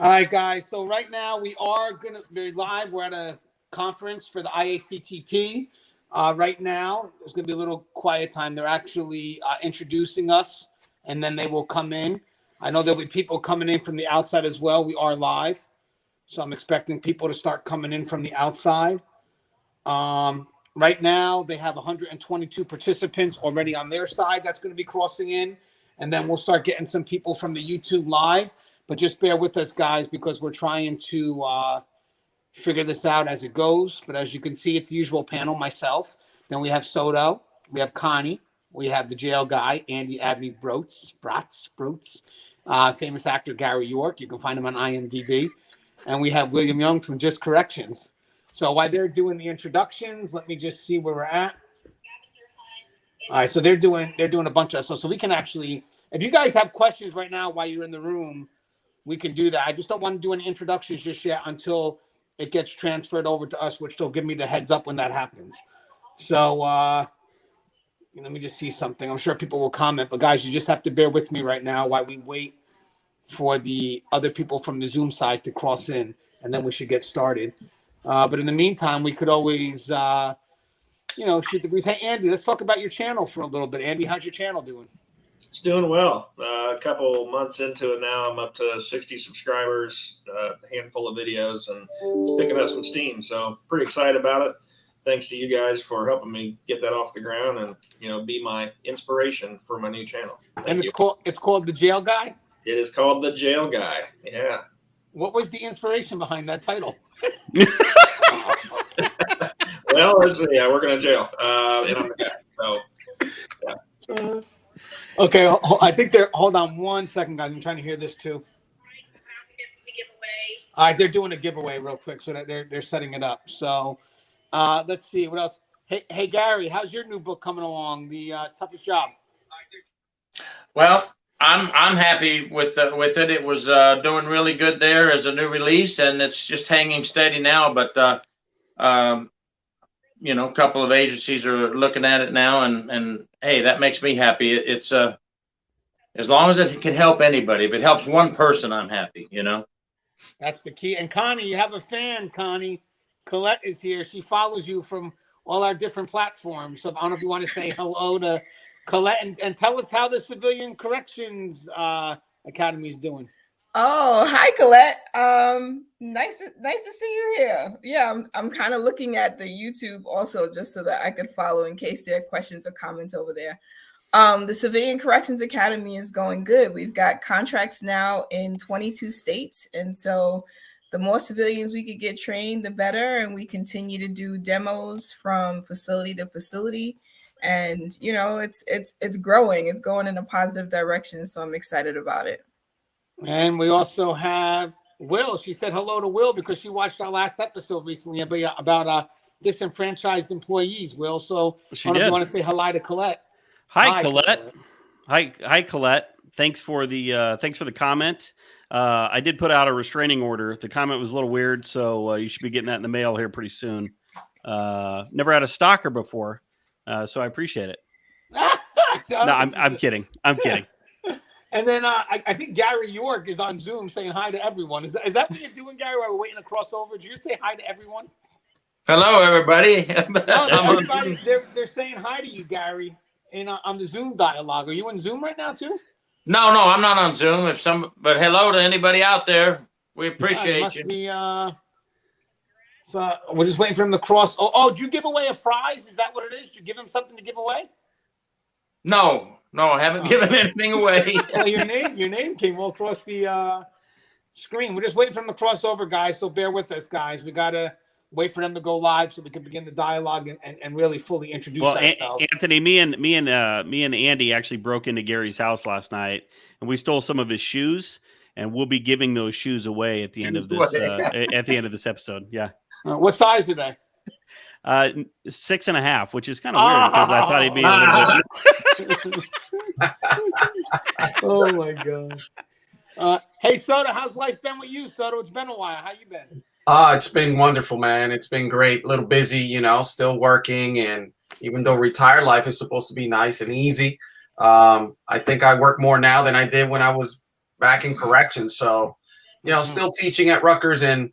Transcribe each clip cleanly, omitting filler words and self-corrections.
All right, guys. So right now we are going to be live. We're at a conference for the IACTP. Right now, there's going to be a little quiet time. They're actually introducing us, and then they will come in. I know there'll be people coming in from the outside as well. We are live, so I'm expecting people to start coming in from the outside. Right now, they have 122 participants already on their side that's going to be crossing in, and then we'll start getting some people from the YouTube live. But just bear with us, guys, because we're trying to figure this out as it goes. But as you can see, it's the usual panel, myself. Then we have Soto. We have Connie. We have the jail guy, Andy Abney Brotz, famous actor Gary York. You can find him on IMDb. And we have William Young from Just Corrections. So while they're doing the introductions, let me just see where we're at. All right, so they're doing a bunch of stuff. So we can actually, if you guys have questions right now while you're in the room, we can do that. I just don't want to do any introductions just yet until it gets transferred over to us, which they'll give me the heads up when that happens. So let me just see something. I'm sure people will comment, but guys, you just have to bear with me right now while we wait for the other people from the Zoom side to cross in, and then we should get started. But in the meantime, we could always, shoot the breeze. Hey, Andy, let's talk about your channel for a little bit. Andy, how's your channel doing? It's doing well. A couple months into it now, I'm up to 60 subscribers, a handful of videos, and it's picking up some steam. So pretty excited about it. Thanks to you guys for helping me get that off the ground and, be my inspiration for my new channel. And it's called The Jail Guy? It is called The Jail Guy. Yeah. What was the inspiration behind that title? Well, I work in a jail, and I'm the guy. So, yeah. Okay, I think hold on one second, guys. I'm trying to hear this too. All right, they're doing a giveaway real quick, so that they're setting it up. So let's see what else. Hey Gary, how's your new book coming along? The Toughest Job. Well, I'm happy with it. It was doing really good there as a new release, and it's just hanging steady now. But a couple of agencies are looking at it now, and hey, that makes me happy. It's as long as it can help anybody. If it helps one person, I'm happy. That's the key. And Connie, you have a fan, Connie. Colette is here. She follows you from all our different platforms. So I don't know if you want to say hello to Colette and tell us how the Civilian Corrections Academy is doing. Oh, hi, Colette. Nice to see you here. Yeah, I'm kind of looking at the YouTube also just so that I could follow in case there are questions or comments over there. The Civilian Corrections Academy is going good. We've got contracts now in 22 states. And so the more civilians we could get trained, the better. And we continue to do demos from facility to facility. And, it's growing. It's going in a positive direction. So I'm excited about it. And we also have Will. She said hello to Will because she watched our last episode recently about disenfranchised employees, Will. So I don't know if you want to say hello to Colette. Hi, Colette. Hi, Colette. Thanks for the comment. I did put out a restraining order. The comment was a little weird, so you should be getting that in the mail here pretty soon. Never had a stalker before, so I appreciate it. No, I'm kidding. I'm kidding. And then I think Gary York is on Zoom saying hi to everyone. Is that what you're doing, Gary, while we're waiting to cross over? Did you say hi to everyone? Hello, everybody. No, everybody, they're saying hi to you, Gary, on the Zoom dialogue. Are you in Zoom right now, too? No, I'm not on Zoom. But hello to anybody out there. We appreciate you. So we're just waiting for him to cross. Oh, did you give away a prize? Is that what it is? Did you give him something to give away? No, I haven't given anything away. Well, your name came all across the screen. We're just waiting for them to cross over, guys. So bear with us, guys. We gotta wait for them to go live so we can begin the dialogue and really fully introduce ourselves. Anthony, me and Andy actually broke into Gary's house last night, and we stole some of his shoes, and we'll be giving those shoes away at the end of this episode. Yeah. What size are they? 6.5, which is kind of weird because I thought he'd be a little bit. Oh my god! Hey Soto, how's life been with you, Soto? It's been a while. How you been? It's been wonderful, man. It's been great. A little busy, still working, and even though retired life is supposed to be nice and easy, I think I work more now than I did when I was back in corrections. So still teaching at Rutgers and,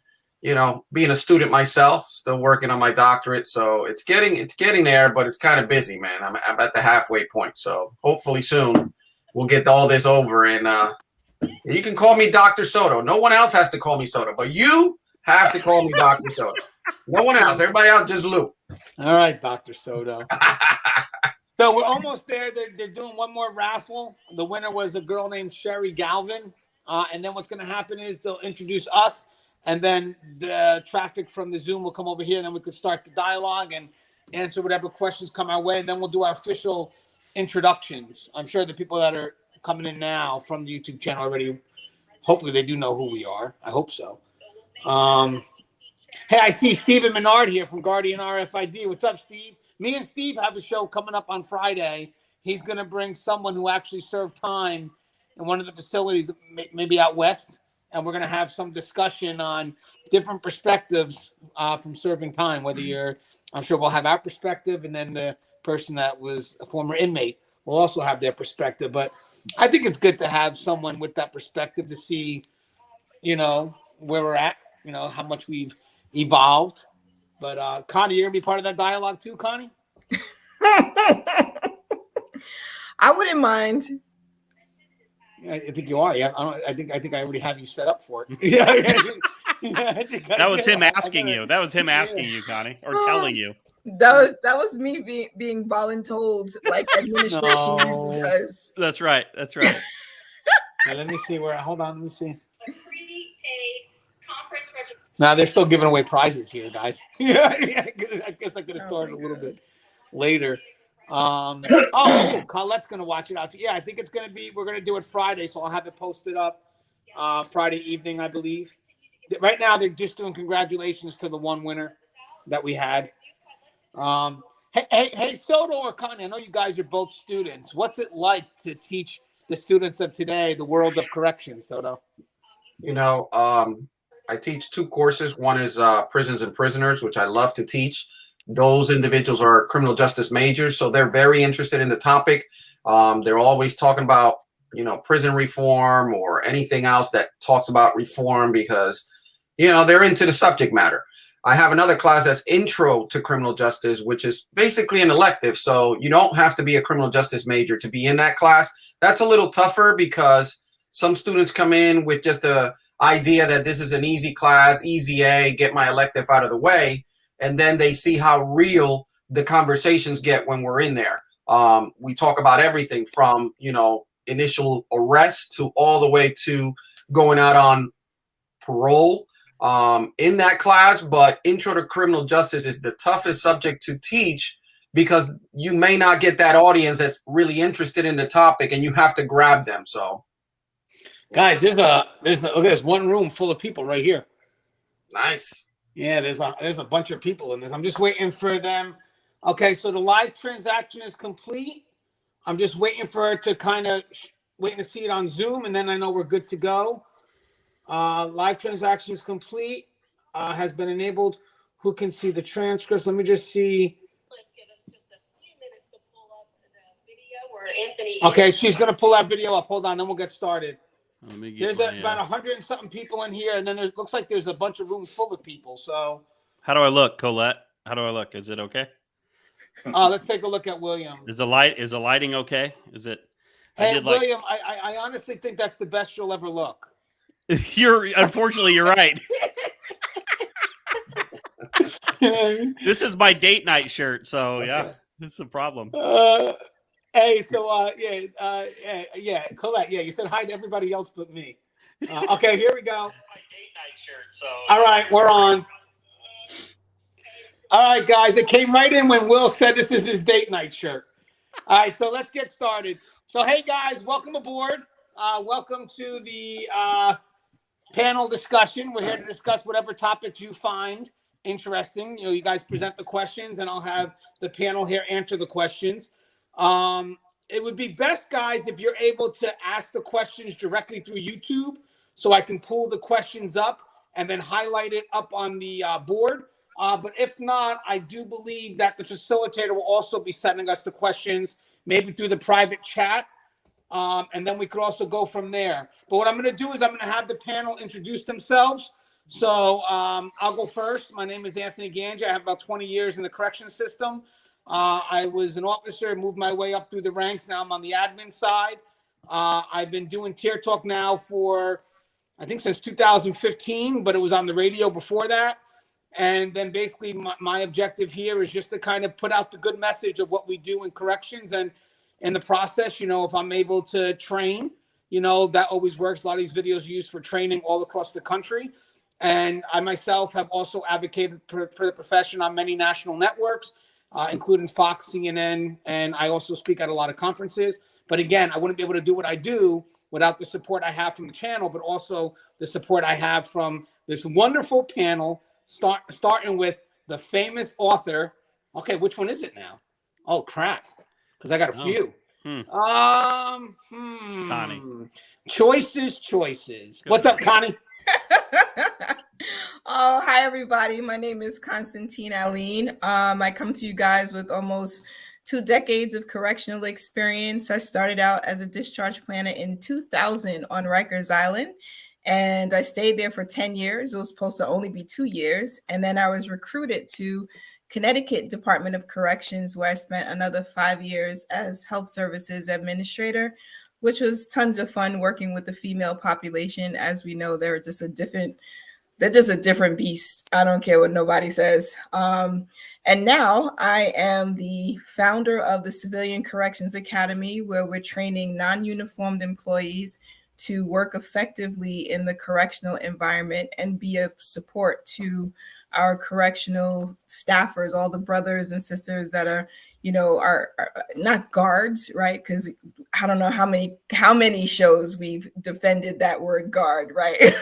being a student myself, still working on my doctorate. So it's getting there, but it's kind of busy, man. I'm at the halfway point. So hopefully soon we'll get all this over. And you can call me Dr. Soto. No one else has to call me Soto, but you have to call me Dr. Soto. No one else. Everybody else just Lou. All right, Dr. Soto. So we're almost there. They're doing one more raffle. The winner was a girl named Sherry Galvin. And then what's going to happen is they'll introduce us, and then the traffic from the Zoom will come over here, and then we could start the dialogue and answer whatever questions come our way. And then we'll do our official introductions. I'm sure the people that are coming in now from the YouTube channel already, hopefully they do know who we are. I hope so. Hey, I see Stephen Menard here from Guardian RFID. What's up, Steve? Me and Steve have a show coming up on Friday. He's going to bring someone who actually served time in one of the facilities, maybe out west. And we're going to have some discussion on different perspectives from serving time, I'm sure we'll have our perspective, and then the person that was a former inmate will also have their perspective. But I think it's good to have someone with that perspective to see, where we're at, how much we've evolved. But Connie, you're going to be part of that dialogue too, Connie? I wouldn't mind. I think you are. Yeah, I think I already have you set up for it. Yeah, that was him asking you. That was him asking you, Connie, or telling you. That was me being voluntold, like administration usually does. That's right. That's right. Now, let me see where. Hold on. Let me see. Now they're still giving away prizes here, guys. Yeah, I guess I could have started a little bit later. Colette's gonna watch it out. Yeah, I think we're gonna do it Friday, so I'll have it posted up Friday evening, I believe. Right now they're just doing congratulations to the one winner that we had. Hey, Soto or Connie, I know you guys are both students. What's it like to teach the students of today the world of corrections, Soto? I teach 2 courses. One is prisons and prisoners, which I love to teach. Those individuals are criminal justice majors, so they're very interested in the topic. They're always talking about, prison reform or anything else that talks about reform because, they're into the subject matter. I have another class that's Intro to Criminal Justice, which is basically an elective. So you don't have to be a criminal justice major to be in that class. That's a little tougher because some students come in with just the idea that this is an easy class, easy A, get my elective out of the way. And then they see how real the conversations get when we're in there. We talk about everything from, initial arrest to all the way to going out on parole in that class. But Intro to Criminal Justice is the toughest subject to teach because you may not get that audience that's really interested in the topic and you have to grab them. So, guys, there's one room full of people right here. Nice. Yeah, there's a bunch of people in this. I'm just waiting for them. Okay, so the live transaction is complete. I'm just waiting for it to waiting to see it on Zoom, and then I know we're good to go. Live transaction is complete. Has been enabled. Who can see the transcripts? Let me just see. Let's give us just a few minutes to pull up the video where Anthony. Okay, she's gonna pull that video up. Hold on, then we'll get started. There's about 100 and something people in here, and then looks like there's a bunch of rooms full of people. So, how do I look, Colette? How do I look? Is it okay? Let's take a look at William. Is the lighting okay? Is it? Hey, William, I honestly think that's the best you'll ever look. Unfortunately, you're right. This is my date night shirt, so okay. Yeah, this is a problem. Hey, so yeah, Colette, yeah, you said hi to everybody else but me. Okay, here we go. This is my date night shirt, so. All right, we're on. All right, guys, it came right in when Will said this is his date night shirt. All right, so let's get started. So, hey, guys, welcome aboard. Welcome to the panel discussion. We're here to discuss whatever topics you find interesting. You guys present the questions, and I'll have the panel here answer the questions. It would be best, guys, if you're able to ask the questions directly through YouTube so I can pull the questions up and then highlight it up on the board. But if not, I do believe that the facilitator will also be sending us the questions, maybe through the private chat. And then we could also go from there. But what I'm going to do is I'm going to have the panel introduce themselves. So I'll go first. My name is Anthony Ganja. I have about 20 years in the correction system. I was an officer, moved my way up through the ranks. Now I'm on the admin side. I've been doing Tier Talk now for, I think, since 2015, but it was on the radio before that. And then basically my objective here is just to kind of put out the good message of what we do in corrections. And in the process, you know, if I'm able to train, you know, that always works. A lot of these videos are used for training all across the country. And I myself have also advocated for the profession on many national networks, including Fox, CNN, and I also speak at a lot of conferences. But again, I wouldn't be able to do what I do without the support I have from the channel, but also the support I have from this wonderful panel, starting with the famous author. Okay, which one is it now? Oh, crap, because I got a few. Connie. Choices. What's up, Connie? Oh, hi everybody. My name is Constantine Aline. I come to you guys with almost 2 decades of correctional experience. I started out as a discharge planner in 2000 on Rikers Island, and I stayed there for 10 years. It was supposed to only be 2 years. And then I was recruited to Connecticut Department of Corrections, where I spent another 5 years as health services administrator, which was tons of fun working with the female population. As we know, they're just a different beast. I don't care what nobody says. And now I am the founder of the Civilian Corrections Academy, where we're training non-uniformed employees to work effectively in the correctional environment and be of support to our correctional staffers, all the brothers and sisters that are, you know, are not guards, right? Because I don't know how many shows we've defended that word guard, right?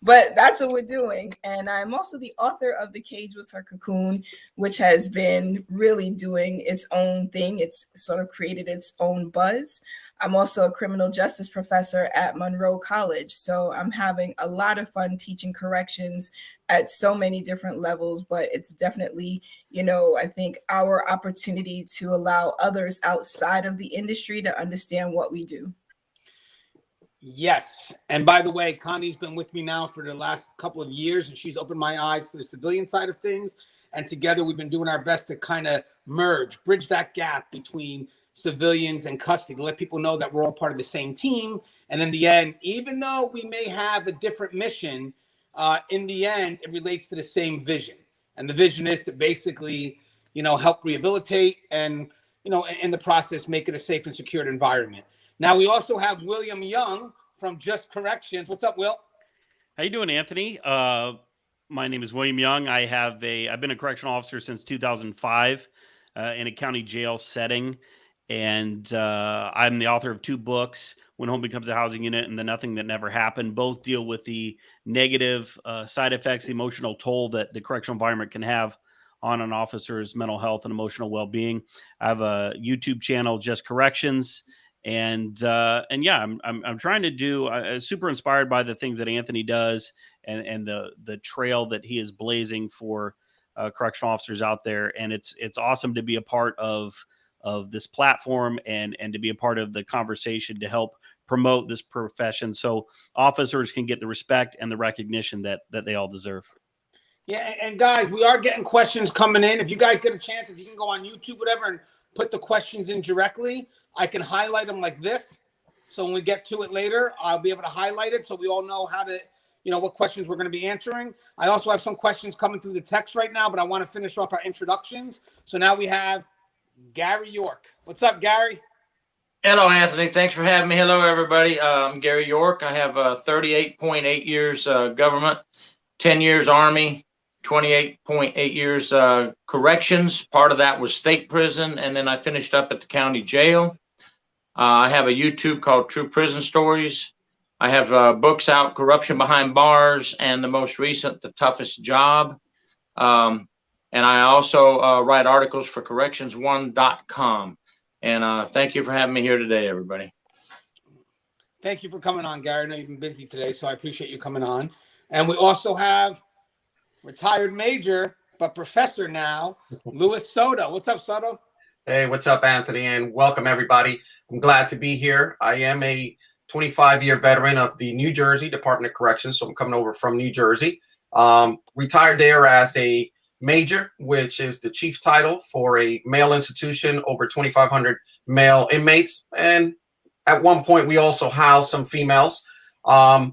But that's what we're doing. And I'm also the author of The Cage Was Her Cocoon, which has been really doing its own thing. It's sort of created its own buzz. I'm also a criminal justice professor at Monroe College. So I'm having a lot of fun teaching corrections at so many different levels, but it's definitely, you know, I think our opportunity to allow others outside of the industry to understand what we do. Yes. And by the way, Connie's been with me now for the last couple of years, and she's opened my eyes to the civilian side of things. And together we've been doing our best to kind of bridge that gap between civilians and custody, to let people know that we're all part of the same team. And in the end, even though we may have a different mission, in the end, it relates to the same vision. And the vision is to basically, you know, help rehabilitate and, you know, in the process, make it a safe and secured environment. Now, we also have William Young from Just Corrections. What's up, Will? How you doing, Anthony? My name is William Young. I've been a correctional officer since 2005 in a county jail setting. And I'm the author of 2 books, When Home Becomes a Housing Unit and The Nothing That Never Happened. Both deal with the negative side effects, the emotional toll that the correctional environment can have on an officer's mental health and emotional well-being. I have a YouTube channel, Just Corrections. And yeah, I'm trying to do, super inspired by the things that Anthony does and the trail that he is blazing for correctional officers out there. And it's awesome to be a part of this platform and to be a part of the conversation to help promote this profession so officers can get the respect and the recognition that they all deserve. Yeah, and guys, we are getting questions coming in. If you guys get a chance, if you can go on YouTube, whatever, and put the questions in directly, I can highlight them like this. So when we get to it later, I'll be able to highlight it so we all know how to, you know, what questions we're going to be answering. I also have some questions coming through the text right now, but I want to finish off our introductions. So now we have Gary York. What's up, Gary? Hello, Anthony. Thanks for having me. Hello, everybody. I'm Gary York. I have 38.8 years government, 10 years Army, 28.8 years corrections. Part of that was state prison, and then I finished up at the county jail. I have a YouTube called True Prison Stories. I have books out, Corruption Behind Bars, and the most recent, The Toughest Job. And I also write articles for corrections1.com. And thank you for having me here today, everybody. Thank you for coming on, Gary. I know you've been busy today, so I appreciate you coming on. And we also have retired major, but professor now, Louis Soto. What's up, Soto? Hey, what's up, Anthony? And welcome, everybody. I'm glad to be here. I am a 25-year veteran of the New Jersey Department of Corrections, so I'm coming over from New Jersey. Retired there as a major, which is the chief title for a male institution, over 2,500 male inmates. And at one point, we also housed some females. But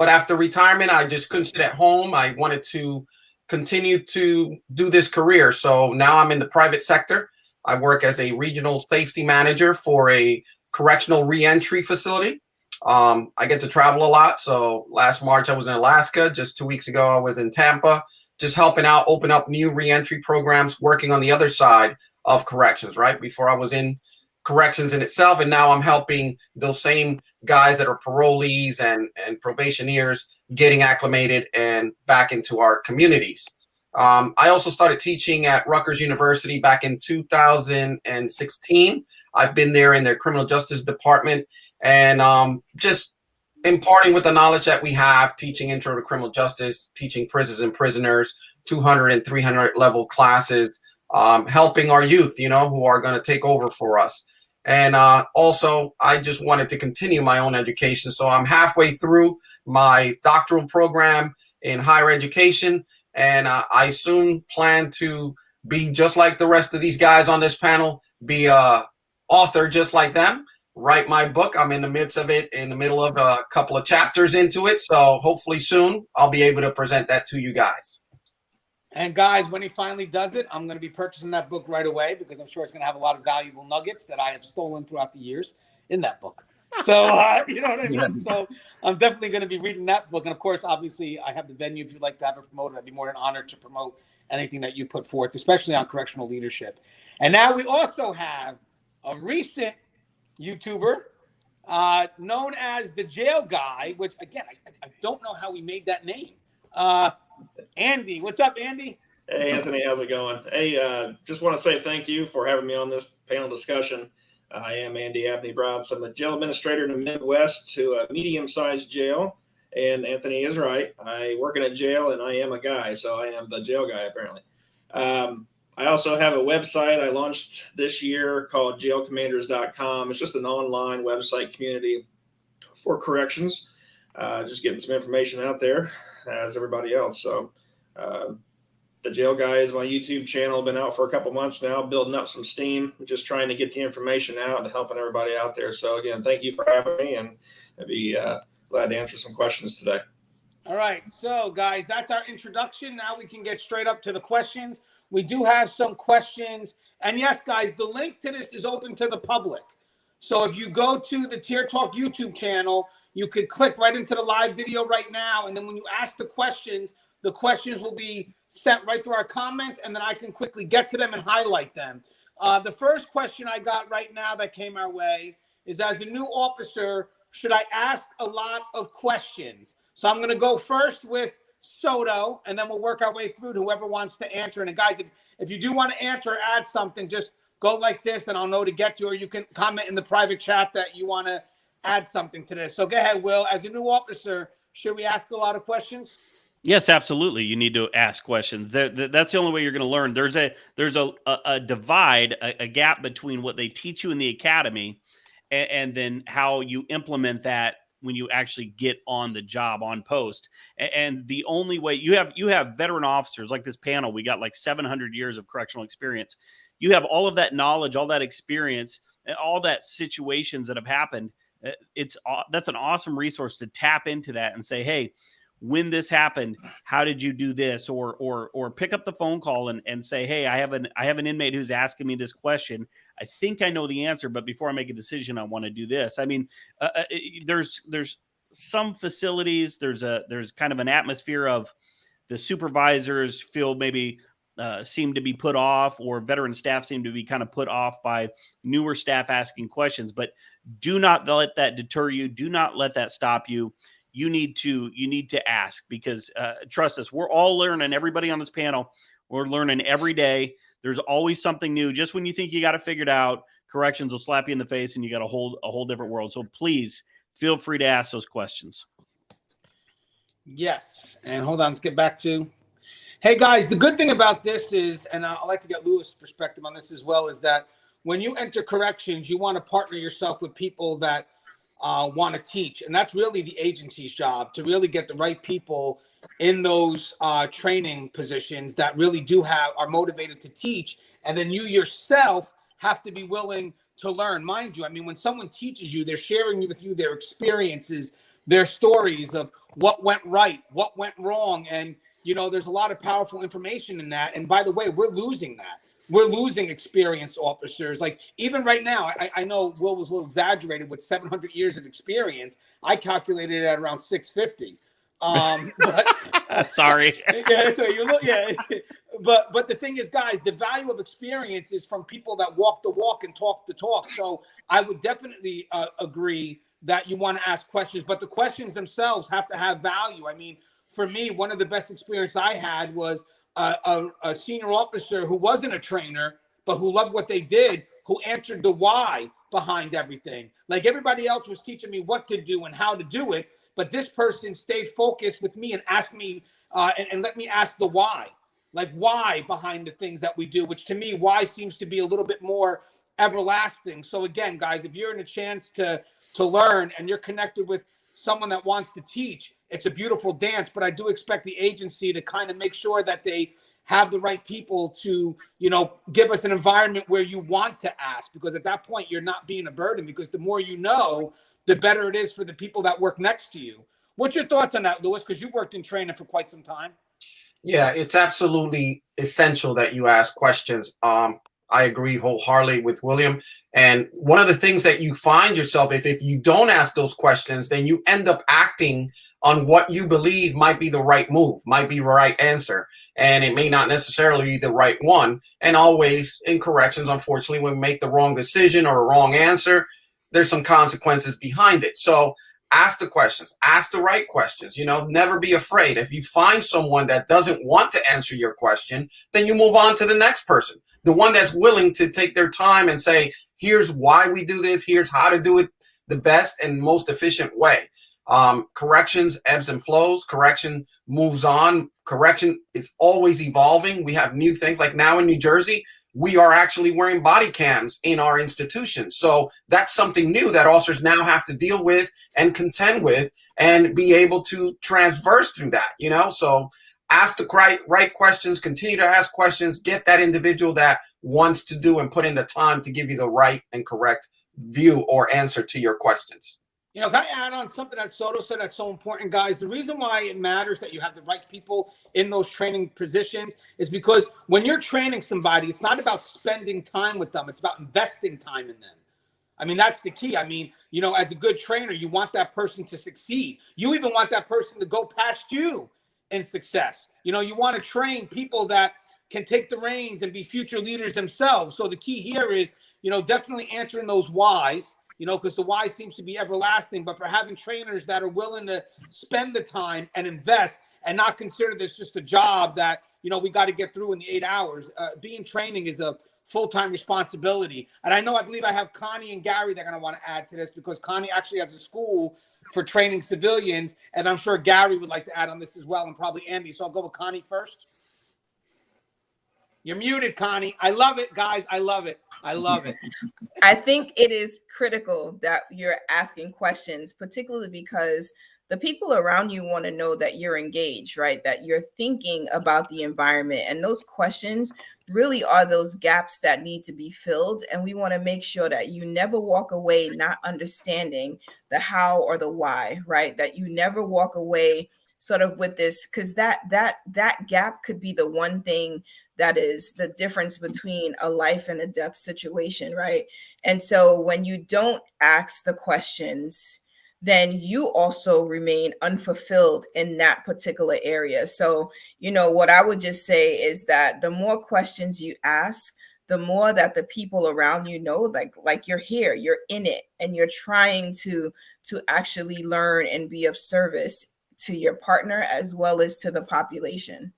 after retirement, I just couldn't sit at home. I wanted to continue to do this career. So now I'm in the private sector. I work as a regional safety manager for a correctional reentry facility. I get to travel a lot. So last March, I was in Alaska. Just 2 weeks ago, I was in Tampa, just helping out, open up new reentry programs, working on the other side of corrections, right? Before I was in corrections in itself, and now I'm helping those same guys that are parolees and probationers getting acclimated and back into our communities. I also started teaching at Rutgers University back in 2016. I've been there in their criminal justice department, and just imparting with the knowledge that we have, teaching intro to criminal justice, teaching prisons and prisoners, 200 and 300 level classes, helping our youth, who are going to take over for us. And also, I just wanted to continue my own education. So I'm halfway through my doctoral program in higher education. And I soon plan to be just like the rest of these guys on this panel, be a author just like them, write my book. I'm in the midst of it, in the middle of a couple of chapters into it. So hopefully soon I'll be able to present that to you guys. And guys, when he finally does it, I'm going to be purchasing that book right away because I'm sure it's going to have a lot of valuable nuggets that I have stolen throughout the years in that book. So, you know what I mean? So I'm definitely going to be reading that book. And of course, obviously, I have the venue. If you'd like to have it promoted, I'd be more than honored to promote anything that you put forth, especially on correctional leadership. And now we also have a recent YouTuber known as the Jail Guy, which, again, I don't know how we made that name. Andy, what's up, Andy? Hey, Anthony, how's it going? Hey, just want to say thank you for having me on this panel discussion. I am Andy Abney-Browns. I'm a jail administrator in the Midwest to a medium-sized jail. And Anthony is right. I work in a jail, and I am a guy, so I am the jail guy, apparently. I also have a website I launched this year called jailcommanders.com. It's just an online website community for corrections, just getting some information out there as everybody else. So the Jail Guy is my YouTube channel. Been out for a couple months now, building up some steam, just trying to get the information out and helping everybody out there. So again, thank you for having me, and I'd be glad to answer some questions today. All right. So guys, that's our introduction. Now we can get straight up to the questions. We do have some questions. And yes, guys, the link to this is open to the public. So if you go to the Tier Talk YouTube channel, you could click right into the live video right now. And then when you ask the questions will be sent right through our comments, and then I can quickly get to them and highlight them. The first question I got right now that came our way is, as a new officer, should I ask a lot of questions? So I'm going to go first with Soto, and then we'll work our way through to whoever wants to answer. And guys, if you do want to answer or add something, just go like this, and I'll know to get you, or you can comment in the private chat that you want to add something to this. So go ahead, Will. As a new officer, should we ask a lot of questions? Yes, absolutely. You need to ask questions. That's the only way you're going to learn. There's a divide, a gap between what they teach you in the academy and then how you implement that when you actually get on the job, on post. And the only way you have veteran officers like this panel, we got like 700 years of correctional experience. You have all of that knowledge, all that experience, and all that situations that have happened. That's an awesome resource to tap into that and say, hey, when this happened, how did you do this? Or pick up the phone call and say, hey, I have an inmate who's asking me this question. I think I know the answer, but before I make a decision, I want to do this. I mean, there's some facilities, there's kind of an atmosphere of the supervisors feel maybe seem to be put off, or veteran staff seem to be kind of put off by newer staff asking questions. But do not let that deter you. Do not let that stop you. You need to ask, because trust us, we're all learning. Everybody on this panel, we're learning every day. There's always something new. Just when you think you got it figured out, corrections will slap you in the face and you got a whole different world. So please feel free to ask those questions. Yes. And hold on, let's get back to, hey guys, the good thing about this is, and I'd like to get Louis' perspective on this as well, is that when you enter corrections, you want to partner yourself with people that want to teach. And that's really the agency's job, to really get the right people in those training positions that really are motivated to teach. And then you yourself have to be willing to learn. Mind you, I mean, when someone teaches you, they're sharing with you their experiences, their stories of what went right, what went wrong. And, you know, there's a lot of powerful information in that. And by the way, we're losing that. We're losing experienced officers. Like even right now, I know Will was a little exaggerated with 700 years of experience. I calculated it at around 650. But sorry. Yeah, that's right. But the thing is, guys, the value of experience is from people that walk the walk and talk the talk. So I would definitely agree that you want to ask questions, but the questions themselves have to have value. I mean, for me, one of the best experience I had was a senior officer who wasn't a trainer, but who loved what they did, who answered the why behind everything. Like everybody else was teaching me what to do and how to do it, but this person stayed focused with me and asked me and let me ask the why. Like why behind the things that we do, which to me, why seems to be a little bit more everlasting. So again, guys, if you're in a chance to learn and you're connected with someone that wants to teach, it's a beautiful dance. But I do expect the agency to kind of make sure that they have the right people to, you know, give us an environment where you want to ask, because at that point you're not being a burden, because the more you know, the better it is for the people that work next to you. What's your thoughts on that, Louis? Because you worked in training for quite some time. Yeah, it's absolutely essential that you ask questions. I agree wholeheartedly with William. And one of the things that you find yourself, if you don't ask those questions, then you end up acting on what you believe might be the right move, might be the right answer. And it may not necessarily be the right one. And always in corrections, unfortunately, when we make the wrong decision or a wrong answer, there's some consequences behind it. So ask the questions, ask the right questions, you know, never be afraid. If you find someone that doesn't want to answer your question, then you move on to the next person. The one that's willing to take their time and say, here's why we do this, here's how to do it the best and most efficient way. Corrections ebbs and flows. Correction moves on. Correction is always evolving. We have new things. Like now in New Jersey, we are actually wearing body cams in our institution. So that's something new that officers now have to deal with and contend with and be able to transverse through that, you know? So ask the right questions, continue to ask questions, get that individual that wants to do and put in the time to give you the right and correct view or answer to your questions. You know, can I add on something that Soto said that's so important, guys? The reason why it matters that you have the right people in those training positions is because when you're training somebody, it's not about spending time with them. It's about investing time in them. I mean, that's the key. I mean, you know, as a good trainer, you want that person to succeed. You even want that person to go past you in success. You know, you want to train people that can take the reins and be future leaders themselves. So the key here is, you know, definitely answering those whys. You know, because the why seems to be everlasting, but for having trainers that are willing to spend the time and invest and not consider this just a job that, you know, we got to get through in the 8 hours. Being training is a full-time responsibility. And I believe I have Connie and Gary that are going to want to add to this, because Connie actually has a school for training civilians. And I'm sure Gary would like to add on this as well, and probably Andy. So I'll go with Connie first. You're muted, Connie. I love it, guys. I love it. I love it. I think it is critical that you're asking questions, particularly because the people around you want to know that you're engaged, right? That you're thinking about the environment. And those questions really are those gaps that need to be filled. And we want to make sure that you never walk away not understanding the how or the why, right? That you never walk away sort of with this, because that gap could be the one thing that is the difference between a life and a death situation, right? And so when you don't ask the questions, then you also remain unfulfilled in that particular area. So, you know, what I would just say is that the more questions you ask, the more that the people around you know, like you're here, you're in it, and you're trying to actually learn and be of service to your partner as well as to the population.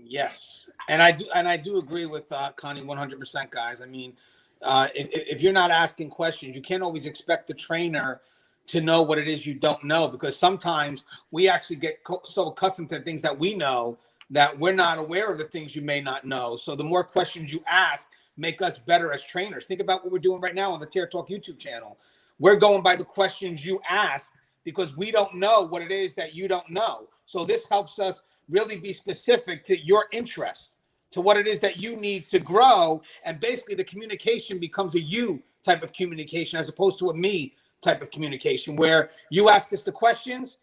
Yes, and I do agree with Connie 100%, guys. I mean, if you're not asking questions, you can't always expect the trainer to know what it is you don't know, because sometimes we actually get so accustomed to things that we know that we're not aware of the things you may not know. So the more questions you ask, make us better as trainers. Think about what we're doing right now on the Tear Talk YouTube channel. We're going by the questions you ask because we don't know what it is that you don't know. So this helps us really be specific to your interest, to what it is that you need to grow. And basically the communication becomes a you type of communication as opposed to a me type of communication, where you ask us the questions,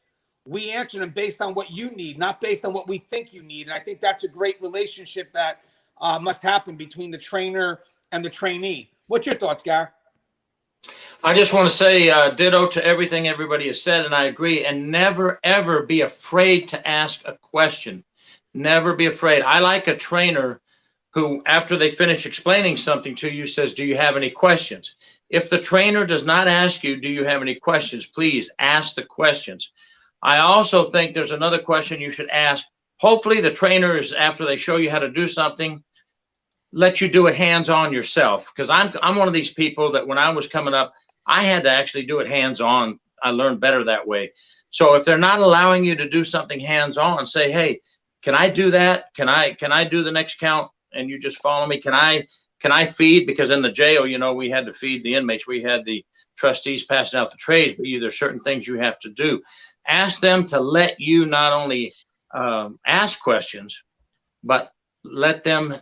we answer them based on what you need, not based on what we think you need. And I think that's a great relationship that must happen between the trainer and the trainee. What's your thoughts, Gar? I just want to say ditto to everything everybody has said, and I agree. And never, ever be afraid to ask a question. Never be afraid. I like a trainer who, after they finish explaining something to you, says, do you have any questions? If the trainer does not ask you, do you have any questions, please ask the questions. I also think there's another question you should ask. Hopefully the trainer is, after they show you how to do something, let you do it hands-on yourself. Because I'm one of these people that when I was coming up, I had to actually do it hands-on. I learned better that way. So if they're not allowing you to do something hands-on, say, hey, can I do that? Can I do the next count? And you just follow me. Can I feed? Because in the jail, you know, we had to feed the inmates. We had the trustees passing out the trays, but there's certain things you have to do. Ask them to let you not only ask questions, but let them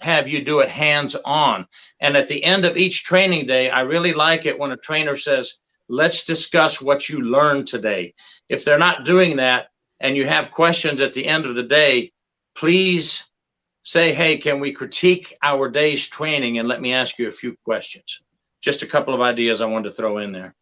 have you do it hands-on. And at the end of each training day, I really like it when a trainer says, let's discuss what you learned today. If they're not doing that and you have questions at the end of the day, please say, hey, can we critique our day's training and let me ask you a few questions? Just a couple of ideas I wanted to throw in there.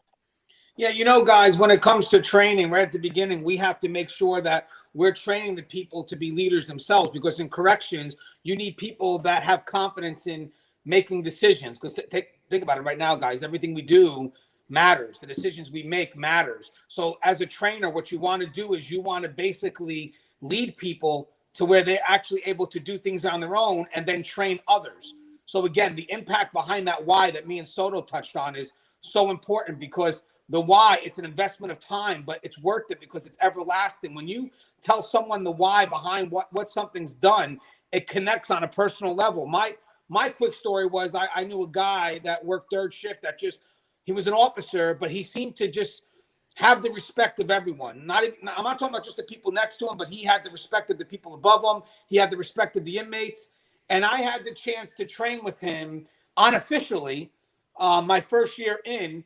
Yeah, you know, guys, when it comes to training, right at the beginning, we have to make sure that we're training the people to be leaders themselves, because in corrections, you need people that have confidence in making decisions. Because think about it right now, guys, everything we do matters. The decisions we make matters. So as a trainer, what you want to do is you want to basically lead people to where they're actually able to do things on their own and then train others. So again, the impact behind that why that me and Soto touched on is so important, because the why, it's an investment of time, but it's worth it because it's everlasting. When you tell someone the why behind what something's done, it connects on a personal level. My quick story was I knew a guy that worked third shift that he was an officer, but he seemed to just have the respect of everyone. I'm not talking about just the people next to him, but he had the respect of the people above him. He had the respect of the inmates. And I had the chance to train with him unofficially my first year in.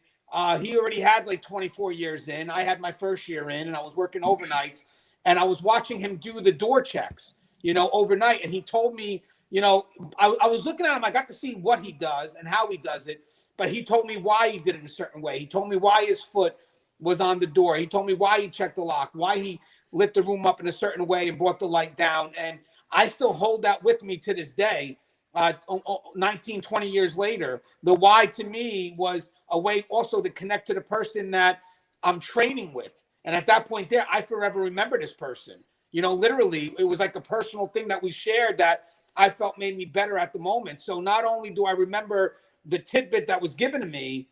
He already had like 24 years in. I had my first year in, and I was working overnights, and I was watching him do the door checks, overnight. And he told me, I was looking at him. I got to see what he does and how he does it, but he told me why he did it a certain way. He told me why his foot was on the door. He told me why he checked the lock, why he lit the room up in a certain way and brought the light down. And I still hold that with me to this day. 19, 20 years later, the why to me was a way also to connect to the person that I'm training with. And at that point there, I forever remember this person. Literally, it was like a personal thing that we shared that I felt made me better at the moment. So not only do I remember the tidbit that was given to me,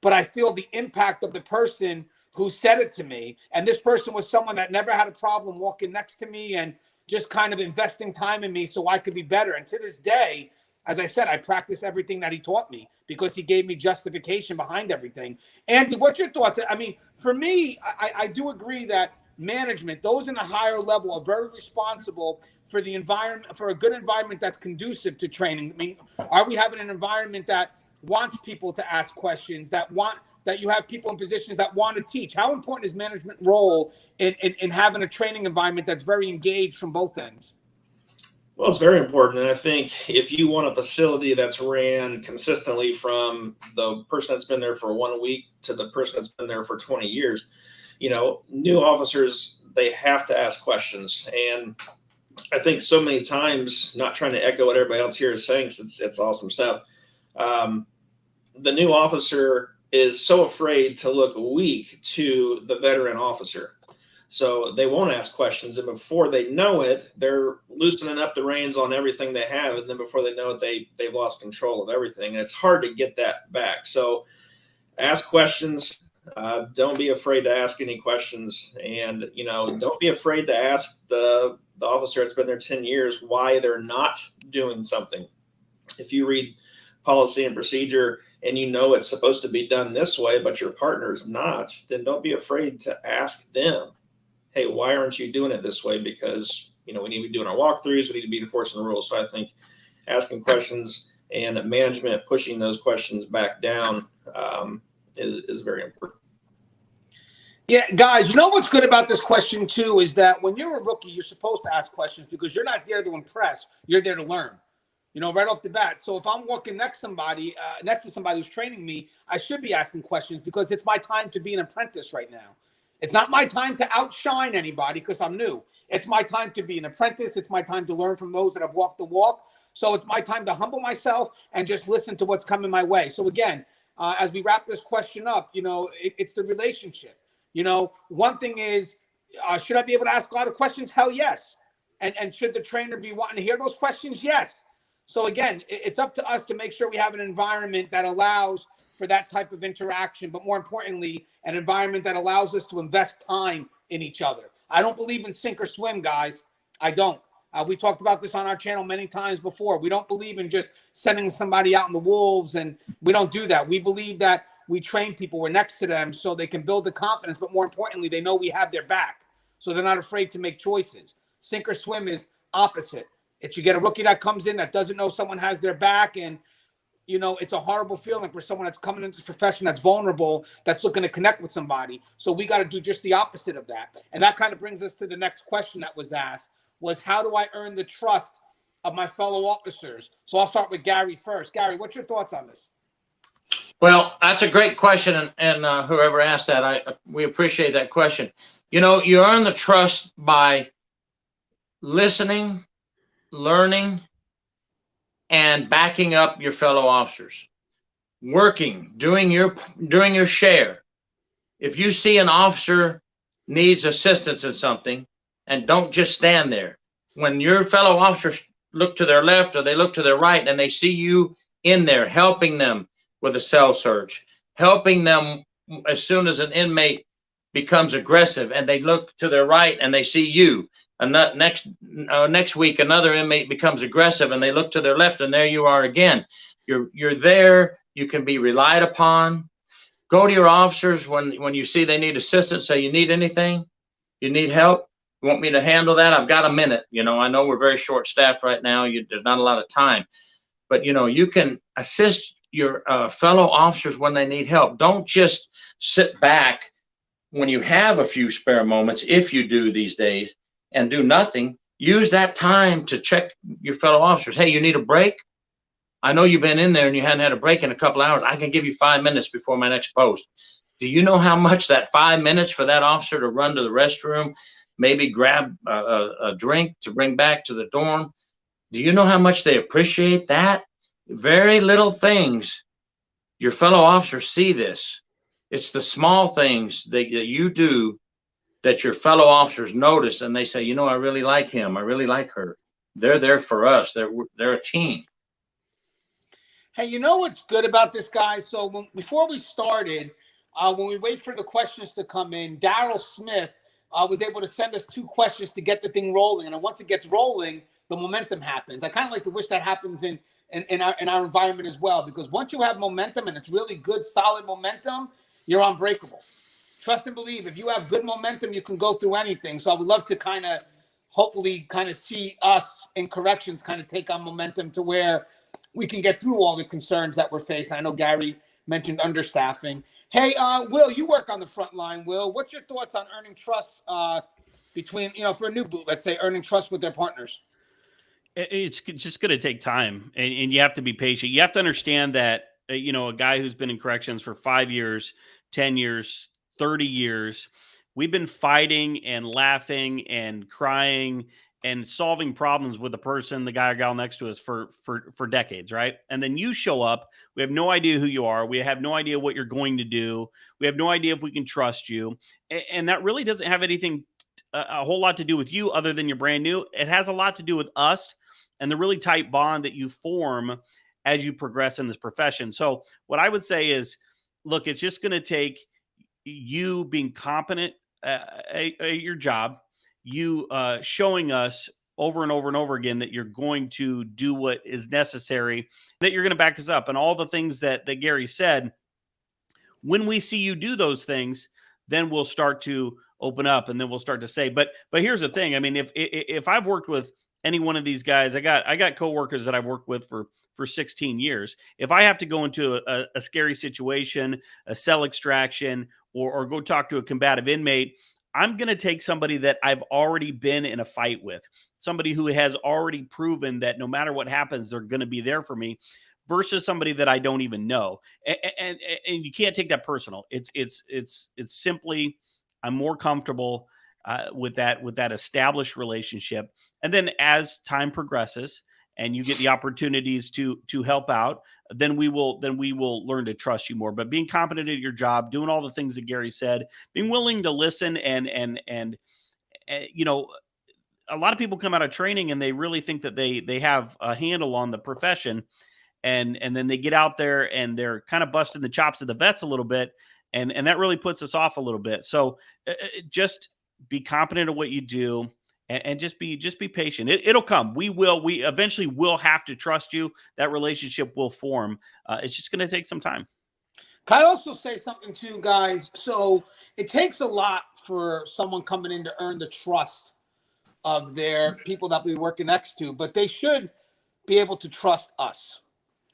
but I feel the impact of the person who said it to me. And this person was someone that never had a problem walking next to me and just kind of investing time in me so I could be better. And to this day, as I said, I practice everything that he taught me because he gave me justification behind everything. Andy, what's your thoughts? I mean, for me, I do agree that management, those in a higher level, are very responsible for the environment, for a good environment that's conducive to training. I mean, are we having an environment that wants people to ask questions, that you have people in positions that want to teach? How important is management role in having a training environment that's very engaged from both ends? Well, it's very important. And I think if you want a facility that's ran consistently from the person that's been there for 1 week to the person that's been there for 20 years, new officers, they have to ask questions. And I think so many times, not trying to echo what everybody else here is saying, 'cause it's awesome stuff. The new officer is so afraid to look weak to the veteran officer. So they won't ask questions. And before they know it, they're loosening up the reins on everything they have. And then before they know it, they've lost control of everything. And it's hard to get that back. So ask questions. Don't be afraid to ask any questions. And, don't be afraid to ask the officer that's been there 10 years why they're not doing something. if you read policy and procedure and you know it's supposed to be done this way, but your partner's not, then don't be afraid to ask them, hey, why aren't you doing it this way? Because, we need to be doing our walkthroughs, we need to be enforcing the rules. So I think asking questions and management pushing those questions back down is very important. Yeah, guys, you know what's good about this question too is that when you're a rookie, you're supposed to ask questions because you're not there to impress. You're there to learn, right off the bat. So if I'm walking next to somebody who's training me, I should be asking questions because it's my time to be an apprentice right now. It's not my time to outshine anybody because I'm new. It's my time to be an apprentice. It's my time to learn from those that have walked the walk. So it's my time to humble myself and just listen to what's coming my way. So again, as we wrap this question up, it's the relationship. One thing is, should I be able to ask a lot of questions? Hell yes. And should the trainer be wanting to hear those questions? Yes. So again, it's up to us to make sure we have an environment that allows for that type of interaction, but more importantly, an environment that allows us to invest time in each other. I don't believe in sink or swim, guys. I don't. We talked about this on our channel many times before. We don't believe in just sending somebody out in the wolves, and we don't do that. We believe that we train people, we're next to them so they can build the confidence, but more importantly, they know we have their back. So they're not afraid to make choices. Sink or swim is opposite. If you get a rookie that comes in that doesn't know someone has their back, and it's a horrible feeling for someone that's coming into this profession that's vulnerable, that's looking to connect with somebody. So we got to do just the opposite of that. And that kind of brings us to the next question that was asked, was how do I earn the trust of my fellow officers? So I'll start with Gary first. Gary, what's your thoughts on this? Well, that's a great question, and whoever asked that, we appreciate that question. You earn the trust by listening, learning, and backing up your fellow officers. Working, doing your share. If you see an officer needs assistance in something, and don't just stand there. When your fellow officers look to their left or they look to their right and they see you in there helping them with a cell search, helping them as soon as an inmate becomes aggressive and they look to their right and they see you, and next week another inmate becomes aggressive and they look to their left and there you are again. You're there, you can be relied upon. Go to your officers when you see they need assistance, say, you need anything? You need help? You want me to handle that? I've got a minute. I know we're very short staffed right now. There's not a lot of time, but you can assist your fellow officers when they need help. Don't just sit back when you have a few spare moments, if you do these days, and do nothing. Use that time to check your fellow officers. Hey, you need a break? I know you've been in there and you hadn't had a break in a couple hours. I can give you 5 minutes before my next post. Do you know how much that 5 minutes for that officer to run to the restroom, maybe grab a drink to bring back to the dorm? Do you know how much they appreciate that? Very little things. Your fellow officers see this. It's the small things that you do that your fellow officers notice, and they say, I really like him. I really like her. They're there for us. They're a team. Hey, what's good about this, guys? So before we started, when we wait for the questions to come in, Daryl Smith was able to send us 2 questions to get the thing rolling. And once it gets rolling, the momentum happens. I kind of like to wish that happens in our environment as well, because once you have momentum and it's really good, solid momentum, you're unbreakable. Trust and believe. If you have good momentum, you can go through anything. So I would love to hopefully see us in corrections take on momentum to where we can get through all the concerns that we're facing. I know Gary mentioned understaffing. Hey, Will, you work on the front line. Will, what's your thoughts on earning trust between, for a new boot, let's say, earning trust with their partners? It's just going to take time, and you have to be patient. You have to understand that, a guy who's been in corrections for 5 years, 10 years, 30 years, we've been fighting and laughing and crying and solving problems with the person, the guy or gal next to us for decades, right? And then you show up, we have no idea who you are. We have no idea what you're going to do. We have no idea if we can trust you. And that really doesn't have anything, a whole lot to do with you other than you're brand new. It has a lot to do with us and the really tight bond that you form as you progress in this profession. So what I would say is, look, it's just going to take you being competent at your job, you showing us over and over and over again that you're going to do what is necessary, that you're going to back us up. And all the things that Gary said, when we see you do those things, then we'll start to open up, and then we'll start to say, but here's the thing. I mean, if I've worked with any one of these guys, I got coworkers that I've worked with for 16 years. If I have to go into a scary situation, a cell extraction, or go talk to a combative inmate, I'm going to take somebody that I've already been in a fight with, somebody who has already proven that no matter what happens, they're going to be there for me, versus somebody that I don't even know. And you can't take that personal. It's simply, I'm more comfortable with that established relationship. And then as time progresses and you get the opportunities to help out, then we will learn to trust you more. But being competent at your job, doing all the things that Gary said, being willing to listen, and you know, a lot of people come out of training and they really think that they have a handle on the profession, and then they get out there and they're kind of busting the chops of the vets a little bit, and that really puts us off a little bit. So just be competent at what you do, and just be patient. It'll come. We eventually will have to trust you. That relationship will form. It's just going to take some time. Can I also say something too, guys? So it takes a lot for someone coming in to earn the trust of their people that we're working next to, but they should be able to trust us.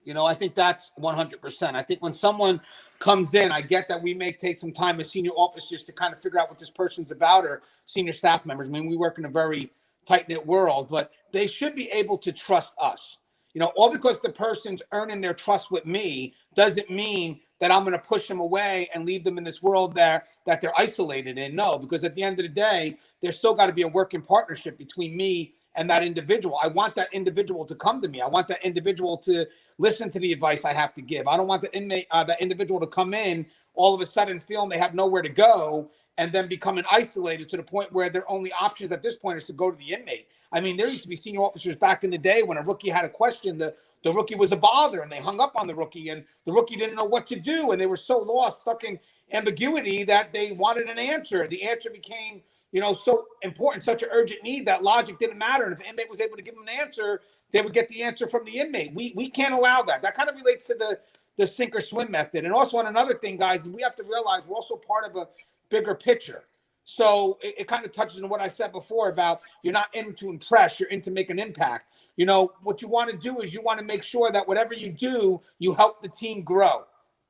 You know, I think that's 100%. I think when someone comes in, I get that we may take some time as senior officers to kind of figure out what this person's about, or senior staff members. I mean, we work in a very tight-knit world, but they should be able to trust us. You know, all because the person's earning their trust with me doesn't mean that I'm going to push them away and leave them in this world that they're isolated in. No, because at the end of the day, there's still got to be a working partnership between me and that individual. I want that individual to come to me. I want that individual to listen to the advice I have to give. I don't want the inmate, that individual to come in all of a sudden feeling they have nowhere to go and then becoming isolated to the point where their only options at this point is to go to the inmate. I mean, there used to be senior officers back in the day when a rookie had a question, the rookie was a bother, and they hung up on the rookie, and the rookie didn't know what to do, and they were so lost, stuck in ambiguity, that they wanted an answer. The answer became, you know, so important, such an urgent need that logic didn't matter. And if the inmate was able to give them an answer, they would get the answer from the inmate. We can't allow that. That kind of relates to the sink or swim method. And also on another thing, guys, we have to realize we're also part of a bigger picture. So it kind of touches on what I said before about you're not in to impress, you're in to make an impact. You know, what you want to do is you want to make sure that whatever you do, you help the team grow.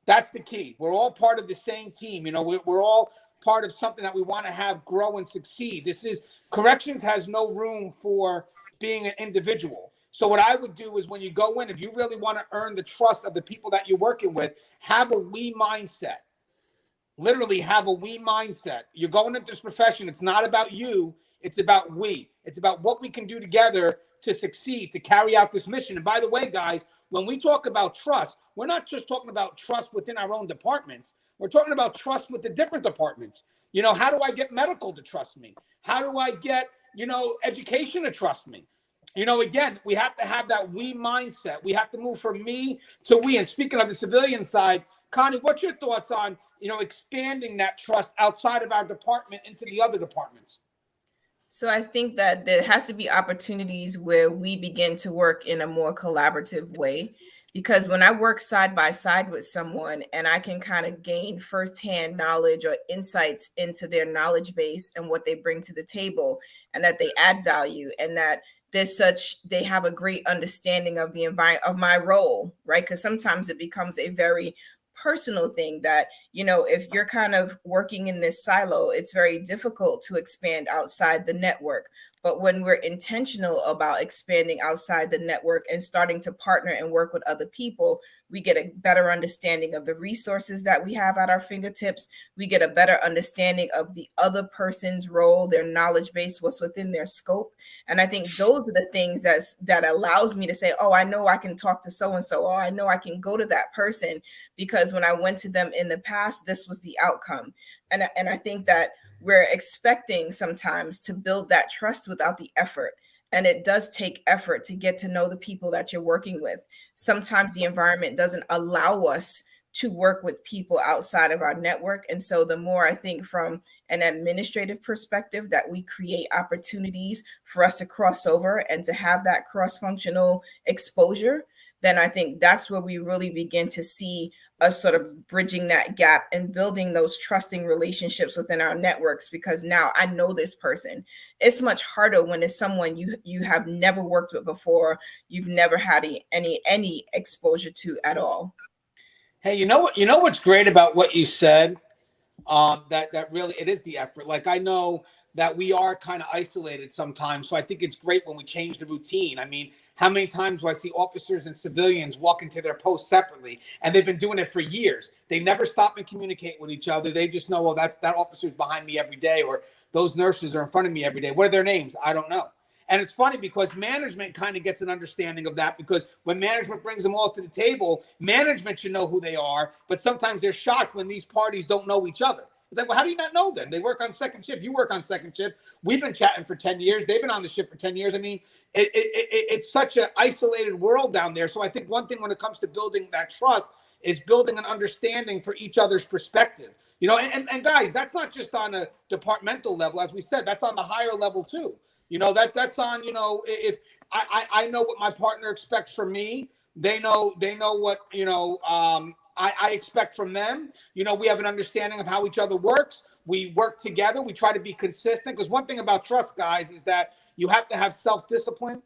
That's the key. We're all part of the same team. You know, we're all part of something that we want to have grow and succeed. Corrections has no room for being an individual. So what I would do is when you go in, if you really want to earn the trust of the people that you're working with, have a we mindset. Literally have a we mindset. You're going into this profession. It's not about you. It's about we. It's about what we can do together to succeed, to carry out this mission. And by the way, guys, when we talk about trust, we're not just talking about trust within our own departments. We're talking about trust with the different departments. You know, how do I get medical to trust me? How do I get, you know, education to trust me? You know, again, we have to have that we mindset. We have to move from me to we. And speaking of the civilian side, Connie, what's your thoughts on, you know, expanding that trust outside of our department into the other departments? So I think that there has to be opportunities where we begin to work in a more collaborative way, because when I work side by side with someone and I can kind of gain firsthand knowledge or insights into their knowledge base and what they bring to the table, and that they add value, and that they have a great understanding of the environment of my role, right? Because sometimes it becomes a very personal thing that, you know, if you're kind of working in this silo, it's very difficult to expand outside the network. But when we're intentional about expanding outside the network and starting to partner and work with other people, we get a better understanding of the resources that we have at our fingertips. We get a better understanding of the other person's role, their knowledge base, what's within their scope. And I think those are the things that allows me to say, oh, I know I can talk to so-and-so, or I know I can go to that person because when I went to them in the past, this was the outcome. And I think that we're expecting sometimes to build that trust without the effort. And it does take effort to get to know the people that you're working with. Sometimes the environment doesn't allow us to work with people outside of our network. And so the more, I think, from an administrative perspective, that we create opportunities for us to cross over and to have that cross-functional exposure, then I think that's where we really begin to see us sort of bridging that gap and building those trusting relationships within our networks, because now I know this person. It's much harder when it's someone you have never worked with before, you've never had any exposure to at all. Hey, you know what's great about what you said? That really, it is the effort. Like, I know that we are kind of isolated sometimes, so I think it's great when we change the routine. I mean, how many times do I see officers and civilians walk into their posts separately, and they've been doing it for years? They never stop and communicate with each other. They just know, well, that officer's behind me every day, or those nurses are in front of me every day. What are their names? I don't know. And it's funny because management kind of gets an understanding of that, because when management brings them all to the table, management should know who they are, but sometimes they're shocked when these parties don't know each other. It's like, well, how do you not know them? They work on second shift. You work on second shift. We've been chatting for 10 years. They've been on the shift for 10 years. I mean, it's such an isolated world down there. So I think one thing when it comes to building that trust is building an understanding for each other's perspective. You know, and guys, that's not just on a departmental level. As we said, that's on the higher level too. You know, that's on, you know, if I know what my partner expects from me, they know what, you know, I expect from them. You know, we have an understanding of how each other works. We work together. We try to be consistent, because one thing about trust, guys, is that you have to have self-discipline.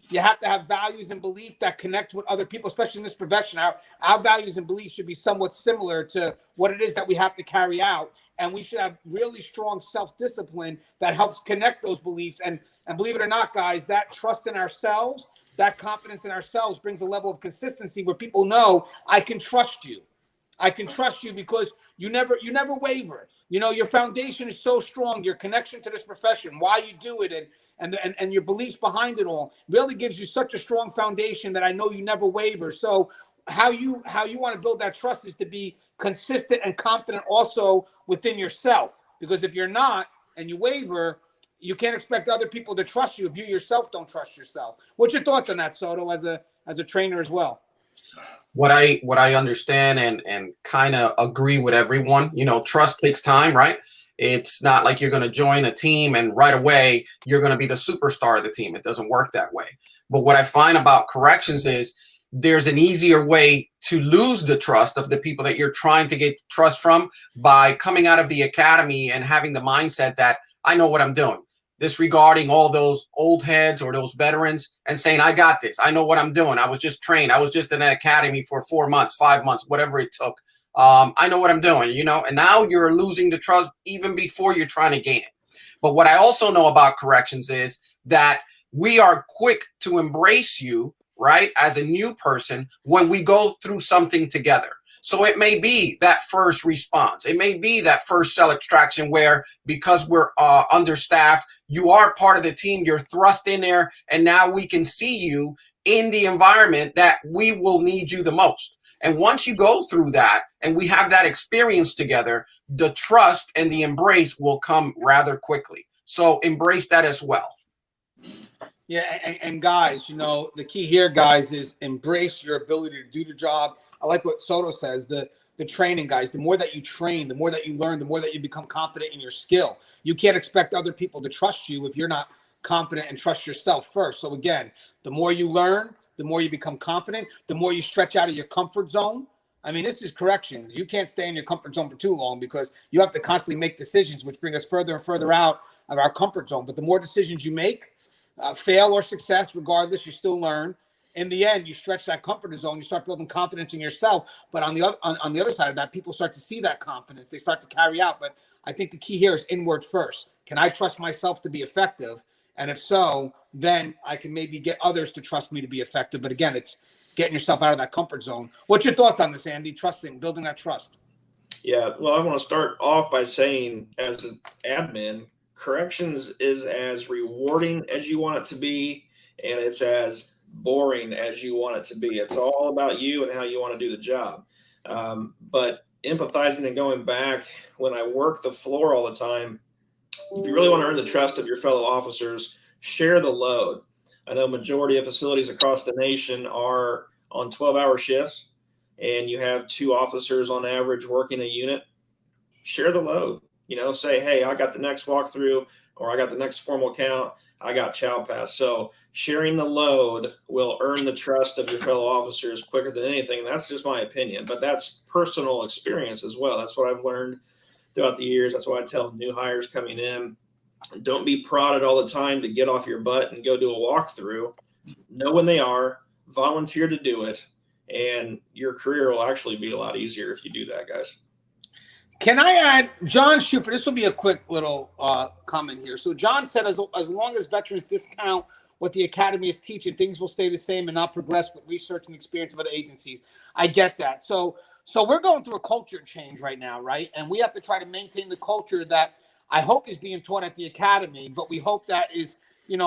You have to have values and belief that connect with other people, especially in this profession. Our values and beliefs should be somewhat similar to what it is that we have to carry out. And we should have really strong self-discipline that helps connect those beliefs. And believe it or not, guys, that trust in ourselves, that confidence in ourselves brings a level of consistency where people know, I can trust you. I can trust you because you never waver. You know, your foundation is so strong. Your connection to this profession, why you do it, and your beliefs behind it all really gives you such a strong foundation that I know you never waver. So how you want to build that trust is to be consistent and confident also within yourself. Because if you're not and you waver, you can't expect other people to trust you if you yourself don't trust yourself. What's your thoughts on that, Soto, as a trainer as well? What I understand and kind of agree with everyone, you know, trust takes time, right? It's not like you're going to join a team and right away you're going to be the superstar of the team. It doesn't work that way. But what I find about corrections is there's an easier way to lose the trust of the people that you're trying to get trust from by coming out of the academy and having the mindset that I know what I'm doing, disregarding all those old heads or those veterans and saying, I got this. I know what I'm doing. I was just trained. I was just in an academy for 4 months, 5 months, whatever it took. I know what I'm doing, you know, and now you're losing the trust even before you're trying to gain it. But what I also know about corrections is that we are quick to embrace you, right, as a new person when we go through something together. So it may be that first response. It may be that first cell extraction where, because we're understaffed, you are part of the team, you're thrust in there, and now we can see you in the environment that we will need you the most. And once you go through that and we have that experience together, the trust and the embrace will come rather quickly. So embrace that as well. Yeah, and guys, you know, the key here, guys, is embrace your ability to do the job. I like what Soto says, the training, guys. The more that you train, the more that you learn, the more that you become confident in your skill. You can't expect other people to trust you if you're not confident and trust yourself first. So again, the more you learn, the more you become confident, the more you stretch out of your comfort zone. I mean, this is corrections. You can't stay in your comfort zone for too long because you have to constantly make decisions, which bring us further and further out of our comfort zone. But the more decisions you make, fail or success, regardless, you still learn. In the end, you stretch that comfort zone. You start building confidence in yourself. But on the other side of that, people start to see that confidence. They start to carry out. But I think the key here is inward first. Can I trust myself to be effective? And if so, then I can maybe get others to trust me to be effective. But again, it's getting yourself out of that comfort zone. What's your thoughts on this, Andy? Trusting, building that trust. Yeah, well, I want to start off by saying, as an admin, corrections is as rewarding as you want it to be, and it's as boring as you want it to be. It's all about you and how you want to do the job. But empathizing and going back, when I work the floor all the time, if you really want to earn the trust of your fellow officers, share the load. I know majority of facilities across the nation are on 12-hour shifts, and you have 2 officers on average working a unit. Share the load. say, hey, I got the next walkthrough, or I got the next formal count, I got Chow Pass. So sharing the load will earn the trust of your fellow officers quicker than anything. And that's just my opinion, but that's personal experience as well. That's what I've learned throughout the years. That's why I tell new hires coming in, don't be prodded all the time to get off your butt and go do a walkthrough. Know when they are, volunteer to do it, and your career will actually be a lot easier if you do that, guys. Can I add, John Schufer, this will be a quick little comment here. So John said, as long as veterans discount what the academy is teaching, things will stay the same and not progress with research and experience of other agencies. I get that. So we're going through a culture change right now, right? And we have to try to maintain the culture that I hope is being taught at the academy, but we hope that is,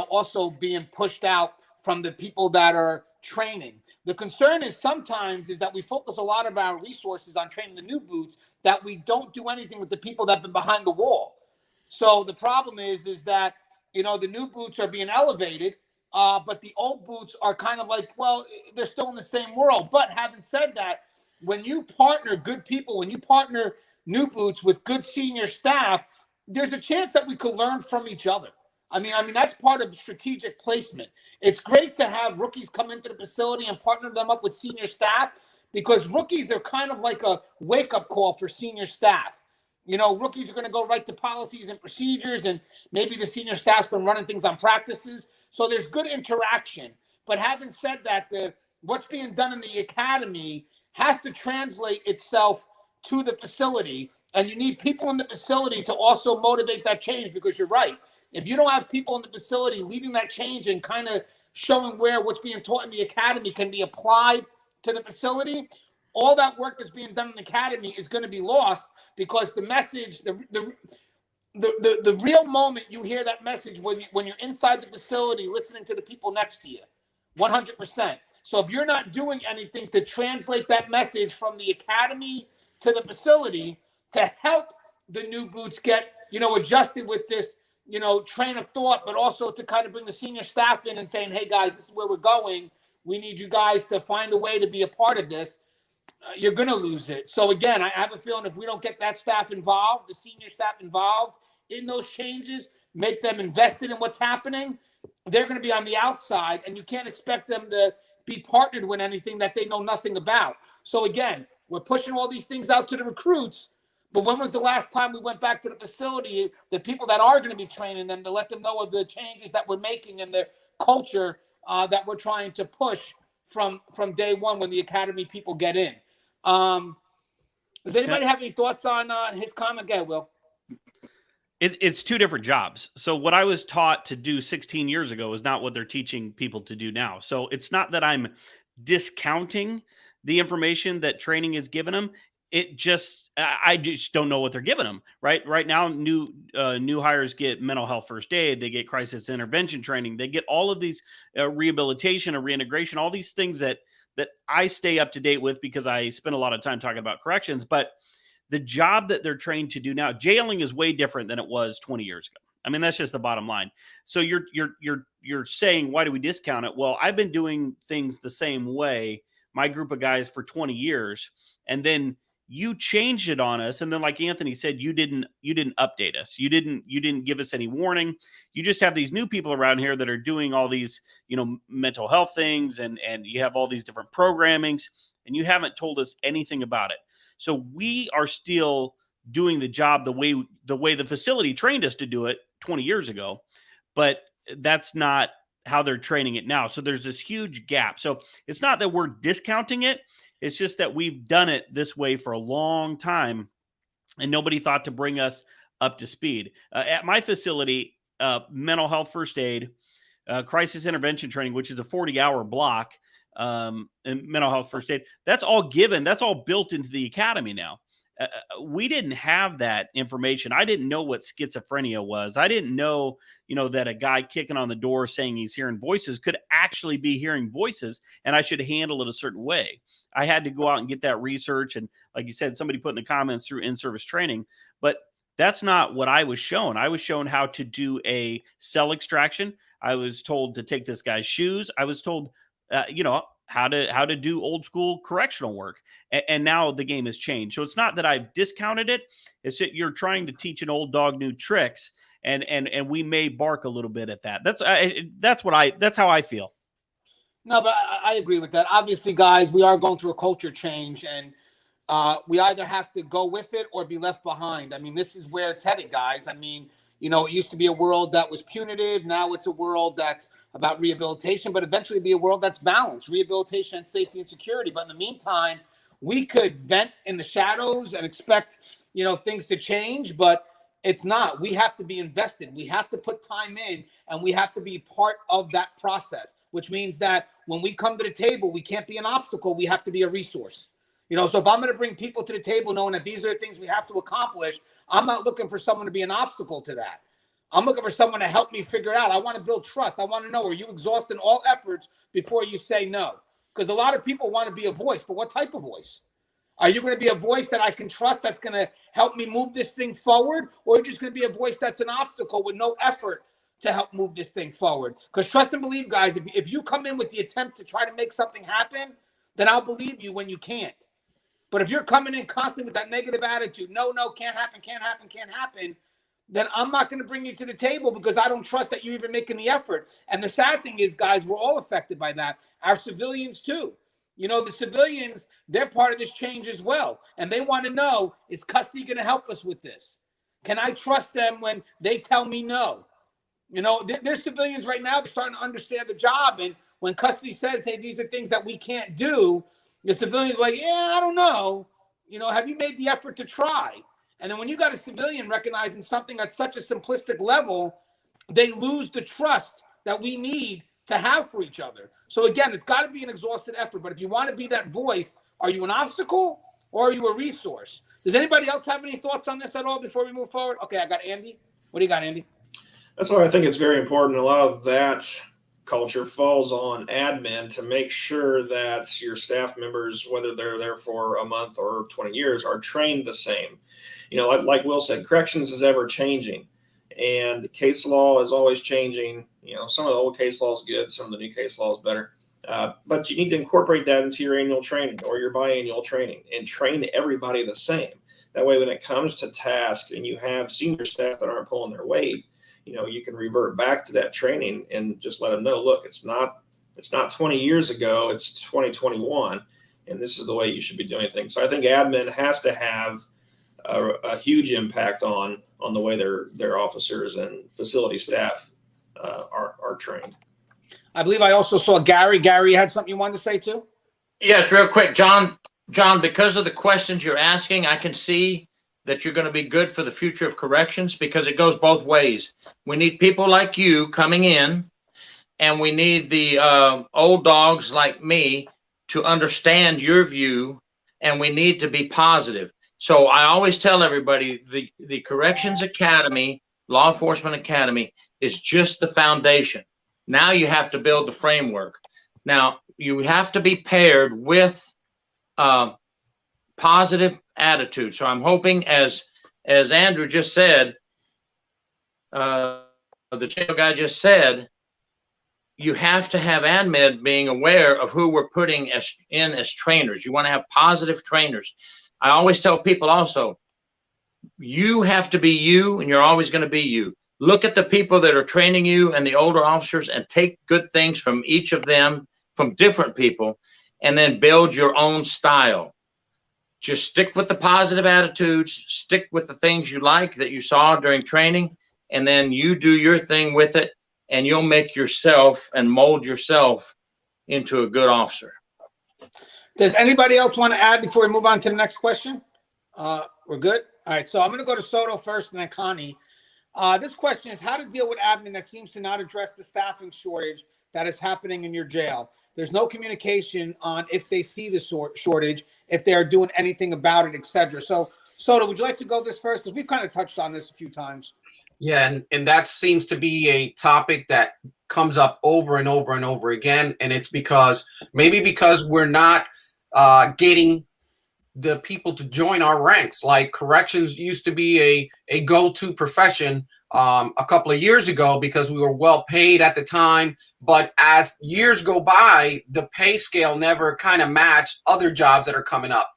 also being pushed out from the people that are training. The concern is sometimes is that we focus a lot of our resources on training the new boots, that we don't do anything with the people that have been behind the wall. So the problem is that, the new boots are being elevated, but the old boots are kind of like, well, they're still in the same world. But having said that, when you partner good people, when you partner new boots with good senior staff, there's a chance that we could learn from each other. I mean, that's part of strategic placement. It's great to have rookies come into the facility and partner them up with senior staff, because rookies are kind of like a wake-up call for senior staff. Rookies are going to go right to policies and procedures, and maybe the senior staff's been running things on practices. So there's good interaction. But having said that, what's being done in the academy has to translate itself to the facility, and you need people in the facility to also motivate that change, because you're right. If you don't have people in the facility leading that change and kind of showing where what's being taught in the academy can be applied to the facility, all that work that's being done in the academy is going to be lost, because the message, the real moment you hear that message when you're inside the facility listening to the people next to you, 100%. So if you're not doing anything to translate that message from the academy to the facility to help the new boots get, adjusted with this, train of thought, but also to kind of bring the senior staff in and saying, hey guys, this is where we're going. We need you guys to find a way to be a part of this. You're going to lose it. So again, I have a feeling if we don't get that staff involved, the senior staff involved in those changes, make them invested in what's happening, they're going to be on the outside, and you can't expect them to be partnered with anything that they know nothing about. So again, we're pushing all these things out to the recruits, but when was the last time we went back to the facility, the people that are going to be training them, to let them know of the changes that we're making and the culture that we're trying to push from day one when the academy people get in. Does anybody have any thoughts on his comment? Go, Will. It's two different jobs. So what I was taught to do 16 years ago is not what they're teaching people to do now. So it's not that I'm discounting the information that training is given them. I just don't know what they're giving them. Right now, new hires get mental health first aid. They get crisis intervention training. They get all of these rehabilitation or reintegration, all these things that I stay up to date with because I spend a lot of time talking about corrections. But the job that they're trained to do now, jailing is way different than it was 20 years ago. I mean, that's just the bottom line. So you're saying, why do we discount it? Well, I've been doing things the same way, my group of guys, for 20 years, and then you changed it on us. And then, like Anthony said, you didn't update us. You didn't give us any warning. You just have these new people around here that are doing all these, mental health things, and you have all these different programmings, and you haven't told us anything about it. So we are still doing the job the way the facility trained us to do it 20 years ago, but that's not how they're training it now. So there's this huge gap. So it's not that we're discounting it. It's just that we've done it this way for a long time, and nobody thought to bring us up to speed. At my facility, mental health first aid, crisis intervention training, which is a 40-hour block, and mental health first aid, that's all given. That's all built into the academy now. We didn't have that information. I didn't know what schizophrenia was. I didn't know, that a guy kicking on the door saying he's hearing voices could actually be hearing voices, and I should handle it a certain way. I had to go out and get that research. And like you said, somebody put in the comments through in-service training, but that's not what I was shown. I was shown how to do a cell extraction. I was told to take this guy's shoes. I was told, how to do old school correctional work. And now the game has changed. So it's not that I've discounted it. It's that you're trying to teach an old dog new tricks, and we may bark a little bit at that. That's how I feel. No, but I agree with that. Obviously, guys, we are going through a culture change, and we either have to go with it or be left behind. I mean, this is where it's headed, guys. I mean, you know, it used to be a world that was punitive. Now it's a world that's about rehabilitation, but eventually be a world that's balanced, rehabilitation and safety and security. But in the meantime, we could vent in the shadows and expect, you know, things to change, but it's not. We have to be invested. We have to put time in, and we have to be part of that process, which means that when we come to the table, we can't be an obstacle. We have to be a resource. You know, so if I'm going to bring people to the table knowing that these are the things we have to accomplish, I'm not looking for someone to be an obstacle to that. I'm looking for someone to help me figure it out. I want to build trust. I want to know, are you exhausting all efforts before you say no? Because a lot of people want to be a voice, but what type of voice? Are you going to be a voice that I can trust that's going to help me move this thing forward? Or are you just going to be a voice that's an obstacle with no effort to help move this thing forward? Because trust and believe, guys, if you come in with the attempt to try to make something happen, then I'll believe you when you can't. But if you're coming in constantly with that negative attitude, no, can't happen, then I'm not going to bring you to the table because I don't trust that you're even making the effort. And the sad thing is, guys, we're all affected by that. Our civilians too. You know, the civilians, they're part of this change as well. And they want to know, is custody going to help us with this? Can I trust them when they tell me no? You know, there's civilians right now, they're starting to understand the job. And when custody says, hey, these are things that we can't do, the civilian's like, yeah, I don't know. You know, have you made the effort to try? And then when you got a civilian recognizing something at such a simplistic level, they lose the trust that we need to have for each other. So again, it's got to be an exhausted effort. But if you want to be that voice, are you an obstacle or are you a resource? Does anybody else have any thoughts on this at all before we move forward? Okay, I got Andy. What do you got, Andy? That's why I think it's very important. A lot of that culture falls on admin to make sure that your staff members, whether they're there for a month or 20 years, are trained the same. You know, like Will said, corrections is ever changing, and case law is always changing. You know, some of the old case law is good, some of the new case law is better. But you need to incorporate that into your annual training or your biannual training and train everybody the same. That way, when it comes to task and you have senior staff that aren't pulling their weight, you know, you can revert back to that training and just let them know, look, it's not 20 years ago, it's 2021, and this is the way you should be doing things. So I think admin has to have a huge impact on the way their officers and facility staff are trained. I believe I also saw Gary. Gary, you had something you wanted to say too? Yes, real quick, John, because of the questions you're asking, I can see that you're going to be good for the future of corrections because it goes both ways. We need people like you coming in, and we need the old dogs like me to understand your view, and we need to be positive. So I always tell everybody the Corrections Academy, Law Enforcement Academy is just the foundation. Now you have to build the framework. Now you have to be paired with positive attitude. So I'm hoping, as Andrew just said, the jail guy just said, you have to have admin being aware of who we're putting in as trainers. You want to have positive trainers. I always tell people also, you have to be you, and you're always going to be you. Look at the people that are training you and the older officers and take good things from each of them, from different people, and then build your own style. Just stick with the positive attitudes, stick with the things you like that you saw during training, and then you do your thing with it, and you'll make yourself and mold yourself into a good officer. Does anybody else want to add before we move on to the next question? We're good? All right, so I'm going to go to Soto first and then Connie. This question is how to deal with admin that seems to not address the staffing shortage that is happening in your jail. There's no communication on if they see the shortage, if they are doing anything about it, etc. So, Soto, would you like to go this first? Because we've kind of touched on this a few times. Yeah, and that seems to be a topic that comes up over and over and over again. And it's because we're not getting the people to join our ranks. Like corrections used to be a go-to profession a couple of years ago because we were well paid at the time. But as years go by, the pay scale never kind of matched other jobs that are coming up.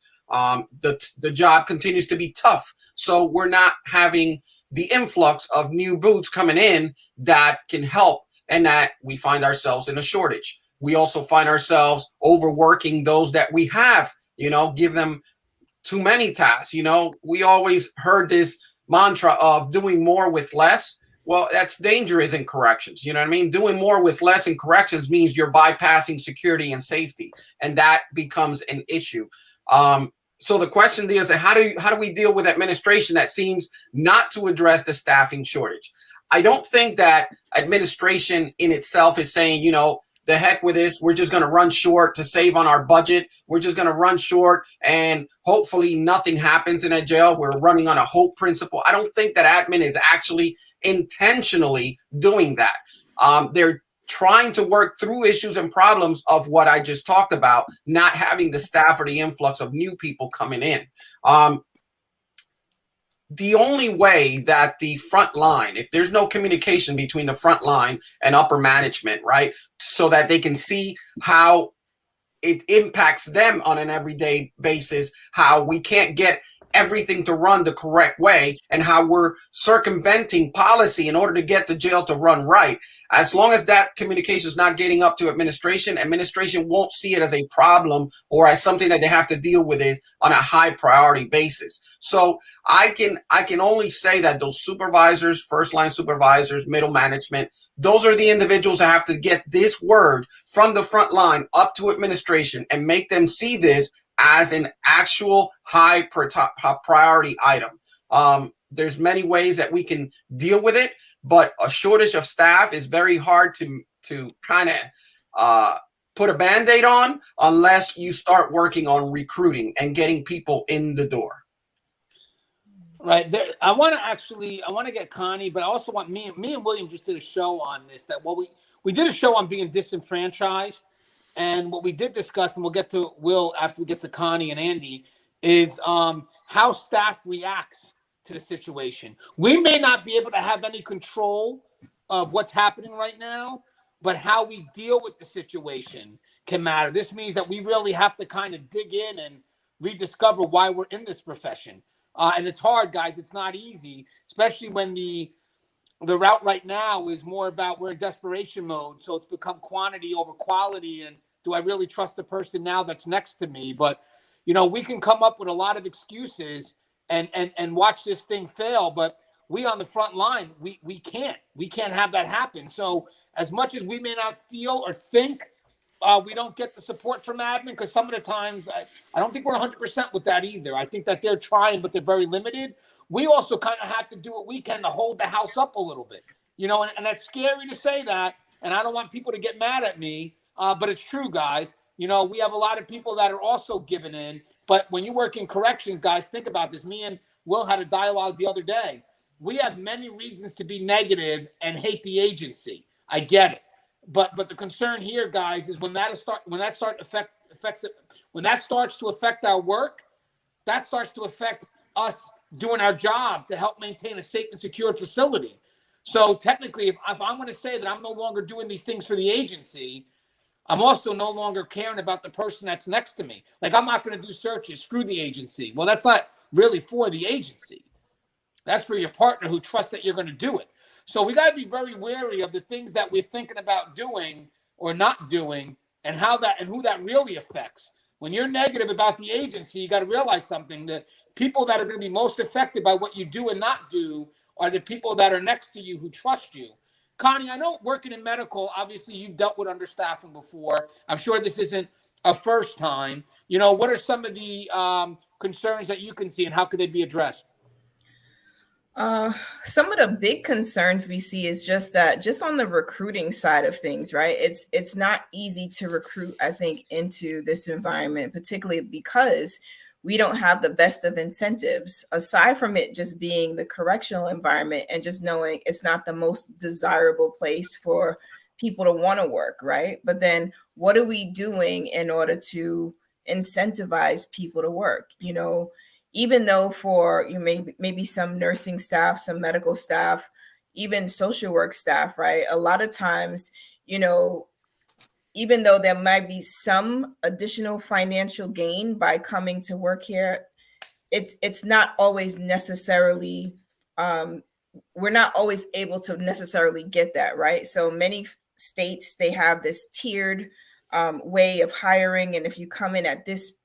The job continues to be tough. So we're not having the influx of new boots coming in that can help, and that we find ourselves in a shortage. We also find ourselves overworking those that we have, give them too many tasks. We always heard this mantra of doing more with less. Well, that's dangerous in corrections. You know what I mean? Doing more with less in corrections means you're bypassing security and safety, and that becomes an issue. So the question is, how do we deal with administration that seems not to address the staffing shortage? I don't think that administration in itself is saying, the heck with this, we're just going to run short to save on our budget. We're just going to run short and hopefully nothing happens in a jail. We're running on a hope principle. I don't think that admin is actually intentionally doing that. They're trying to work through issues and problems of what I just talked about, not having the staff or the influx of new people coming in. The only way that the front line, if there's no communication between the front line and upper management, right, so that they can see how it impacts them on an everyday basis, how we can't get everything to run the correct way, and how we're circumventing policy in order to get the jail to run right. As long as that communication is not getting up to administration won't see it as a problem or as something that they have to deal with it on a high priority basis. So I can only say that those supervisors, first line supervisors, middle management, those are the individuals that have to get this word from the front line up to administration and make them see this as an actual high priority item. There's many ways that we can deal with it, but a shortage of staff is very hard to kind of put a Band-Aid on unless you start working on recruiting and getting people in the door. Right. I want to get Connie, but I also want me and William just did a show on this, that we did a show on being disenfranchised. And what we did discuss, and we'll get to Will after we get to Connie and Andy, is how staff reacts to the situation. We may not be able to have any control of what's happening right now, but how we deal with the situation can matter. This means that we really have to kind of dig in and rediscover why we're in this profession. And it's hard, guys. It's not easy, especially when the route right now is more about we're in desperation mode. So it's become quantity over quality. And do I really trust the person now that's next to me? But, we can come up with a lot of excuses and watch this thing fail. But we on the front line, we can't have that happen. So as much as we may not feel or think we don't get the support from admin, because some of the times I don't think we're 100% with that either. I think that they're trying, but they're very limited. We also kind of have to do what we can to hold the house up a little bit, and that's scary to say that. And I don't want people to get mad at me, but it's true, guys. We have a lot of people that are also giving in. But when you work in corrections, guys, think about this. Me and Will had a dialogue the other day. We have many reasons to be negative and hate the agency. I get it. But the concern here, guys, is when that starts to affect our work, that starts to affect us doing our job to help maintain a safe and secure facility. So technically, if I'm going to say that I'm no longer doing these things for the agency, I'm also no longer caring about the person that's next to me. Like, I'm not going to do searches. Screw the agency. Well, that's not really for the agency. That's for your partner who trusts that you're going to do it. So we got to be very wary of the things that we're thinking about doing or not doing, and who that really affects. When you're negative about the agency, you got to realize something, that people that are going to be most affected by what you do and not do are the people that are next to you who trust you. Connie, I know working in medical, obviously you've dealt with understaffing before. I'm sure this isn't a first time. What are some of the concerns that you can see, and how could they be addressed? Some of the big concerns we see is just on the recruiting side of things, right? It's not easy to recruit, I think, into this environment, particularly because we don't have the best of incentives, aside from it just being the correctional environment and just knowing it's not the most desirable place for people to want to work, right? But then what are we doing in order to incentivize people to work? Even though for maybe some nursing staff, some medical staff, even social work staff, right? A lot of times, you know, even though there might be some additional financial gain by coming to work here, it's not always necessarily, we're not always able to necessarily get that, right? So many states, they have this tiered way of hiring, and if you come in at this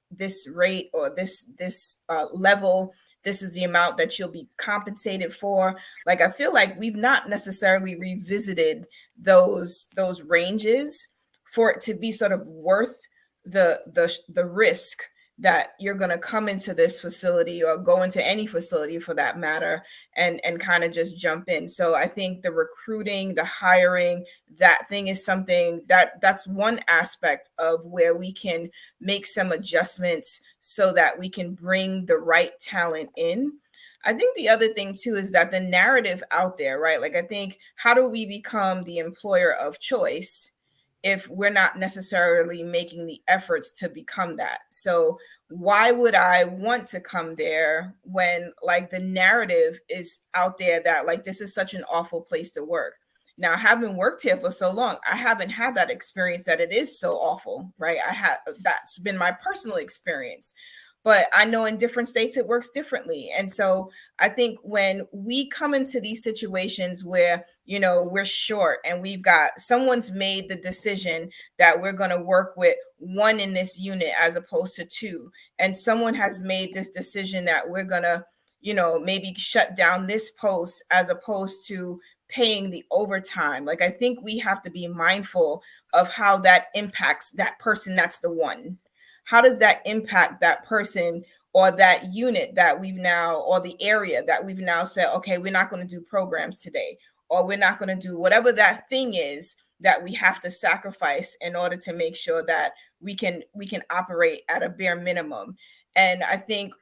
rate or this level, this is the amount that you'll be compensated for. Like, I feel like we've not necessarily revisited those ranges for it to be sort of worth the risk that you're going to come into this facility or go into any facility for that matter, and kind of just jump in. So I think the recruiting, the hiring, that thing is something that's one aspect of where we can make some adjustments so that we can bring the right talent in. I think the other thing too is that the narrative out there, right? Like, I think, how do we become the employer of choice if we're not necessarily making the efforts to become that? So why would I want to come there when, like, the narrative is out there that, like, this is such an awful place to work? Now, having worked here for so long, I haven't had that experience that it is so awful, right? That's been my personal experience. But I know in different states it works differently. And so I think when we come into these situations where, you know, we're short and we've got, someone's made the decision that we're going to work with one in this unit as opposed to two, and someone has made this decision that we're going to, you know, maybe shut down this post as opposed to paying the overtime. Like, I think we have to be mindful of how that impacts that person that's the one. How does that impact that person or that unit that we've now, or the area that we've now said, okay, we're not going to do programs today, or we're not going to do whatever that thing is that we have to sacrifice in order to make sure that we can operate at a bare minimum. And I think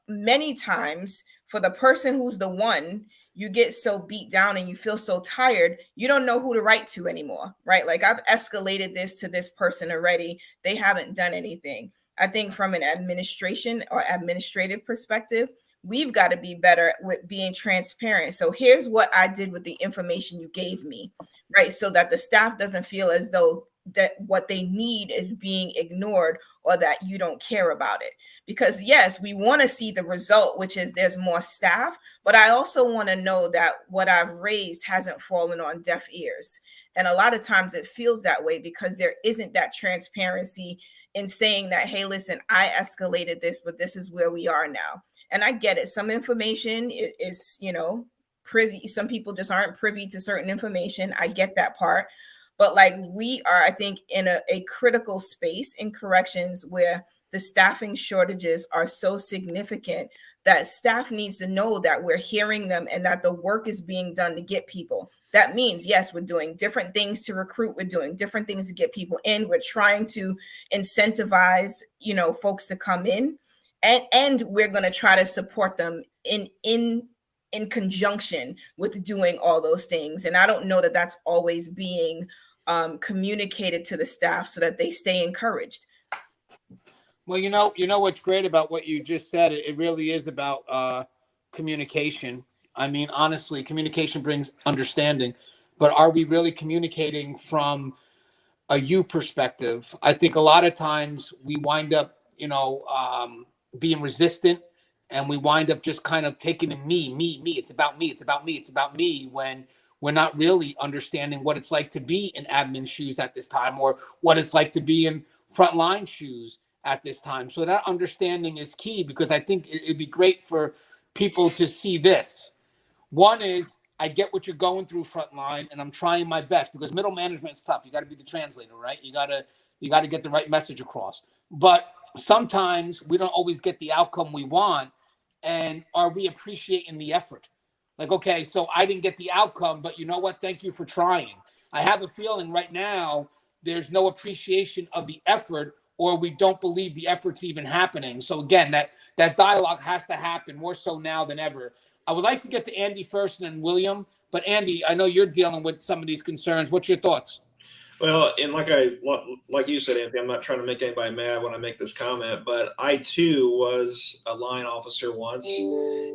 many times for the person who's the one, you get so beat down and you feel so tired, you don't know who to write to anymore, right? Like, I've escalated this to this person already. They haven't done anything. I think from an administration or administrative perspective, we've got to be better with being transparent. So here's what I did with the information you gave me, right? So that the staff doesn't feel as though that what they need is being ignored or that you don't care about it. Because yes, we want to see the result, which is there's more staff, but I also want to know that what I've raised hasn't fallen on deaf ears. And a lot of times it feels that way because there isn't that transparency in saying that, hey, listen, I escalated this, but this is where we are now. And I get it. Some information is, you know, privy. Some people just aren't privy to certain information. I get that part. But like, we are, I think, in a critical space in corrections where the staffing shortages are so significant that staff needs to know that we're hearing them and that the work is being done to get people. That means, yes, we're doing different things to recruit. We're doing different things to get people in. We're trying to incentivize, you know, folks to come in, and we're going to try to support them in conjunction with doing all those things. And I don't know that that's always being communicated to the staff so that they stay encouraged. Well, you know what's great about what you just said? It really is about communication. I mean, honestly, communication brings understanding, but are we really communicating from a you perspective? I think a lot of times we wind up, being resistant, and we wind up just kind of taking it me. It's about me, when we're not really understanding what it's like to be in admin shoes at this time, or what it's like to be in frontline shoes at this time. So that understanding is key, because I think it'd be great for people to see this. One is, I get what you're going through, frontline, and I'm trying my best, because middle management is tough. You got to be the translator, right? You got to get the right message across. But sometimes we don't always get the outcome we want. And are we appreciating the effort? Like, okay, so I didn't get the outcome, but you know what? Thank you for trying. I have a feeling right now there's no appreciation of the effort, or we don't believe the effort's even happening. So again, that dialogue has to happen more so now than ever. I would like to get to Andy first and then William. But Andy, I know you're dealing with some of these concerns. What's your thoughts? Well, and like you said, Anthony, I'm not trying to make anybody mad when I make this comment, but I too was a line officer once,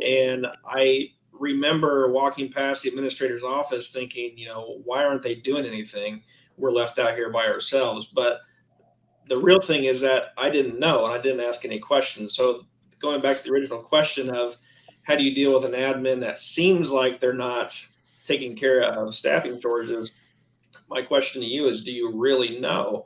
and I remember walking past the administrator's office thinking, why aren't they doing anything? We're left out here by ourselves. But the real thing is that I didn't know and I didn't ask any questions. So going back to the original question of how do you deal with an admin that seems like they're not taking care of staffing shortages, my question to you is, do you really know?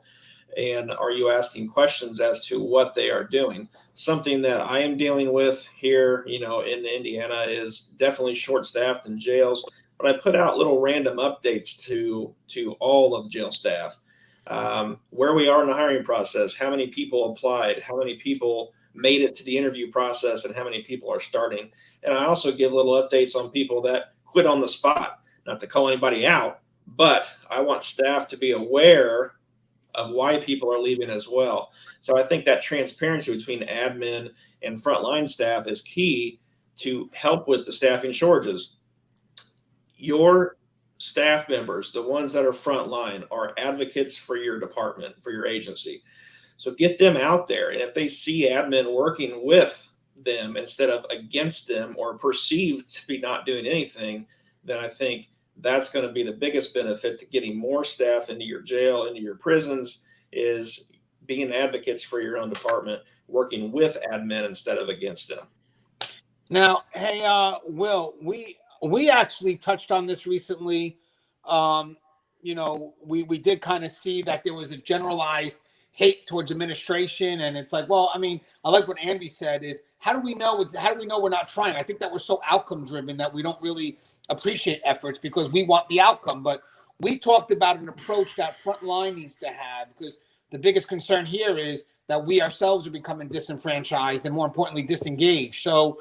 And are you asking questions as to what they are doing? Something that I am dealing with here, in Indiana is definitely short-staffed in jails. But I put out little random updates to all of jail staff, where we are in the hiring process, how many people applied, how many people made it to the interview process, and how many people are starting. And I also give little updates on people that quit on the spot. Not to call anybody out, but I want staff to be aware of why people are leaving as well. So I think that transparency between admin and frontline staff is key to help with the staffing shortages. Your staff members, the ones that are frontline, are advocates for your department, for your agency. So get them out there. And if they see admin working with them instead of against them or perceived to be not doing anything, then I think that's going to be the biggest benefit to getting more staff into your jail, into your prisons, is being advocates for your own department, working with admin instead of against them. Now, hey, Will, we actually touched on this recently. We did kind of see that there was a generalized hate towards administration, and it's like, well, I mean, I like what Andy said is, how do we know we're not trying? I think that we're so outcome driven that we don't really appreciate efforts because we want the outcome. But we talked about an approach that Frontline needs to have, because the biggest concern here is that we ourselves are becoming disenfranchised and, more importantly, disengaged. So,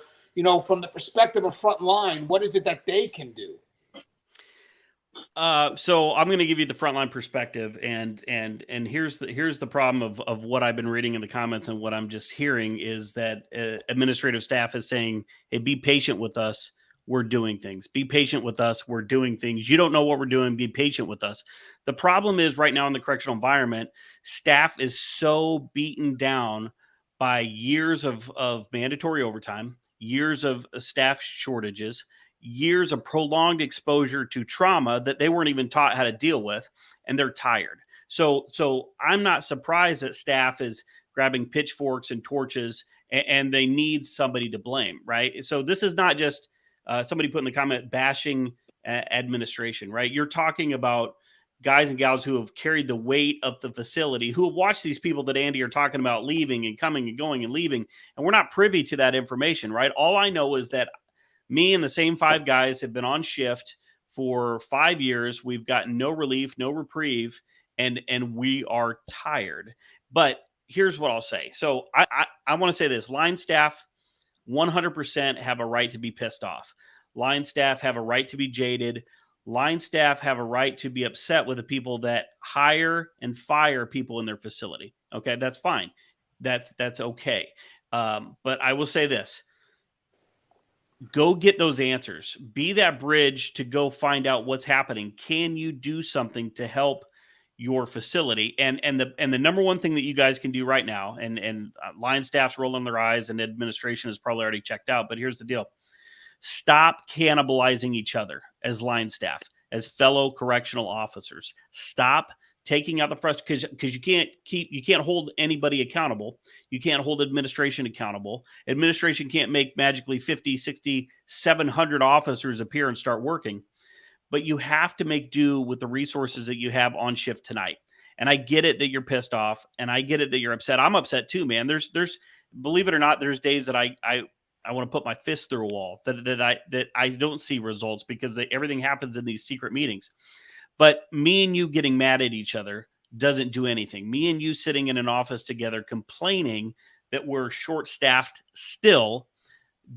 from the perspective of Frontline, what is it that they can do? So I'm going to give you the frontline perspective, and here's the problem of what I've been reading in the comments and what I'm just hearing is that administrative staff is saying, "Hey, be patient with us. We're doing things. Be patient with us. We're doing things. You don't know what we're doing. Be patient with us." The problem is right now in the correctional environment, staff is so beaten down by years of mandatory overtime, years of staff shortages, years of prolonged exposure to trauma that they weren't even taught how to deal with, and they're tired. So I'm not surprised that staff is grabbing pitchforks and torches, and they need somebody to blame, right? So this is not just somebody put in the comment bashing administration, right? You're talking about guys and gals who have carried the weight of the facility, who have watched these people that Andy are talking about leaving and coming and going and leaving, and we're not privy to that information, right? All I know is that me and the same 5 guys have been on shift for 5 years. We've gotten no relief, no reprieve, and we are tired. But here's what I'll say. So I want to say this. Line staff 100% have a right to be pissed off. Line staff have a right to be jaded. Line staff have a right to be upset with the people that hire and fire people in their facility. Okay, that's fine. That's okay. But I will say this. Go get those answers. Be that bridge to go find out what's happening. Can you do something to help your facility? And the number one thing that you guys can do right now, and line staff's rolling their eyes and administration is probably already checked out, but here's the deal. Stop cannibalizing each other as line staff, as fellow correctional officers. Stop taking out the frustration, because you can't hold anybody accountable. You can't hold administration accountable. Administration can't make magically 50, 60, 700 officers appear and start working. But you have to make do with the resources that you have on shift tonight. And I get it that you're pissed off, and I get it that you're upset. I'm upset too, man. There's believe it or not, there's days that I want to put my fist through a wall that I don't see results because everything happens in these secret meetings. But me and you getting mad at each other doesn't do anything. Me and you sitting in an office together complaining that we're short-staffed still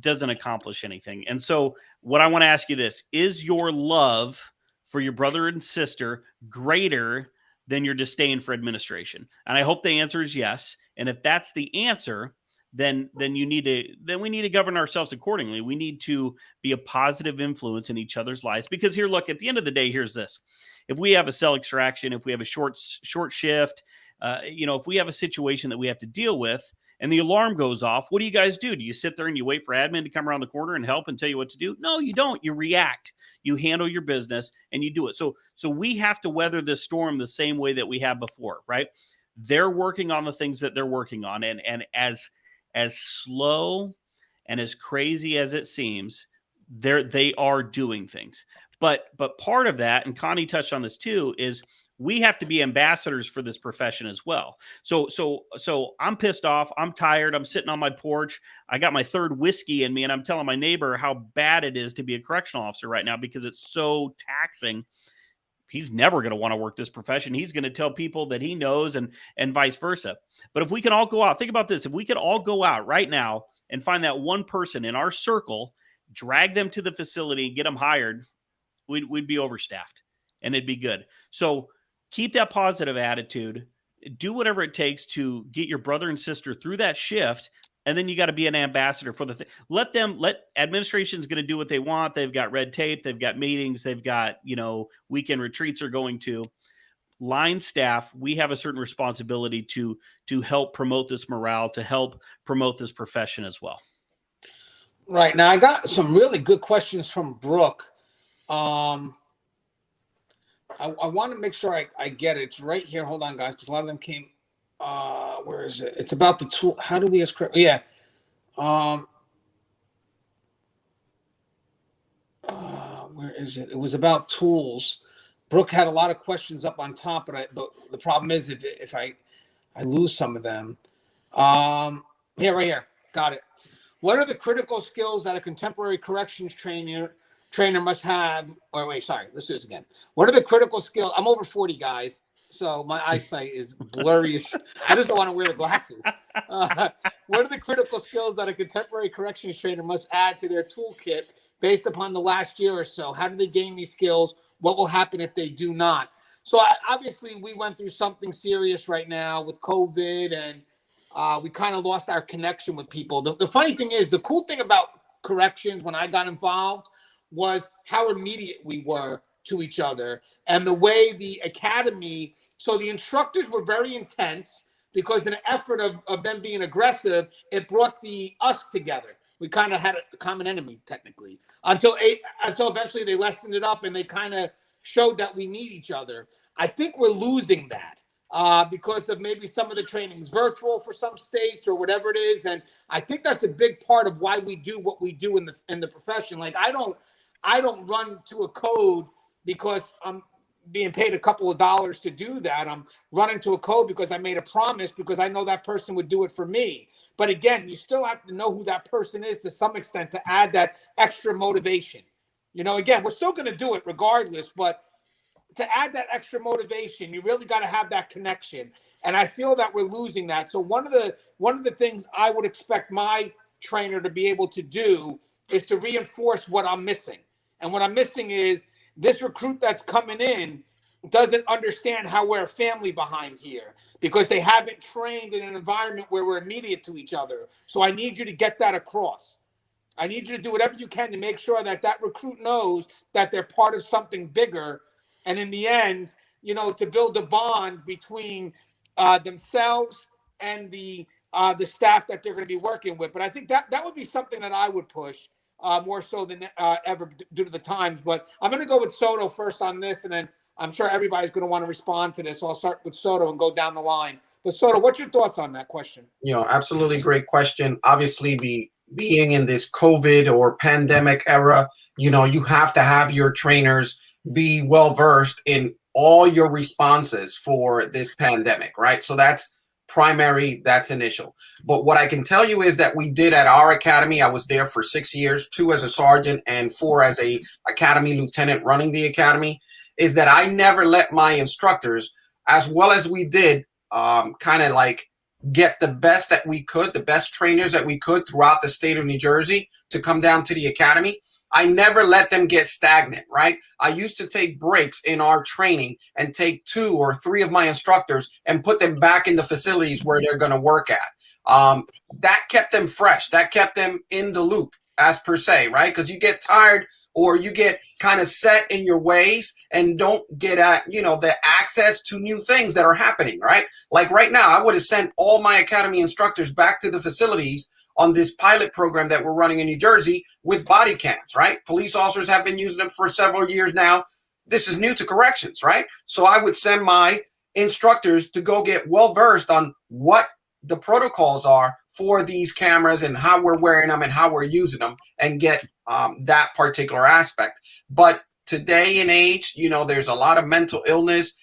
doesn't accomplish anything. And so what I want to ask you this, is your love for your brother and sister greater than your disdain for administration? And I hope the answer is yes. And if that's the answer, then we need to govern ourselves accordingly. We need to be a positive influence in each other's lives, because here, look, at the end of the day, here's this. If we have a cell extraction, if we have a short shift, if we have a situation that we have to deal with, and the alarm goes off, what do you guys do? Do you sit there and you wait for admin to come around the corner and help and tell you what to do? No, you don't. You react. You handle your business and you do it. So we have to weather this storm the same way that we have before, right? They're working on the things that they're working on, and as slow and as crazy as it seems, they are doing things. But part of that, and Connie touched on this too, is we have to be ambassadors for this profession as well. So I'm pissed off. I'm tired. I'm sitting on my porch. I got my third whiskey in me, and I'm telling my neighbor how bad it is to be a correctional officer right now because it's so taxing. He's never going to want to work this profession. He's going to tell people that he knows and vice versa. But if we can all go out, think about this. If we could all go out right now and find that one person in our circle, drag them to the facility, get them hired, we'd be overstaffed and it'd be good. So keep that positive attitude, do whatever it takes to get your brother and sister through that shift. And then you got to be an ambassador for the thing. Let administration's going to do what they want. They've got red tape. They've got meetings. They've got, weekend retreats are going to. Line staff, we have a certain responsibility to help promote this morale, to help promote this profession as well. Right. Now I got some really good questions from Brooke. I want to make sure I get it. It's right here. Hold on, guys, because a lot of them came. Where is it? It's about the tool. How do we ask? Yeah. Where is it? It was about tools. Brooke had a lot of questions up on top, but the problem is if I lose some of them. Here, right here. Got it. What are the critical skills that a contemporary corrections trainer must have? Or wait, sorry. Let's do this again. What are the critical skills? I'm over 40, guys, so my eyesight is blurry. I just don't want to wear the glasses. What are the critical skills that a contemporary corrections trainer must add to their toolkit based upon the last year or so? How do they gain these skills? What will happen if they do not? So obviously we went through something serious right now with COVID, and we kind of lost our connection with people. The funny thing is, the cool thing about corrections when I got involved was how immediate we were to each other, and the way the academy, so the instructors were very intense because in an effort of them being aggressive, it brought us together. We kind of had a common enemy technically until eventually they lessened it up and they kind of showed that we need each other. I think we're losing that because of maybe some of the trainings virtual for some states or whatever it is. And I think that's a big part of why we do what we do in the profession. Like I don't run to a code because I'm being paid a couple of dollars to do that. I'm running to a code because I made a promise because I know that person would do it for me. But again, you still have to know who that person is to some extent to add that extra motivation. Again, we're still going to do it regardless, but to add that extra motivation, you really got to have that connection. And I feel that we're losing that. So one of the things I would expect my trainer to be able to do is to reinforce what I'm missing. And what I'm missing is this recruit that's coming in doesn't understand how we're a family behind here because they haven't trained in an environment where we're immediate to each other. So I need you to get that across. I need you to do whatever you can to make sure that recruit knows that they're part of something bigger. And in the end, to build a bond between themselves and the staff that they're going to be working with. But I think that would be something that I would push more so than ever due to the times. But I'm going to go with Soto first on this, and then I'm sure everybody's going to want to respond to this. So I'll start with Soto and go down the line. But Soto, what's your thoughts on that question? Absolutely great question. Obviously, being in this COVID or pandemic era, you have to have your trainers be well versed in all your responses for this pandemic, right? So that's primary, that's initial. But what I can tell you is that we did at our academy, I was there for 6 years, 2 as a sergeant and 4 as a academy lieutenant running the academy, is that I never let my instructors, as well as we did, kind of like get the best that we could, the best trainers that we could throughout the state of New Jersey to come down to the academy. I never let them get stagnant, right? I used to take breaks in our training and take 2 or 3 of my instructors and put them back in the facilities where they're going to work at. That kept them fresh. That kept them in the loop. as per se, right? Because you get tired or you get kind of set in your ways and don't get at, the access to new things that are happening, right? Like right now, I would have sent all my academy instructors back to the facilities on this pilot program that we're running in New Jersey with body cams, right? Police officers have been using them for several years now. This is new to corrections, right? So I would send my instructors to go get well versed on what the protocols are for these cameras and how we're wearing them and how we're using them, and get that particular aspect. But today and age, there's a lot of mental illness.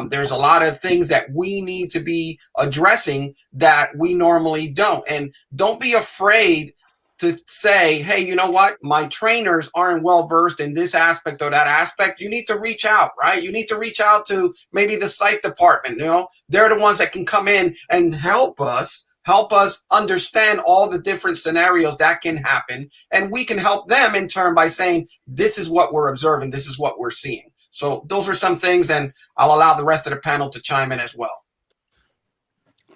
There's a lot of things that we need to be addressing that we normally don't. And don't be afraid to say, hey, you know what? My trainers aren't well versed in this aspect or that aspect. You need to reach out, right? You need to reach out to maybe the psych department. They're the ones that can come in and help us understand all the different scenarios that can happen. And we can help them in turn by saying, this is what we're observing. This is what we're seeing. So those are some things, and I'll allow the rest of the panel to chime in as well.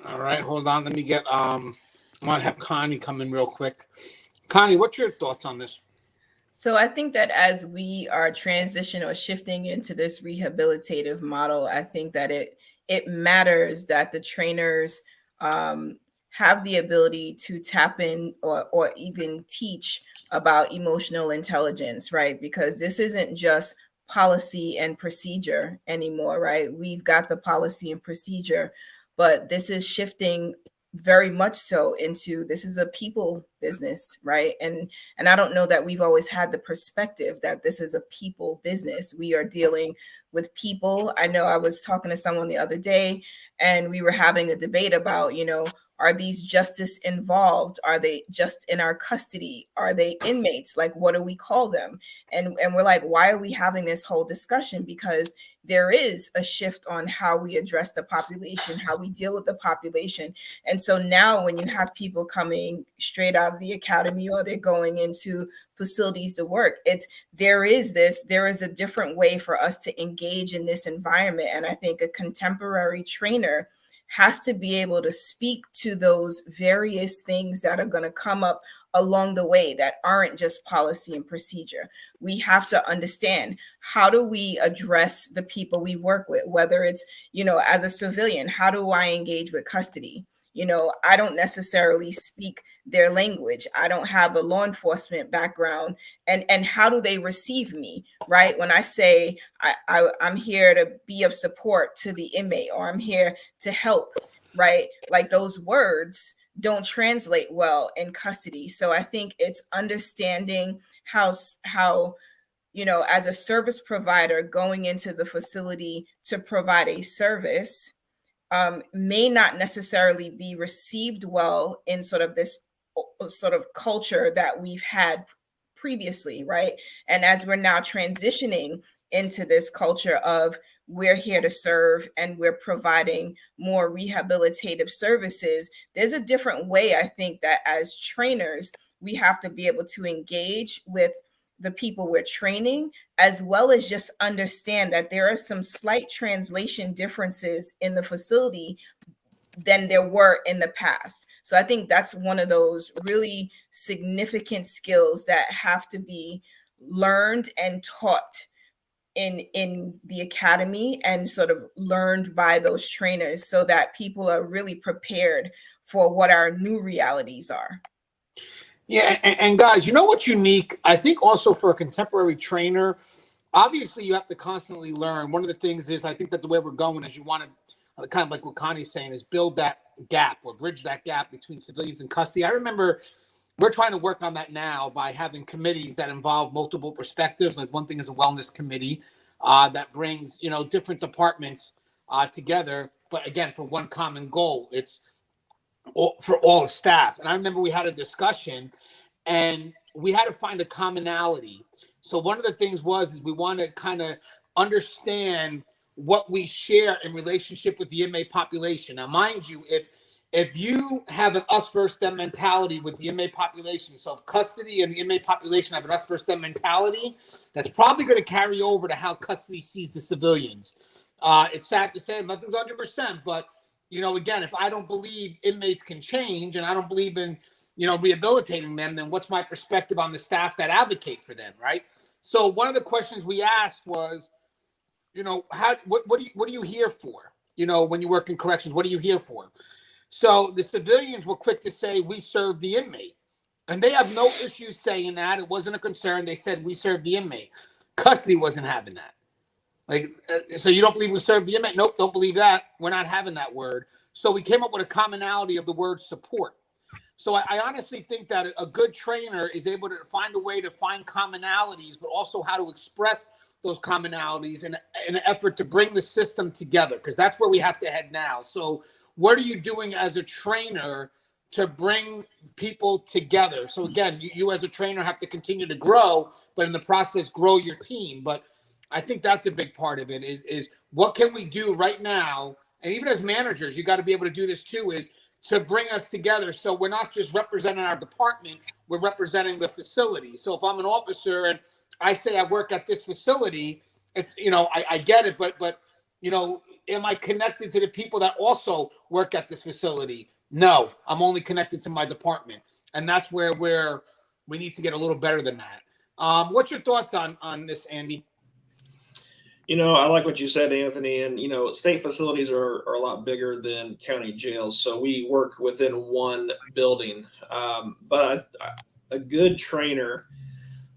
All right, hold on. Let me get I want to have Connie come in real quick. Connie, what's your thoughts on this? So I think that as we are transitioning or shifting into this rehabilitative model, I think that it matters that the trainers have the ability to tap in or even teach about emotional intelligence, right? Because this isn't just policy and procedure anymore, right? We've got the policy and procedure, but this is shifting very much so into, this is a people business, right? And I don't know that we've always had the perspective that this is a people business. We are dealing with people. I know I was talking to someone the other day and we were having a debate about, are these justice involved? Are they just in our custody? Are they inmates? Like, what do we call them? And we're like, why are we having this whole discussion? Because there is a shift on how we address the population, how we deal with the population. And so now when you have people coming straight out of the academy or they're going into facilities to work, there is a different way for us to engage in this environment. And I think a contemporary trainer has to be able to speak to those various things that are going to come up along the way that aren't just policy and procedure. We have to understand, how do we address the people we work with, whether it's, as a civilian, how do I engage with custody? I don't necessarily speak their language. I don't have a law enforcement background. And how do they receive me, right? When I say I'm here to be of support to the inmate, or I'm here to help, right? Like, those words don't translate well in custody. So I think it's understanding how as a service provider going into the facility to provide a service, may not necessarily be received well in sort of this sort of culture that we've had previously, right? And as we're now transitioning into this culture of, we're here to serve and we're providing more rehabilitative services, there's a different way, I think, that as trainers, we have to be able to engage with the people we're training, as well as just understand that there are some slight translation differences in the facility than there were in the past. So I think that's one of those really significant skills that have to be learned and taught in the academy, and sort of learned by those trainers, so that people are really prepared for what our new realities are. Yeah, and guys, what's unique? I think also for a contemporary trainer, obviously you have to constantly learn. One of the things is, I think that the way we're going is, you want to, kind of like what Connie's saying, is build that gap or bridge that gap between civilians and custody. I remember we're trying to work on that now by having committees that involve multiple perspectives. Like, one thing is a wellness committee that brings, different departments together, but again, for one common goal. It's for all staff. And I remember we had a discussion and we had to find a commonality. So one of the things is we want to kind of understand what we share in relationship with the inmate population. Now, mind you, if you have an us versus them mentality with the inmate population, so if custody and the inmate population have an us versus them mentality, that's probably going to carry over to how custody sees the civilians. It's sad to say, nothing's 100%, but again, if I don't believe inmates can change, and I don't believe in, rehabilitating them, then what's my perspective on the staff that advocate for them, right? So one of the questions we asked was, what are you here for? When you work in corrections, what are you here for? So the civilians were quick to say, we serve the inmate. And they have no issue saying that. It wasn't a concern. They said, we serve the inmate. Custody wasn't having that. So you don't believe we serve the inmate? Nope, don't believe that. We're not having that word. So we came up with a commonality of the word support. So I honestly think that a good trainer is able to find a way to find commonalities, but also how to express those commonalities in an effort to bring the system together, because that's where we have to head now. So what are you doing as a trainer to bring people together? So again, you as a trainer have to continue to grow, but in the process, grow your team. But I think that's a big part of it is what can we do right now? And even as managers, you got to be able to do this too, is to bring us together. So we're not just representing our department, we're representing the facility. So if I'm an officer and I say I work at this facility, it's, I get it, but am I connected to the people that also work at this facility? No, I'm only connected to my department. And that's where we need to get a little better than that. What's your thoughts on this, Andy? I like what you said, Anthony. And, state facilities are a lot bigger than county jails. So we work within one building. But a good trainer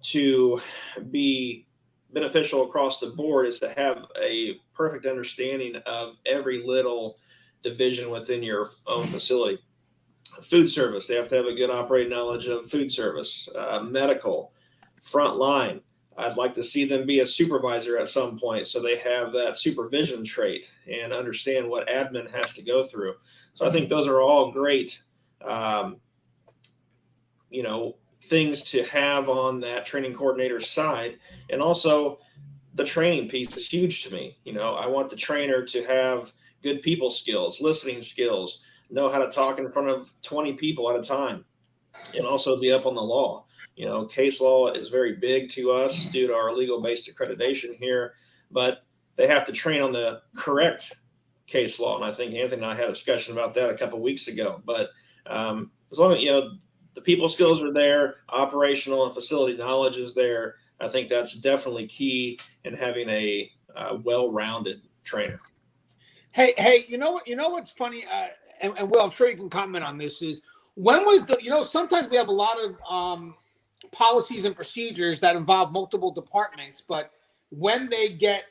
to be beneficial across the board is to have a perfect understanding of every little division within your own facility. Food service, they have to have a good operating knowledge of food service, medical, front line. I'd like to see them be a supervisor at some point so they have that supervision trait and understand what admin has to go through. So I think those are all great, things to have on that training coordinator side. And also the training piece is huge to me. I want the trainer to have good people skills, listening skills, know how to talk in front of 20 people at a time, and also be up on the law. Case law is very big to us due to our legal-based accreditation here, but they have to train on the correct case law. And I think Anthony and I had a discussion about that a couple of weeks ago. But as long as, the people skills are there, operational and facility knowledge is there, I think that's definitely key in having a well-rounded trainer. Hey, what's funny, and Will, I'm sure you can comment on this, is when was sometimes we have a lot of policies and procedures that involve multiple departments, but when they get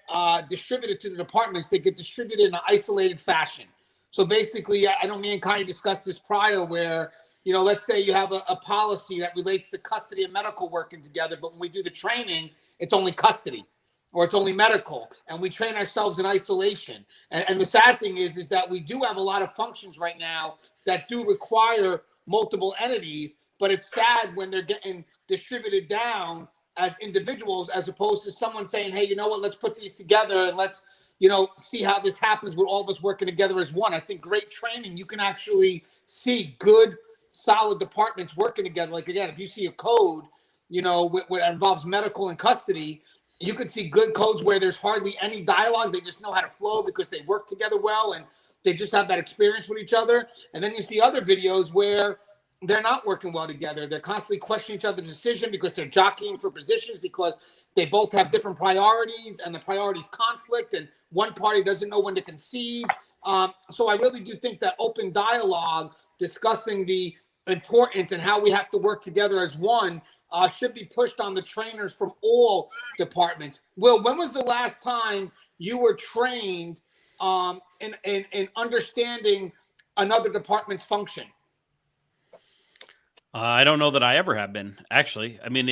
distributed to the departments, they get distributed in an isolated fashion. So basically, I know me and Connie discussed this prior where, let's say you have a policy that relates to custody and medical working together, but when we do the training, it's only custody or it's only medical, and we train ourselves in isolation. And the sad thing is that we do have a lot of functions right now that do require multiple entities, but it's sad when they're getting distributed down as individuals as opposed to someone saying, hey, let's put these together and let's, see how this happens with all of us working together as one. I think great training, you can actually see good, solid departments working together. Like, again, if you see a code, that involves medical and custody, you could see good codes where there's hardly any dialogue. They just know how to flow because they work together well and they just have that experience with each other. And then you see other videos where they're not working well together. They're constantly questioning each other's decision because they're jockeying for positions because they both have different priorities and the priorities conflict and one party doesn't know when to concede. So I really do think that open dialogue discussing the importance and how we have to work together as one should be pushed on the trainers from all departments. Will, when was the last time you were trained in understanding another department's function? I don't know that I ever have been, actually. I mean,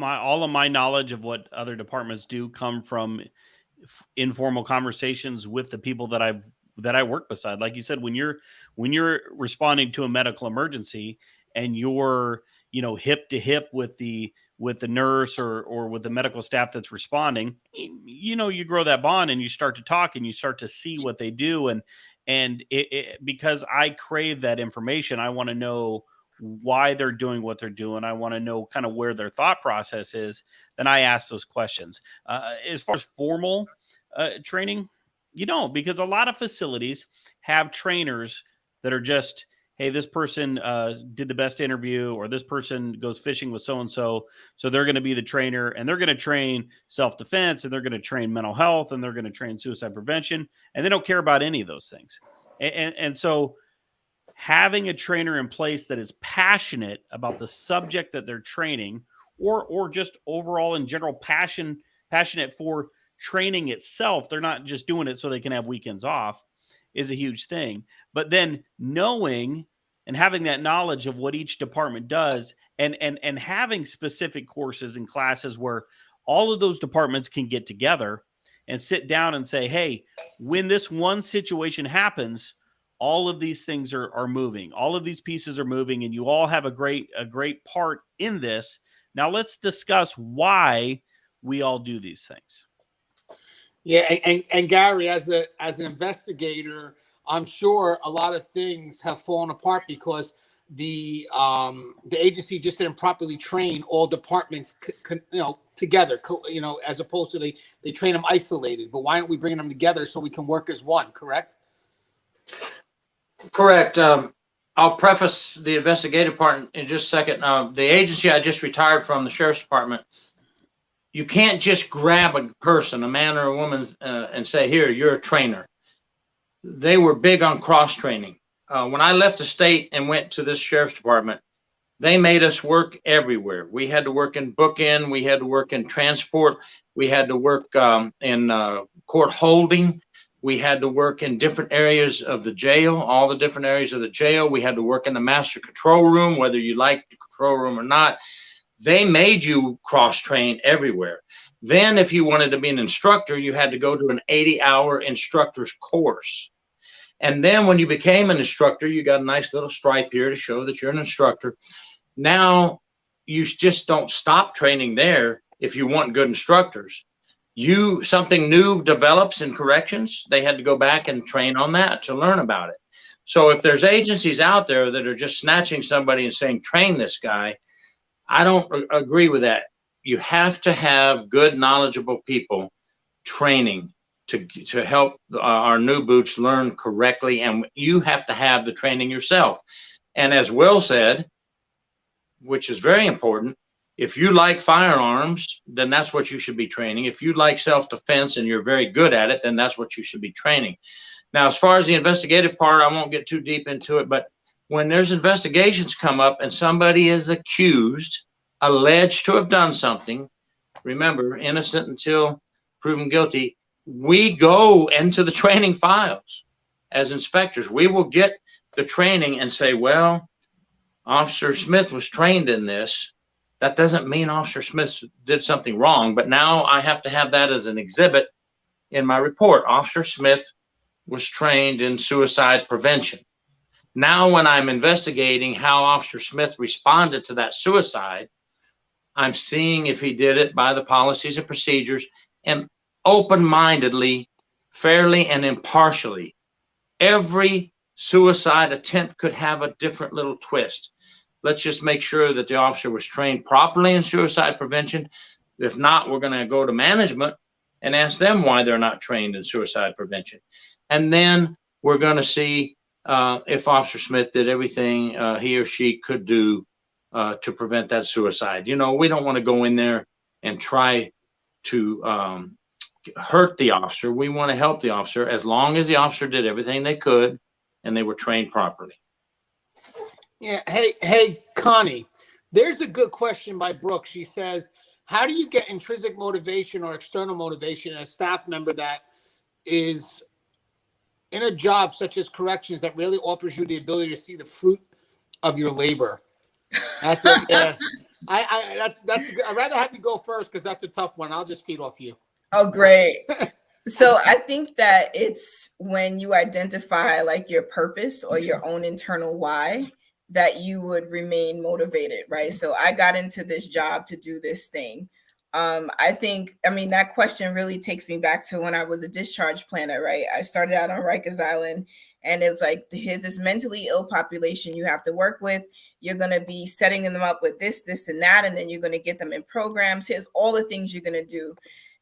all of my knowledge of what other departments do come from informal conversations with the people that I work beside. Like you said, when you're responding to a medical emergency and you're, hip to hip with the nurse or with the medical staff that's responding, you grow that bond and you start to talk and you start to see what they do. And because I crave that information, I want to know why they're doing what they're doing. I want to know kind of where their thought process is. Then I ask those questions. As far as formal training, because a lot of facilities have trainers that are just hey, this person did the best interview, or this person goes fishing with so-and-so. So they're going to be the trainer, and they're going to train self-defense, and they're going to train mental health, and they're going to train suicide prevention. And they don't care about any of those things. And so having a trainer in place that is passionate about the subject that they're training, or just overall in general passionate for training itself. They're not just doing it so they can have weekends off, is a huge thing. But then knowing and having that knowledge of what each department does, and having specific courses and classes where all of those departments can get together and sit down and say, hey, when this one situation happens, all of these things are moving. All of these pieces are moving, and you all have a great part in this. Now let's discuss why we all do these things. Yeah, and Gary, as an investigator, I'm sure a lot of things have fallen apart because the agency just didn't properly train all departments, together, as opposed to they train them isolated. But why aren't we bringing them together so we can work as one? Correct. Correct. I'll preface the investigative part in just a second. The agency I just retired from, the Sheriff's Department, you can't just grab a person, a man or a woman, and say, here, you're a trainer. They were big on cross-training. When I left the state and went to this Sheriff's Department, they made us work everywhere. We had to work in bookend. We had to work in transport. We had to work in court holding. We had to work in different areas of the jail, all the different areas of the jail. We had to work in the master control room, whether you liked the control room or not. They made you cross-train everywhere. Then if you wanted to be an instructor, you had to go to an 80-hour instructor's course. And then when you became an instructor, you got a nice little stripe here to show that you're an instructor. Now you just don't stop training there if you want good instructors. Something new develops in corrections, they had to go back and train on that to learn about it. So if there's agencies out there that are just snatching somebody and saying, train this guy, I don't agree with that. You have to have good, knowledgeable people training to help our new boots learn correctly. And you have to have the training yourself. And as Will said, which is very important, if you like firearms, then that's what you should be training. If you like self-defense and you're very good at it, then that's what you should be training. Now, as far as the investigative part, I won't get too deep into it, but when there's investigations come up and somebody is accused, alleged to have done something, remember, innocent until proven guilty, we go into the training files as inspectors. We will get the training and say, well, Officer Smith was trained in this. That doesn't mean Officer Smith did something wrong, but now I have to have that as an exhibit in my report. Officer Smith was trained in suicide prevention. Now, when I'm investigating how Officer Smith responded to that suicide, I'm seeing if he did it by the policies and procedures, and open-mindedly, fairly, and impartially. Every suicide attempt could have a different little twist. Let's just make sure that the officer was trained properly in suicide prevention. If not, we're going to go to management and ask them why they're not trained in suicide prevention. And then we're going to see if Officer Smith did everything he or she could do to prevent that suicide. We don't want to go in there and try to hurt the officer. We want to help the officer as long as the officer did everything they could and they were trained properly. Yeah. Hey, Connie, there's a good question by Brooke. She says, how do you get intrinsic motivation or external motivation in a staff member that is in a job such as corrections that really offers you the ability to see the fruit of your labor? That's it. Yeah. I'd rather have you go first because that's a tough one. I'll just feed off you. Oh, great. So I think that it's when you identify like your purpose or your own internal why that you would remain motivated, right? So I got into this job to do this thing. I mean, that question really takes me back to when I was a discharge planner, right? I started out on Rikers Island, and it's like, here's this mentally ill population you have to work with. You're going to be setting them up with this, and that, and then you're going to get them in programs. Here's all the things you're going to do.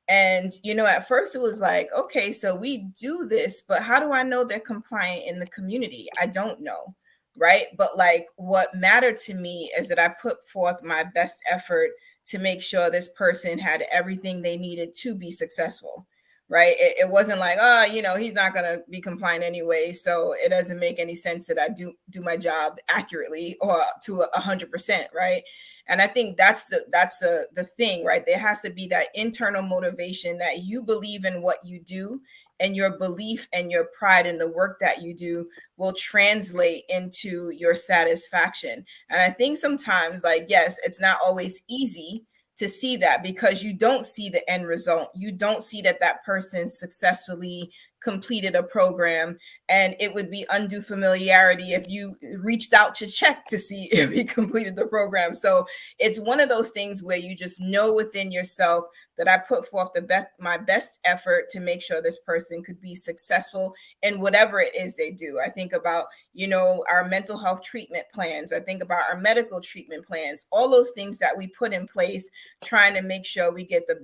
And, at first it was like, okay, so we do this, but how do I know they're compliant in the community? I don't know. right? But like what mattered to me is that I put forth my best effort to make sure this person had everything they needed to be successful, right? It wasn't like, oh, you know, he's not going to be compliant anyway, so it doesn't make any sense that I do my job accurately or to 100%, right? And I think that's the thing, right? There has to be that internal motivation that you believe in what you do, and your belief and your pride in the work that you do will translate into your satisfaction. And I think sometimes, like, yes, it's not always easy to see that because you don't see the end result. You don't see that that person successfully completed a program, and it would be undue familiarity if you reached out to check to see if he completed the program. So it's one of those things where you just know within yourself that I put forth my best effort to make sure this person could be successful in whatever it is they do. I think about, you know, our mental health treatment plans. I think about our medical treatment plans, all those things that we put in place, trying to make sure we get the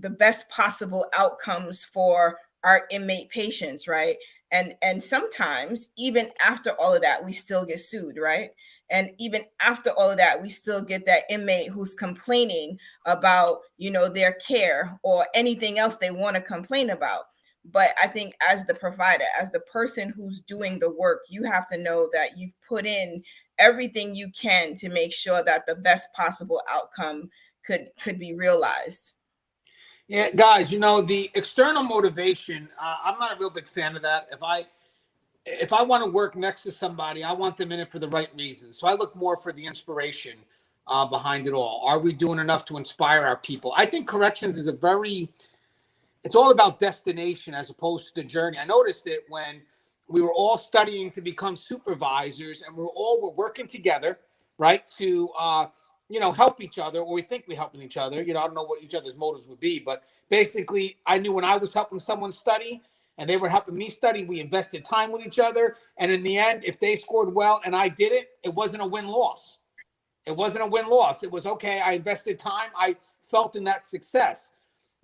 best possible outcomes for our inmate patients, right? And sometimes even after all of that, we still get sued, right? And even after all of that, we still get that inmate who's complaining about, you know, their care or anything else they want to complain about. But I think as the provider, as the person who's doing the work, you have to know that you've put in everything you can to make sure that the best possible outcome could be realized. Yeah, guys, you know, the external motivation, I'm not a real big fan of that. If I want to work next to somebody, I want them in it for the right reasons. So I look more for the inspiration behind it all. Are we doing enough to inspire our people? I think corrections is it's all about destination as opposed to the journey. I noticed it when we were all studying to become supervisors, and we're working together, right, to help each other, or we think we're helping each other. You know, I don't know what each other's motives would be, but basically, I knew when I was helping someone study and they were helping me study, we invested time with each other. And in the end, if they scored well and I didn't, it wasn't a win-loss. It wasn't a win-loss. It was, okay, I invested time. I felt in that success.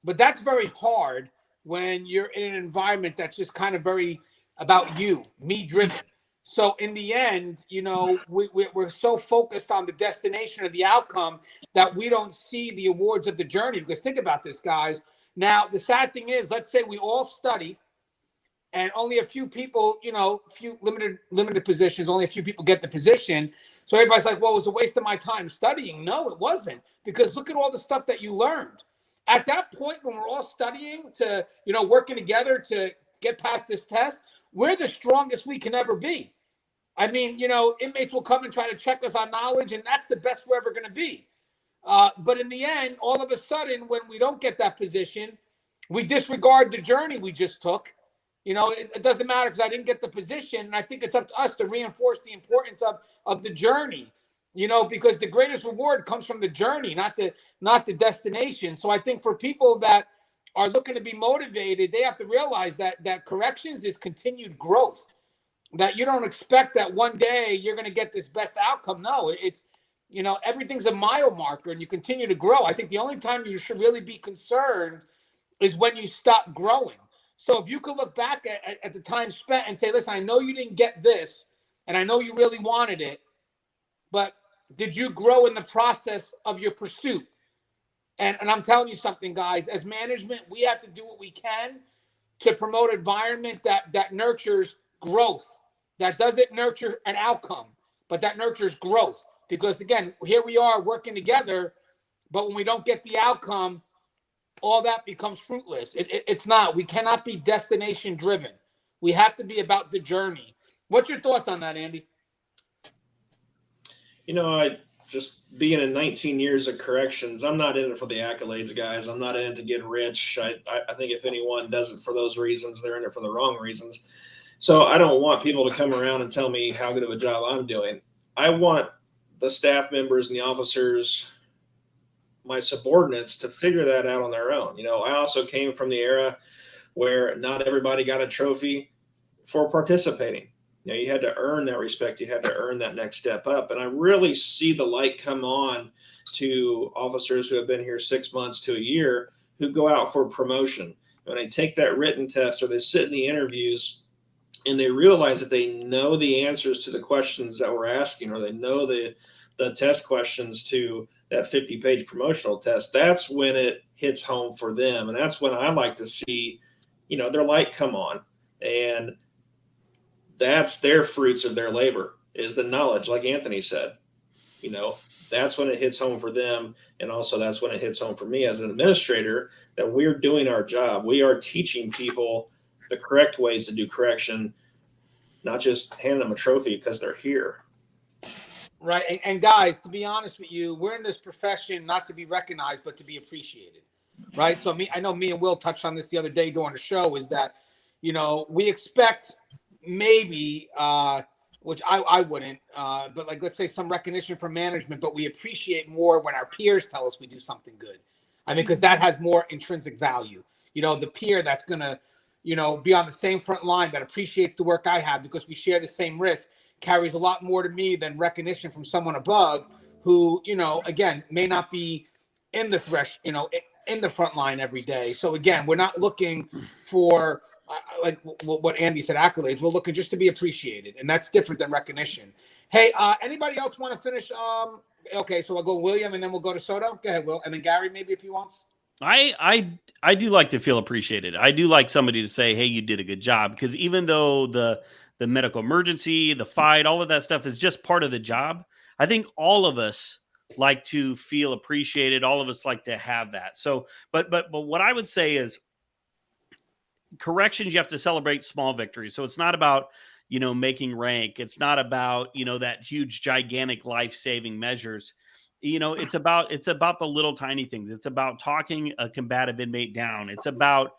But that's very hard when you're in an environment that's just kind of very about you, me driven. So in the end, you know, we're so focused on the destination or the outcome that we don't see the awards of the journey. Because think about this, guys. Now, the sad thing is, let's say we all study and only a few people, you know, a few limited positions, only a few people get the position. So everybody's like, well, it was a waste of my time studying. No, it wasn't, because look at all the stuff that you learned. At that point, when we're all studying to, you know, working together to get past this test, we're the strongest we can ever be. I mean, you know, inmates will come and try to check us on knowledge, and that's the best we're ever going to be. But in the end, all of a sudden, when we don't get that position, we disregard the journey we just took. You know, it doesn't matter because I didn't get the position. And I think it's up to us to reinforce the importance of the journey, you know, because the greatest reward comes from the journey, not the destination. So I think for people that are looking to be motivated, they have to realize that corrections is continued growth, that you don't expect that one day you're going to get this best outcome. No, it's, you know, everything's a mile marker and you continue to grow. I think the only time you should really be concerned is when you stop growing. So if you could look back at the time spent and say, listen, I know you didn't get this, and I know you really wanted it, but did you grow in the process of your pursuit? And I'm telling you something, guys, as management, we have to do what we can to promote an environment that nurtures growth, that doesn't nurture an outcome, but that nurtures growth. Because again, here we are working together, but when we don't get the outcome, all that becomes fruitless. It's not. We cannot be destination driven. We have to be about the journey. What's your thoughts on that, Andy? You know, I just being in 19 years of corrections, I'm not in it for the accolades, guys. I'm not in it to get rich. I think if anyone does it for those reasons, they're in it for the wrong reasons. So I don't want people to come around and tell me how good of a job I'm doing. I want the staff members and the officers, my subordinates, to figure that out on their own. You know, I also came from the era where not everybody got a trophy for participating. You know, you had to earn that respect. You had to earn that next step up. And I really see the light come on to officers who have been here 6 months to a year who go out for promotion. When they take that written test or they sit in the interviews, and they realize that they know the answers to the questions that we're asking, or they know the test questions to that 50-page promotional test, that's when it hits home for them. And that's when I like to see, their light come on. And that's their fruits of their labor, is the knowledge, like Anthony said. That's when it hits home for them. And also that's when it hits home for me as an administrator, that we're doing our job. We are teaching people the correct ways to do correction, not just handing them a trophy because they're here. Right. And guys, to be honest with you, we're in this profession not to be recognized, but to be appreciated. Right. So I know me and Will touched on this the other day during the show, is that, we expect maybe, which I wouldn't, but like, let's say some recognition from management, but we appreciate more when our peers tell us we do something good. I mean, because that has more intrinsic value. The peer that's going to, be on the same front line, that appreciates the work I have because we share the same risk, carries a lot more to me than recognition from someone above who, again, may not be in the in the front line every day. So again, we're not looking for like what Andy said, accolades. We're looking just to be appreciated, and that's different than recognition. Hey, anybody else want to finish? Okay, so I'll go William, and then we'll go to Soto. Go ahead, Will, and then Gary, maybe if he wants. I do like to feel appreciated. I do like somebody to say, "Hey, you did a good job," because even though the medical emergency, the fight, all of that stuff is just part of the job, I think all of us like to feel appreciated. All of us like to have that. So, but what I would say is, corrections, you have to celebrate small victories. So it's not about, making rank. It's not about, that huge, gigantic life-saving measures. It's about the little tiny things. It's about talking a combative inmate down. It's about,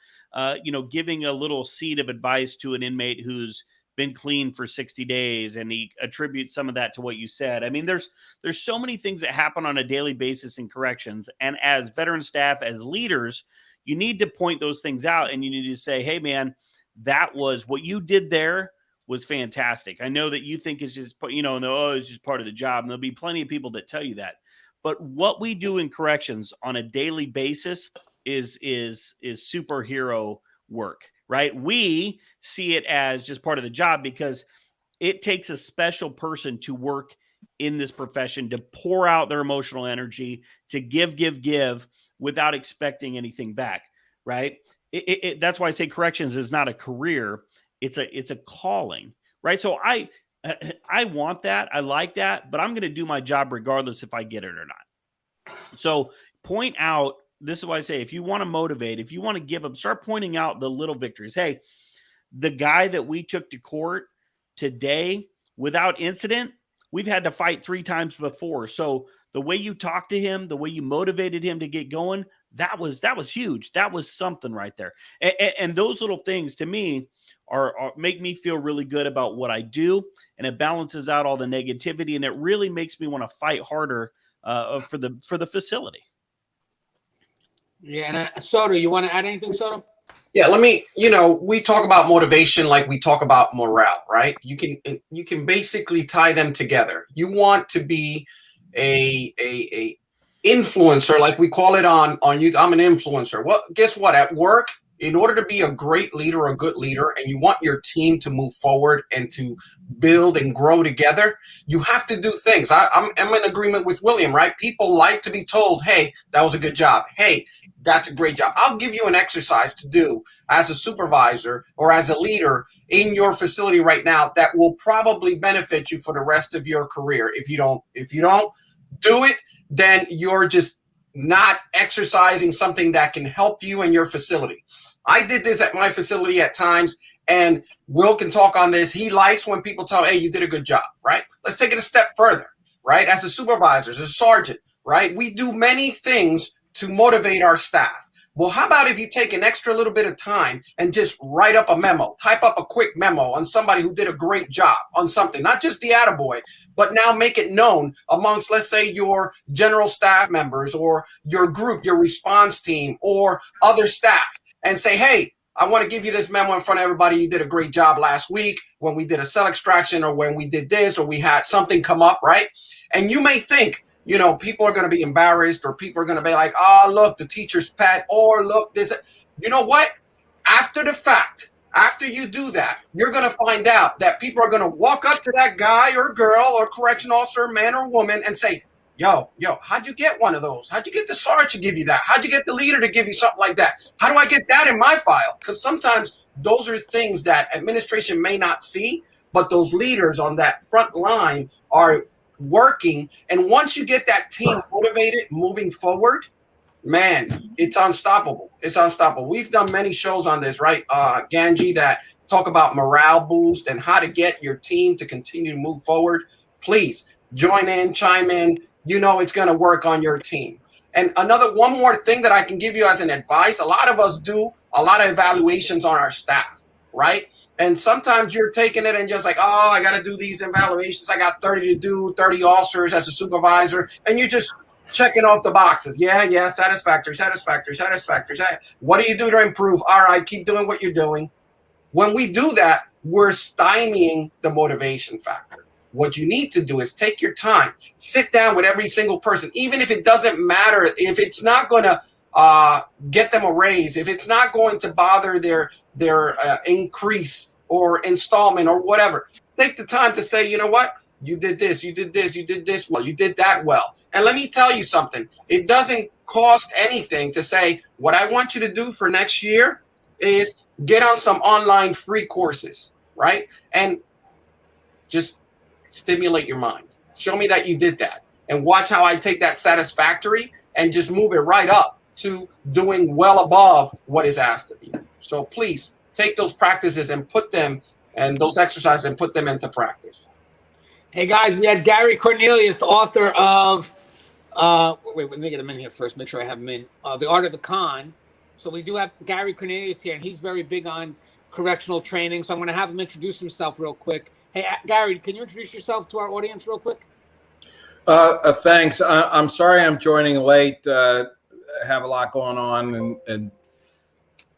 giving a little seed of advice to an inmate who's been clean for 60 days, and he attributes some of that to what you said. I mean, there's so many things that happen on a daily basis in corrections. And as veteran staff, as leaders, you need to point those things out, and you need to say, "Hey man, that was what you did there was fantastic. I know that you think it's just, it's just part of the job." And there'll be plenty of people that tell you that. But what we do in corrections on a daily basis is superhero work, right? We see it as just part of the job because it takes a special person to work in this profession, to pour out their emotional energy, to give without expecting anything back, right? That's why I say corrections is not a career. It's a calling, right? So I want that. I like that, but I'm going to do my job regardless if I get it or not. So point out, this is why I say, if you want to motivate, if you want to give them, start pointing out the little victories. Hey, the guy that we took to court today without incident, we've had to fight 3 times before. So the way you talked to him, the way you motivated him to get going, that was huge. That was something right there. And those little things to me are make me feel really good about what I do, and it balances out all the negativity, and it really makes me want to fight harder for the facility. Yeah, and Soto, you want to add anything, Soto? Yeah, let me, we talk about motivation like we talk about morale, right? You can basically tie them together. You want to be a influencer, like we call it on YouTube. I'm an influencer. Well, guess what? At work, in order to be a great leader, a good leader, and you want your team to move forward and to build and grow together, you have to do things. I'm in agreement with William, right? People like to be told, "Hey, that was a good job. Hey, that's a great job." I'll give you an exercise to do as a supervisor or as a leader in your facility right now that will probably benefit you for the rest of your career. If you don't do it, then you're just not exercising something that can help you in your facility. I did this at my facility at times, and Will can talk on this. He likes when people tell, "Hey, you did a good job," right? Let's take it a step further, right? As a supervisor, as a sergeant, right? We do many things to motivate our staff. Well, how about if you take an extra little bit of time and just write up a memo, type up a quick memo on somebody who did a great job on something, not just the attaboy, but now make it known amongst, let's say, your general staff members or your group, your response team, or other staff, and say, "Hey, I want to give you this memo in front of everybody. You did a great job last week when we did a cell extraction, or when we did this, or we had something come up," right? And you may think, people are going to be embarrassed, or people are going to be like, "Oh, look, the teacher's pet," or "Look, this." You know what? After the fact, After you do that, you're going to find out that people are going to walk up to that guy or girl or correction officer, man or woman, and say, yo, how'd you get one of those? How'd you get the sergeant to give you that? How'd you get the leader to give you something like that? How do I get that in my file? Because sometimes those are things that administration may not see, but those leaders on that front line are working. And once you get that team motivated, moving forward, man, it's unstoppable. It's unstoppable. We've done many shows on this, right, Ganji, that talk about morale boost and how to get your team to continue to move forward. Please join in, chime in. You know it's going to work on your team. And one more thing that I can give you as an advice, a lot of us do a lot of evaluations on our staff, right? And sometimes you're taking it and just like, oh, I got to do these evaluations. I got 30 to do, 30 officers as a supervisor. And you just checking off the boxes. Yeah, satisfactory. What do you do to improve? All right, keep doing what you're doing. When we do that, we're stymieing the motivation factor. What you need to do is take your time, sit down with every single person, even if it doesn't matter, if it's not going to get them a raise, if it's not going to bother their increase or installment or whatever. Take the time to say, you know what? You did this well, you did that well. And let me tell you something. It doesn't cost anything to say, what I want you to do for next year is get on some online free courses, right? And just stimulate your mind. Show me that you did that. And watch how I take that satisfactory and just move it right up to doing well above what is asked of you. So please take those practices and put them, and those exercises, and put them into practice. Hey guys, we had Gary Cornelius, the author of wait, let me get him in here first, make sure I have him in. The Art of the Con. So we do have Gary Cornelius here, and he's very big on correctional training. So I'm going to have him introduce himself real quick. Hey, Gary, can you introduce yourself to our audience real quick? Thanks. I'm sorry I'm joining late. I have a lot going on, and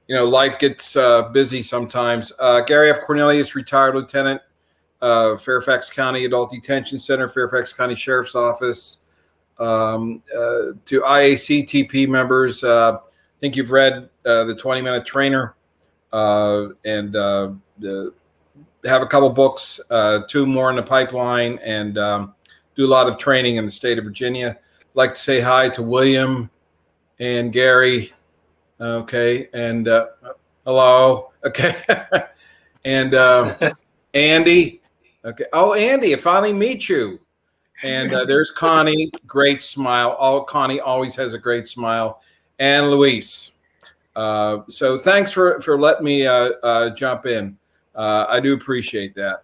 you know, life gets busy sometimes. Gary F. Cornelius, retired lieutenant, Fairfax County Adult Detention Center, Fairfax County Sheriff's Office. To IACTP members, I think you've read the 20-Minute Trainer, and have a couple books, 2 more in the pipeline, and do a lot of training in the state of Virginia. I'd like to say hi to William and Gary. Okay. And hello. Okay. And Andy. Okay. Oh, Andy, I finally meet you. And there's Connie, great smile. Connie always has a great smile. And Luis. So thanks for letting me jump in. I do appreciate that.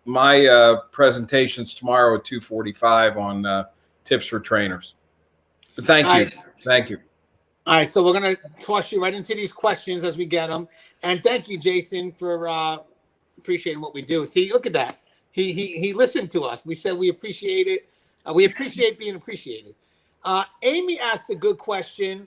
My presentation's tomorrow at 2:45 on tips for trainers. But thank you. Right. Thank you. All right, so we're going to toss you right into these questions as we get them. And thank you, Jason, for appreciating what we do. See, look at that. He listened to us. We said we appreciate it. We appreciate being appreciated. Amy asked a good question.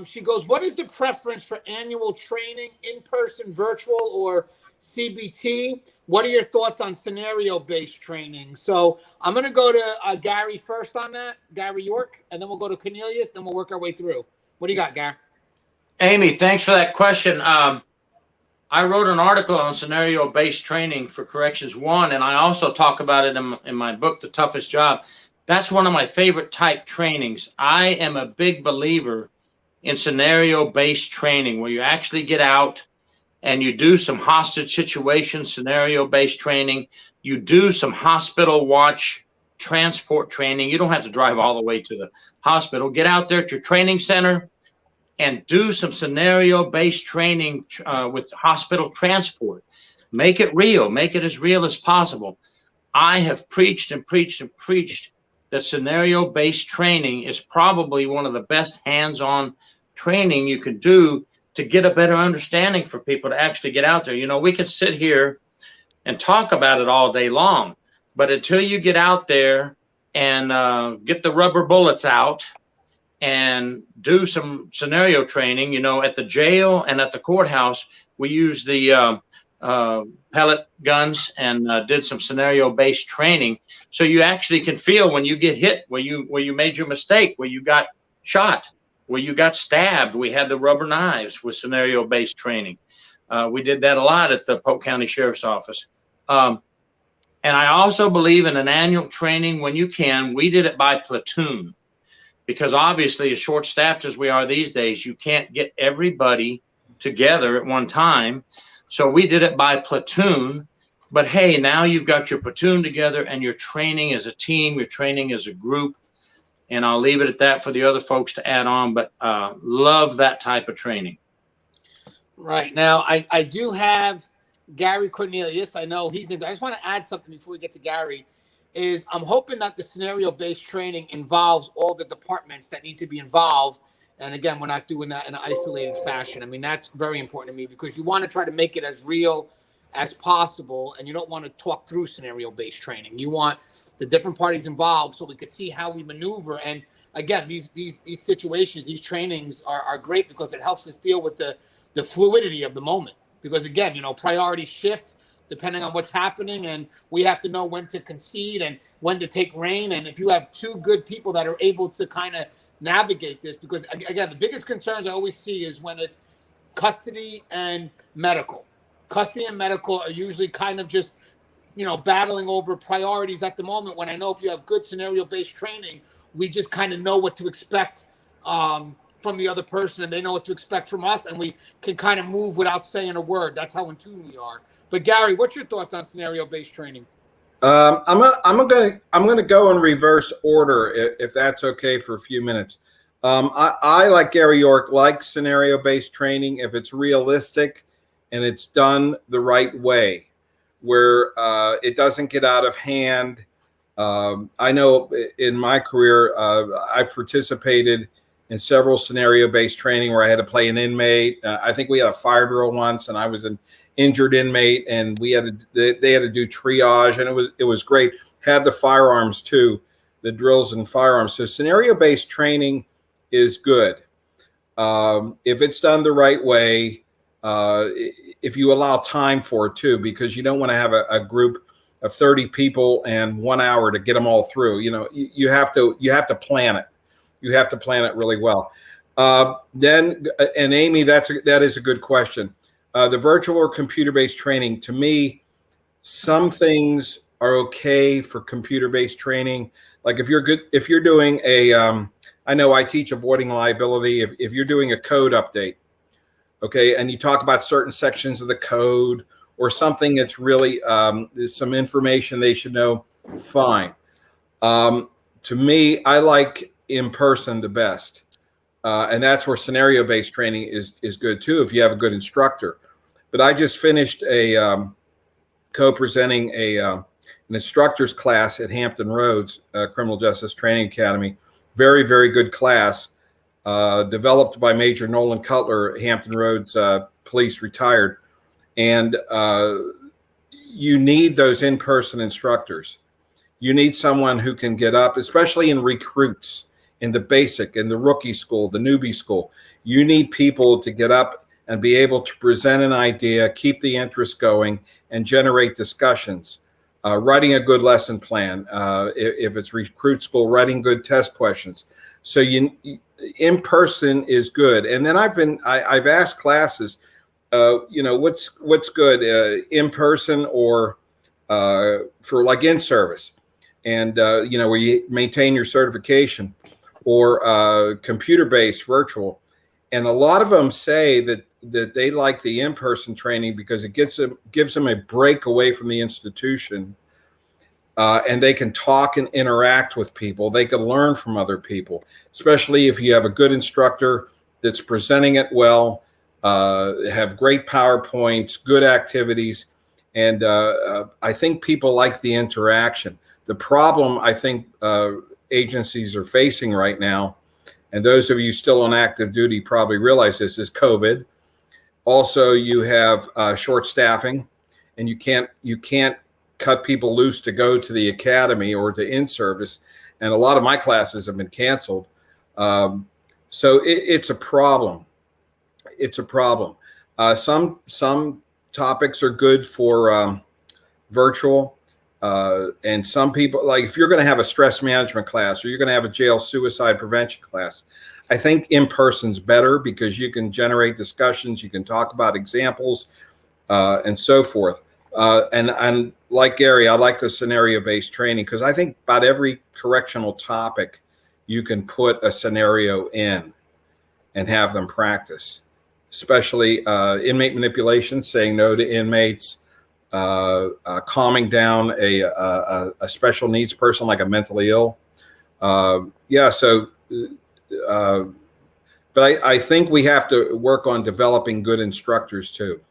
She goes, what is the preference for annual training, in-person, virtual, or CBT? What are your thoughts on scenario-based training? So I'm going to go to Gary first on that, Gary York, and then we'll go to Cornelius, then we'll work our way through. What do you got, Gary? Amy, thanks for that question. I wrote an article on scenario-based training for Corrections 1, and I also talk about it in my book, The Toughest Job. That's one of my favorite type trainings. I am a big believer in scenario-based training, where you actually get out and you do some hostage situation scenario-based training. You do some hospital watch transport training. You don't have to drive all the way to the hospital. Get out there at your training center and do some scenario-based training with hospital transport. Make it real. Make it as real as possible. I have preached and preached and preached that scenario-based training is probably one of the best hands-on training you can do to get a better understanding for people to actually get out there. You know, we could sit here and talk about it all day long, but until you get out there and get the rubber bullets out and do some scenario training, you know, at the jail and at the courthouse, we use the pellet guns and did some scenario-based training. So you actually can feel when you get hit, where you made your mistake, where you got shot, where you got stabbed. We had the rubber knives with scenario-based training. We did that a lot at the Polk County Sheriff's Office. And I also believe in an annual training when you can. We did it by platoon, because obviously, as short-staffed as we are these days, you can't get everybody together at one time. So we did it by platoon. But hey, now you've got your platoon together and you're training as a team, you're training as a group. And I'll leave it at that for the other folks to add on, but love that type of training. Right. Now, I do have Gary Cornelius. I know he's in. I just want to add something before we get to Gary. I'm hoping that the scenario-based training involves all the departments that need to be involved. And again, we're not doing that in an isolated fashion. I mean, that's very important to me, because you want to try to make it as real as possible, and you don't want to talk through scenario-based training. You want the different parties involved so we could see how we maneuver. And again, these situations, these trainings are great, because it helps us deal with the fluidity of the moment. Because again, priorities shift depending on what's happening, and we have to know when to concede and when to take reign. And if you have two good people that are able to kind of navigate this, because again, the biggest concerns I always see is when it's custody and medical. Custody and medical are usually kind of just, battling over priorities at the moment, when I know if you have good scenario-based training, we just kind of know what to expect from the other person, and they know what to expect from us, and we can kind of move without saying a word. That's how in tune we are. But Gary, what's your thoughts on scenario-based training? I'm gonna go in reverse order, if that's okay, for a few minutes. I like Gary York, like scenario-based training if it's realistic and it's done the right way, where it doesn't get out of hand. I know in my career, I've participated in several scenario-based training where I had to play an inmate. I think we had a fire drill once, and I was an injured inmate, and they had to do triage, and it was great. Had the firearms too, the drills and firearms. So scenario-based training is good if it's done the right way. If you allow time for it too, because you don't want to have a group of 30 people and 1 hour to get them all through. You have to plan it. You have to plan it really well. Then, and Amy, that is a good question. The virtual or computer-based training, to me, some things are okay for computer-based training. Like if you're doing I know I teach avoiding liability. If you're doing a code update, okay, and you talk about certain sections of the code or something that's really there's some information they should know, fine. To me, I like in person the best. And that's where scenario-based training is good too, if you have a good instructor. But I just finished co-presenting an instructor's class at Hampton Roads Criminal Justice Training Academy. Very, very good class, developed by Major Nolan Cutler, Hampton Roads Police, retired. And you need those in-person instructors. You need someone who can get up, especially in recruits, in the basic, in the rookie school, the newbie school. You need people to get up and be able to present an idea, keep the interest going, and generate discussions. Writing a good lesson plan. If it's recruit school, writing good test questions. So in person is good. And then I've asked classes, what's good, in person or for like in service, and where you maintain your certification, or computer-based virtual. And a lot of them say that they like the in-person training because it gives them a break away from the institution, and they can talk and interact with people. They can learn from other people, especially if you have a good instructor that's presenting it well, have great PowerPoints, good activities. And I think people like the interaction. The problem I think agencies are facing right now, and those of you still on active duty probably realize this, is COVID. Also, you have short staffing, and you can't cut people loose to go to the academy or to in-service. And a lot of my classes have been canceled. So it's a problem. It's a problem. Some topics are good for virtual. And some people, like if you're going to have a stress management class or you're going to have a jail suicide prevention class, I think in person's better because you can generate discussions, you can talk about examples, and so forth. And like Gary, I like the scenario-based training because I think about every correctional topic you can put a scenario in and have them practice, especially inmate manipulation, saying no to inmates, calming down a special needs person like a mentally ill. But I think we have to work on developing good instructors too.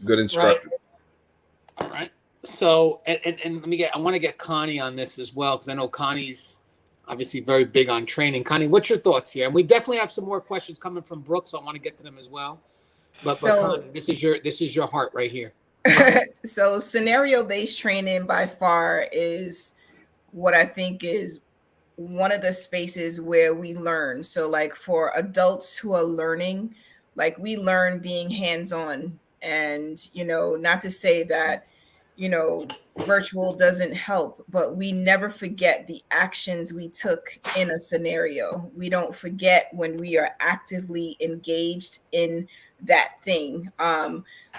Good instructors. All right. So, and I want to get Connie on this as well, because I know Connie's obviously very big on training. Connie, what's your thoughts here? And we definitely have some more questions coming from Brooke, so I want to get to them as well. But Connie, this is your heart right here. So scenario-based training by far is what I think is one of the spaces where we learn. So like for adults who are learning, like we learn being hands-on, and, you know, not to say that, you know, virtual doesn't help, but we never forget the actions we took in a scenario. We don't forget when we are actively engaged in that thing.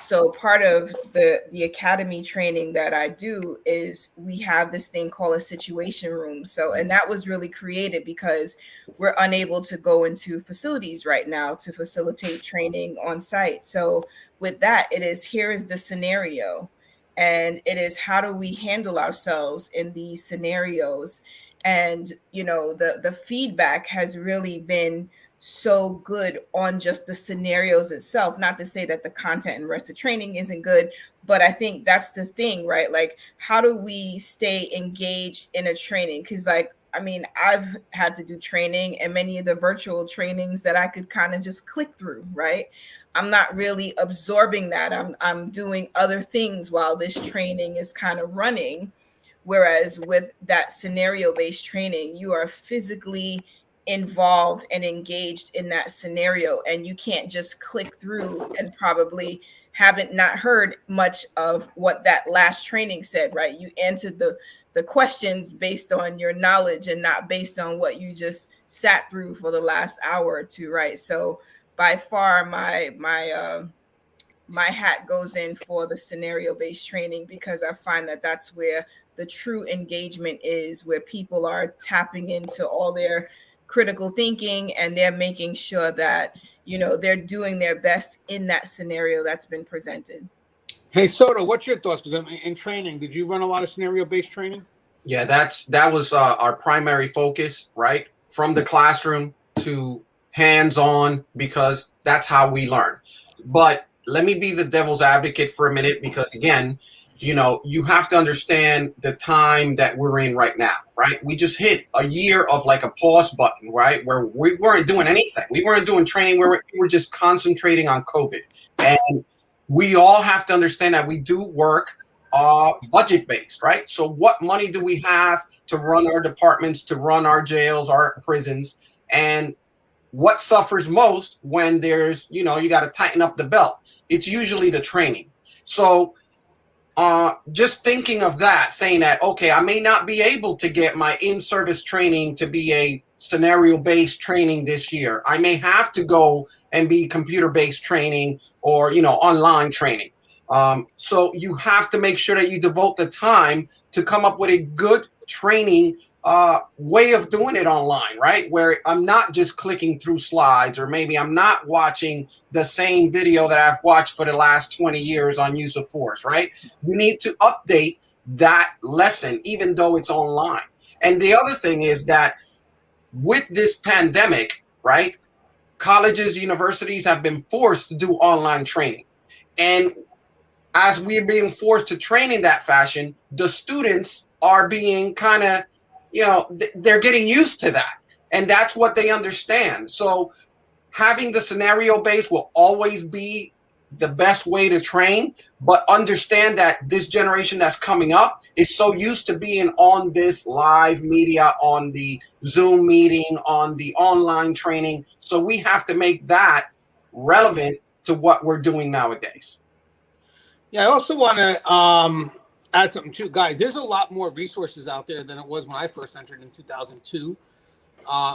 So part of the academy training that I do is we have this thing called a situation room. So, and that was really created because we're unable to go into facilities right now to facilitate training on site. So with that, it is, here is the scenario, and it is, how do we handle ourselves in these scenarios? And, you know, the feedback has really been so good on just the scenarios itself. Not to say that the content and rest of training isn't good, but I think that's the thing, right? Like, how do we stay engaged in a training? Because, like, I mean, I've had to do training, and many of the virtual trainings that I could kind of just click through, right? I'm not really absorbing that. I'm doing other things while this training is kind of running. Whereas with that scenario-based training, you are physically involved and engaged in that scenario, and you can't just click through and probably haven't not heard much of what that last training said, right? You answered the questions based on your knowledge and not based on what you just sat through for the last hour or two, right? So by far my hat goes in for the scenario-based training, because I find that that's where the true engagement is, where people are tapping into all their critical thinking, and they're making sure that, you know, they're doing their best in that scenario that's been presented. Hey, Soto, what's your thoughts? Because in training, did you run a lot of scenario-based training? Yeah, that was our primary focus, right? From the classroom to hands-on, because that's how we learn. But let me be the devil's advocate for a minute, because again, you know, you have to understand the time that we're in right now, right? We just hit a year of like a pause button, right? Where we weren't doing anything. We weren't doing training. We were just concentrating on COVID. And we all have to understand that we do work budget-based, right? So what money do we have to run our departments, to run our jails, our prisons? And what suffers most when there's, you know, you got to tighten up the belt? It's usually the training. So just thinking of that, saying that, okay, I may not be able to get my in-service training to be a scenario-based training this year. I may have to go and be computer-based training or, you know, online training. So you have to make sure that you devote the time to come up with a good training way of doing it online, right? Where I'm not just clicking through slides, or maybe I'm not watching the same video that I've watched for the last 20 years on use of force, right? You need to update that lesson, even though it's online. And the other thing is that with this pandemic, right, colleges, universities have been forced to do online training. And as we're being forced to train in that fashion, the students are being kind of, you know, they're getting used to that. And that's what they understand. So having the scenario base will always be the best way to train, but understand that this generation that's coming up is so used to being on this live media, on the Zoom meeting, on the online training. So we have to make that relevant to what we're doing nowadays. Yeah, I also want to add something too, guys. There's a lot more resources out there than it was when I first entered in 2002.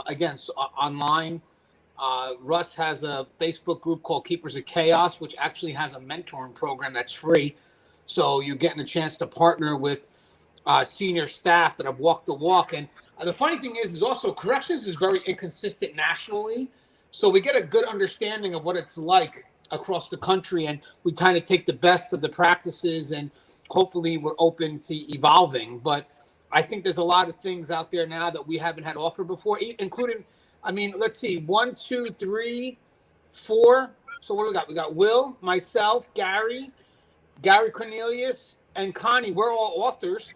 again, online. Russ has a Facebook group called Keepers of Chaos, which actually has a mentoring program that's free. So you're getting a chance to partner with senior staff that have walked the walk. And the funny thing is also corrections is very inconsistent nationally. So we get a good understanding of what it's like across the country. And we kind of take the best of the practices and hopefully we're open to evolving. But I think there's a lot of things out there now that we haven't had offered before, including, I mean, let's see, 1, 2, 3, 4. So what do we got? We got Will, myself, Gary Cornelius, and Connie. We're all authors,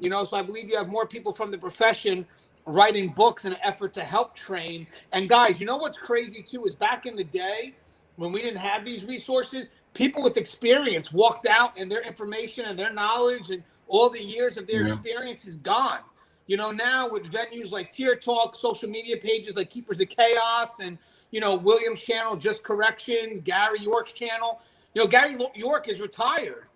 so I believe you have more people from the profession writing books in an effort to help train. And guys, you know what's crazy too is back in the day when we didn't have these resources, people with experience walked out and their information and their knowledge and all the years of their experience is gone. Now with venues like Tier Talk, social media pages like Keepers of Chaos, and William's channel, Just Corrections, Gary York's channel. Gary York is retired,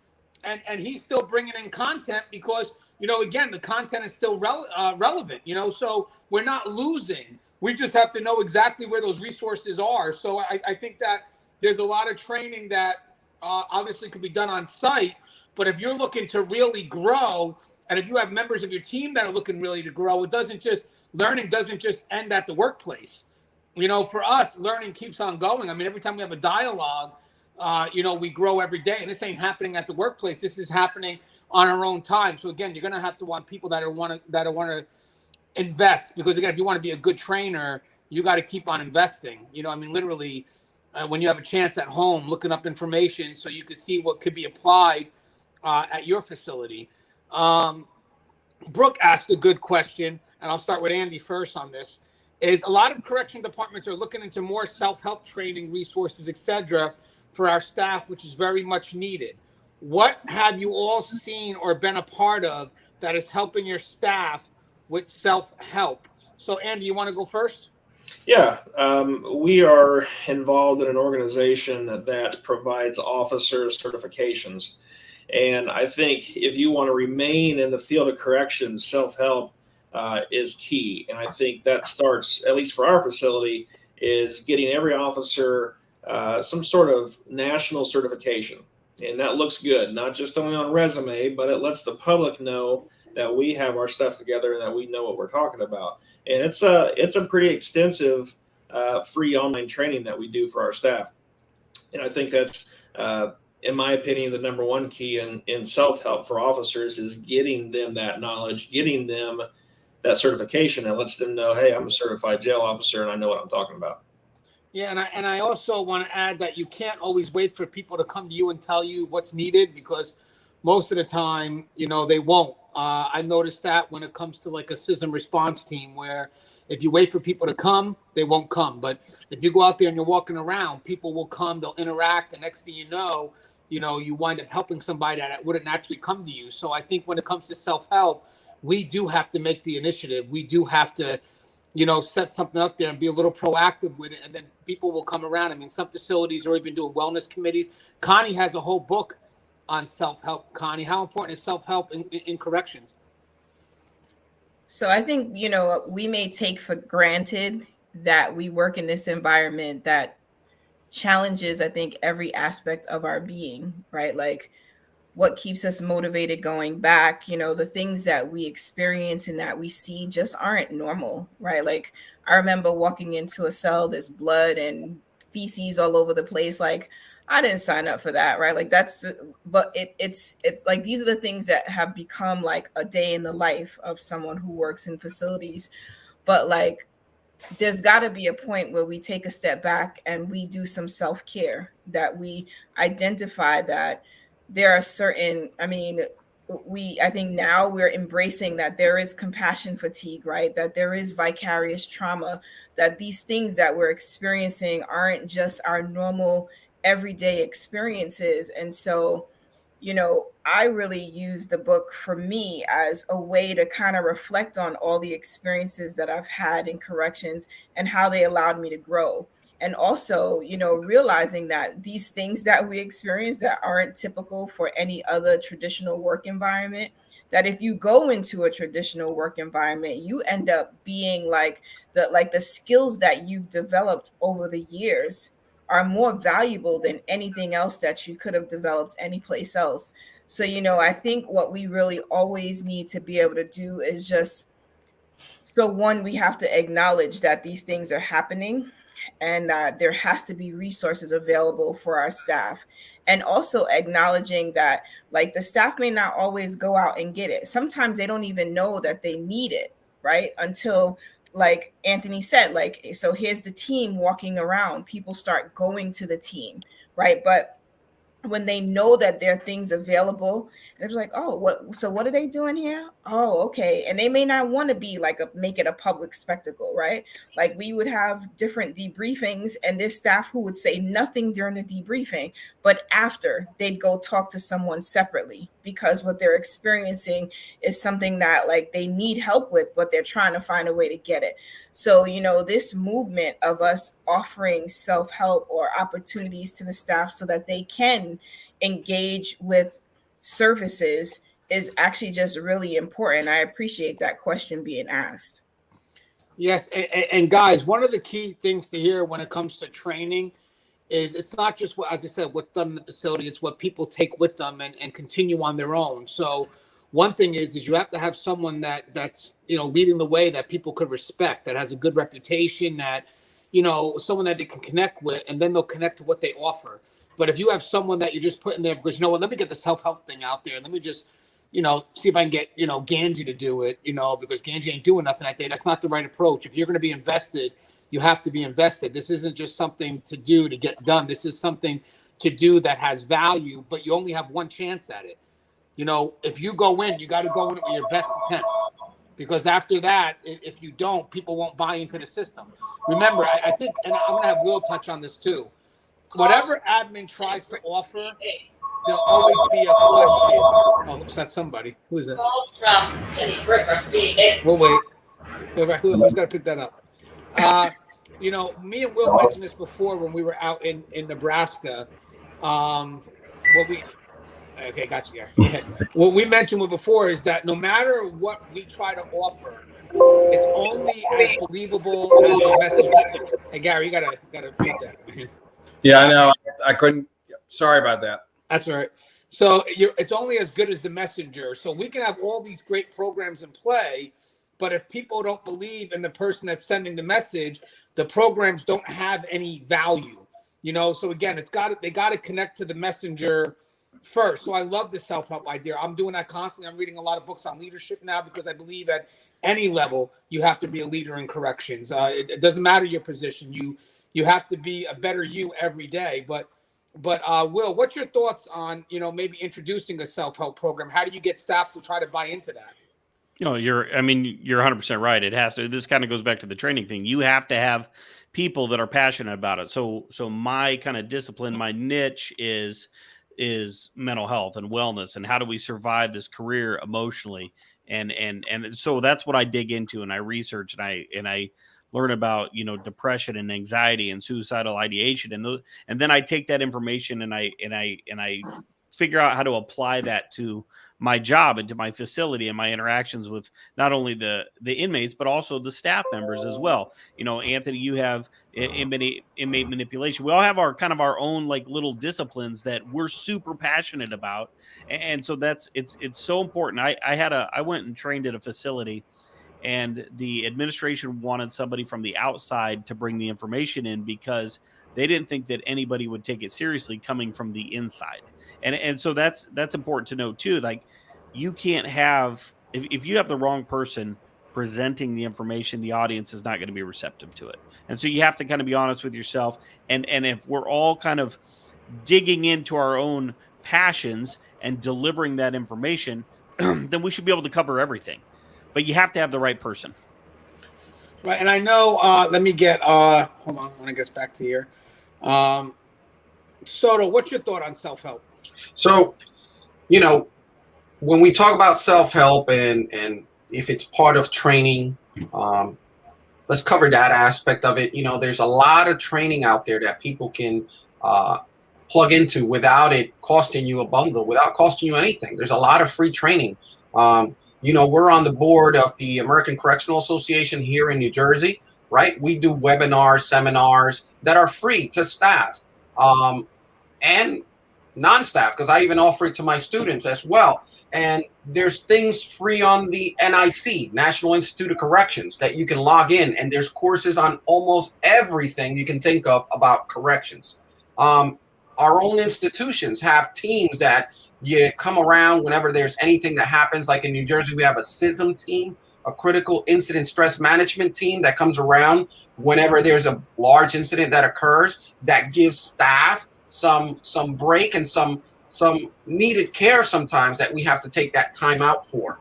and he's still bringing in content because again, the content is still relevant. So we're not losing. We just have to know exactly where those resources are. So I think that there's a lot of training that obviously could be done on site. But if you're looking to really grow, and if you have members of your team that are looking really to grow, learning doesn't just end at the workplace. For us, learning keeps on going. I mean, every time we have a dialogue, we grow every day, and this ain't happening at the workplace. This is happening on our own time. So again, you're going to have to want people that want to invest, because again, if you want to be a good trainer, you got to keep on investing. Literally, when you have a chance at home, looking up information so you can see what could be applied at your facility. Brooke asked a good question, and I'll start with Andy first on this. Is a lot of correction departments are looking into more self-help training resources, etc., for our staff, which is very much needed. What have you all seen or been a part of that is helping your staff with self-help? So, Andy, you want to go first? Yeah, we are involved in an organization that provides officers certifications. And I think if you want to remain in the field of corrections, self-help is key. And I think that starts, at least for our facility, is getting every officer some sort of national certification. And that looks good, not just only on resume, but it lets the public know that we have our stuff together and that we know what we're talking about. And it's a pretty extensive free online training that we do for our staff. And I think that's, in my opinion, the number one key in self-help for officers is getting them that knowledge, getting them that certification that lets them know, hey, I'm a certified jail officer and I know what I'm talking about. Yeah, and I also want to add that you can't always wait for people to come to you and tell you what's needed, because most of the time, they won't. I noticed that when it comes to like a CISM response team, where if you wait for people to come, they won't come. But if you go out there and you're walking around, people will come, they'll interact. The next thing you know, you wind up helping somebody that wouldn't naturally come to you. So I think when it comes to self-help, we do have to make the initiative. We do have to set something up there and be a little proactive with it, and then people will come around. I mean, some facilities are even doing wellness committees. Connie has a whole book on self-help. Connie, how important is self-help in corrections? So I think, we may take for granted that we work in this environment that challenges, I think, every aspect of our being, right? Like, what keeps us motivated going back, the things that we experience and that we see just aren't normal, right? Like, I remember walking into a cell, there's blood and feces all over the place. Like, I didn't sign up for that, right? Like, but it's like, these are the things that have become like a day in the life of someone who works in facilities. But like, there's got to be a point where we take a step back and we do some self-care, that we identify that there are certain, I think now we're embracing that there is compassion fatigue, right? That there is vicarious trauma, that these things that we're experiencing aren't just our normal everyday experiences. And so, I really use the book for me as a way to kind of reflect on all the experiences that I've had in corrections and how they allowed me to grow. And also, you know, realizing that these things that we experience that aren't typical for any other traditional work environment, that if you go into a traditional work environment, you end up being like the skills that you've developed over the years are more valuable than anything else that you could have developed anyplace else. So, you know, I think what we really always need to be able to do is just, so one, we have to acknowledge that these things are happening and that there has to be resources available for our staff. And also acknowledging that like the staff may not always go out and get it. Sometimes they don't even know that they need it, right? Until, like Anthony said, like, so here's the team walking around, people start going to the team, right? But when they know that there are things available, and it's like, oh, what are they doing here? Oh, okay. And they may not want to be like make it a public spectacle, right? Like we would have different debriefings and this staff who would say nothing during the debriefing, but after they'd go talk to someone separately because what they're experiencing is something that like they need help with, but they're trying to find a way to get it. So, you know, this movement of us offering self-help or opportunities to the staff so that they can engage with services is actually just really important. I appreciate that question being asked. Yes, and guys, one of the key things to hear when it comes to training is it's not just what, as I said, what's done in the facility, it's what people take with them and continue on their own. So one thing is you have to have someone that's, you know, leading the way that people could respect, that has a good reputation, that, you know, someone that they can connect with, and then they'll connect to what they offer. But if you have someone that you're just putting there because, you know what, let me get the self-help thing out there. Let me just, you know, see if I can get, you know, Ganji to do it, you know, because Ganji ain't doing nothing that day. That's not the right approach. If you're going to be invested, you have to be invested. This isn't just something to do to get done. This is something to do that has value, but you only have one chance at it. You know, if you go in, you got to go in with your best attempt, because after that, if you don't, people won't buy into the system. Remember, I think, and I'm going to have Will touch on this too. Whatever admin tries to offer, there'll always be a question. Oh, looks like somebody. Who is that? We'll wait. Who's got to pick that up? You know, me and Will mentioned this before when we were out in Nebraska. Okay, got you, Gary. What we mentioned before is that no matter what we try to offer, it's only as believable as the message. Hey, Gary, you gotta read that, man. Yeah, I know. I couldn't. Sorry about that. That's all right. So it's only as good as the messenger. So we can have all these great programs in play, but if people don't believe in the person that's sending the message, the programs don't have any value. You know. So again, they got to connect to the messenger first. So I love the self-help idea. I'm doing that constantly. I'm reading a lot of books on leadership now because I believe at any level you have to be a leader in corrections. It doesn't matter your position. You have to be a better you every day. But Will, what's your thoughts on, you know, maybe introducing a self-help program? How do you get staff to try to buy into that? You know, you're 100% right. It has to. This kind of goes back to the training thing. You have to have people that are passionate about it. So my kind of discipline, my niche is mental health and wellness, and how do we survive this career emotionally, and so that's what I dig into, and I research, and I learn about, you know, depression and anxiety and suicidal ideation, and then I take that information and I figure out how to apply that to my job and to my facility and my interactions with not only the inmates, but also the staff members as well. You know, Anthony, you have inmate manipulation. We all have our own like little disciplines that we're super passionate about. And so it's so important. I went and trained at a facility, and the administration wanted somebody from the outside to bring the information in because they didn't think that anybody would take it seriously coming from the inside. And so that's important to know too. Like, you can't have, if you have the wrong person presenting the information, the audience is not going to be receptive to it. And so you have to kind of be honest with yourself. And if we're all kind of digging into our own passions and delivering that information, then we should be able to cover everything. But you have to have the right person. Right. And I know, let me get, hold on, when it gets back to here. Soto, what's your thought on self-help? So, you know, when we talk about self-help and if it's part of training, let's cover that aspect of it. There's a lot of training out there that people can plug into without it costing you a bundle, without costing you anything. There's a lot of free training. We're on the board of the American Correctional Association here in New Jersey, right? We do webinars, seminars that are free to staff and non-staff, because I even offer it to my students as well. And there's things free on the NIC, National Institute of Corrections, that you can log in, and there's courses on almost everything you can think of about corrections. Our own institutions have teams that you come around whenever there's anything that happens. Like in New Jersey, we have a CISM team, a critical incident stress management team that comes around whenever there's a large incident that occurs, that gives staff some break and some needed care sometimes that we have to take that time out for.